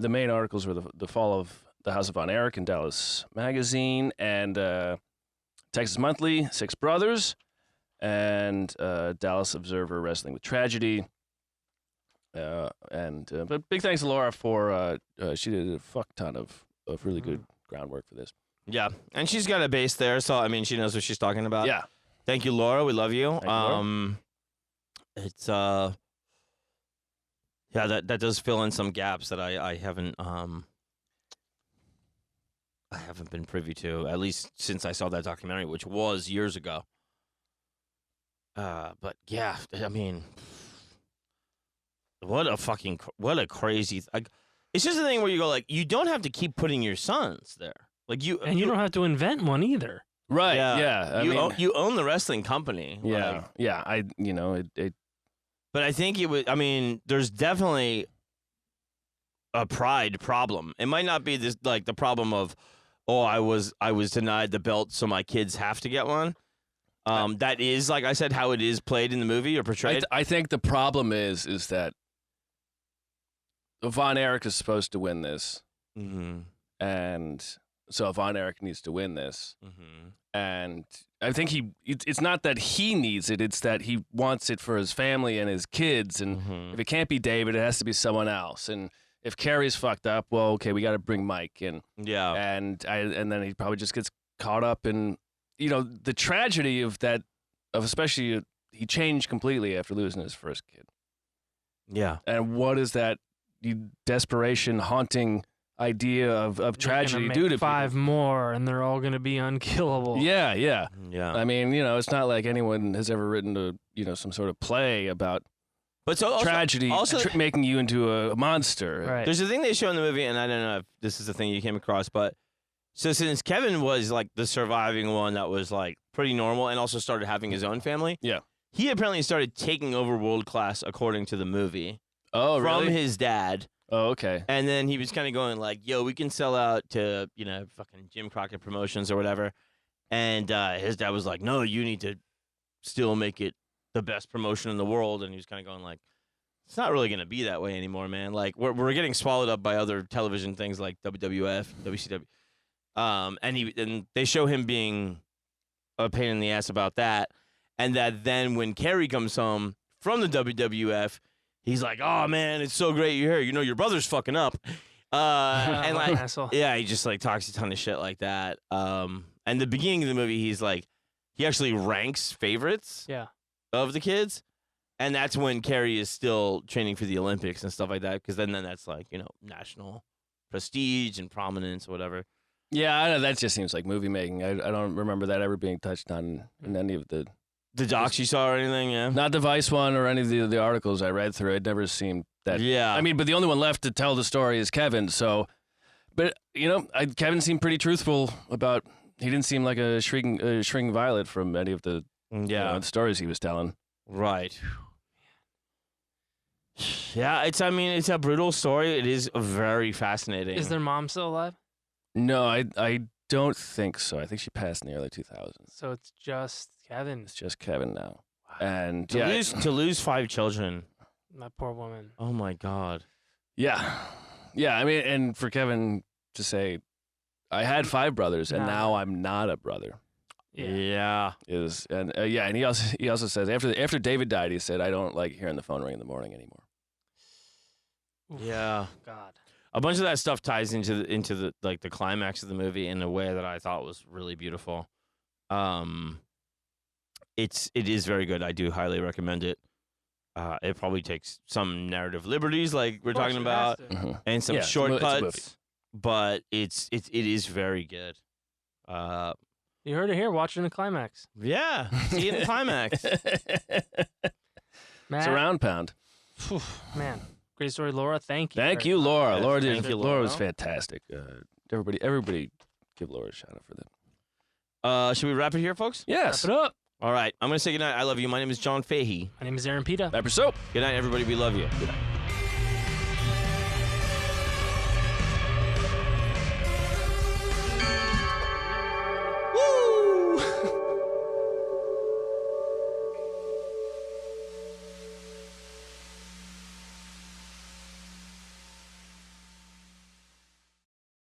main articles were the fall of the House of Von Erich in Dallas Magazine, and Texas Monthly, Six Brothers, and Dallas Observer, Wrestling with Tragedy. But big thanks to Laura for she did a fuck ton of really good groundwork for this. Yeah, and she's got a base there, so I mean, she knows what she's talking about. Yeah. Thank you, Laura. We love you. Thank you, Laura. It's yeah, that does fill in some gaps that I haven't been privy to, at least since I saw that documentary, which was years ago. But yeah, I mean, what a crazy. It's just a thing where you go like, you don't have to keep putting your sons there, like you don't have to invent one either. Right? Yeah. You own the wrestling company. Yeah. Like, It But I think it was. I mean, there's definitely a pride problem. It might not be this like the problem of, oh, I was denied the belt, so my kids have to get one. That is, like I said, how it is played in the movie or portrayed. I think the problem is that Von Erich is supposed to win this, and so Von Erich needs to win this, and I think it's not that he needs it; it's that he wants it for his family and his kids. And if it can't be David, it has to be someone else. And if Carrie's fucked up, well, okay, we got to bring Mike in. Yeah, and then he probably just gets caught up in, the tragedy of that, of especially he changed completely after losing his first kid. Yeah, and what is that desperation, haunting idea of tragedy do to 5 people? more, and they're all going to be unkillable. Yeah. I mean, it's not like anyone has ever written some sort of play about tragedy making you into a monster. Right. There's a thing they show in the movie, and I don't know if this is the thing you came across, but so since Kevin was like the surviving one that was like pretty normal and also started having his own family, he apparently started taking over World Class according to the movie. Oh, from really? his dad. Oh, okay. And then he was kind of going like, yo, we can sell out to, fucking Jim Crockett Promotions or whatever. And his dad was like, no, you need to still make it the best promotion in the world. And he was kind of going like, it's not really going to be that way anymore, man. Like, we're getting swallowed up by other television things like WWF, WCW. And they show him being a pain in the ass about that. And that then when Kerry comes home from the WWF, he's like, oh, man, it's so great you're here. Your brother's fucking up. And like, yeah, he just like talks a ton of shit like that. And the beginning of the movie, he's like, he actually ranks favorites of the kids. And that's when Kerry is still training for the Olympics and stuff like that. Because then that's like, national prestige and prominence or whatever. Yeah, I know, that just seems like movie making. I don't remember that ever being touched on in any of the docs you saw or anything, yeah? Not the Vice one or any of the articles I read through. It never seemed that. Yeah. I mean, but the only one left to tell the story is Kevin. So, but, Kevin seemed pretty truthful about, he didn't seem like a shrieking violet from any of the stories he was telling. Right. Yeah, it's a brutal story. It is very fascinating. Is their mom still alive? No, I don't think so. I think she passed in the early 2000s. So it's just Kevin. It's just Kevin now. And to lose 5 children. My poor woman. Oh my God. Yeah. Yeah, I mean, and for Kevin to say, I had 5 brothers and now I'm not a brother. Yeah. And he also says after David died, he said, I don't like hearing the phone ring in the morning anymore. Yeah. God. A bunch of that stuff ties into the like the climax of the movie in a way that I thought was really beautiful. It is very good. I do highly recommend it. It probably takes some narrative liberties, like we're talking about, and some shortcuts, but it is very good. You heard it here. Watching the climax. Yeah, see it in the climax. Matt, Surround pound. Man. Great story, Laura. Thank you. Thank you, Laura. Yes, Laura was fantastic. Everybody, give Laura a shout out for that. Should we wrap it here, folks? Yes. Wrap it up. All right. I'm gonna say goodnight. I love you. My name is John Fahey. My name is Aaron Pita. Episode. Good night, everybody. We love you. Good night.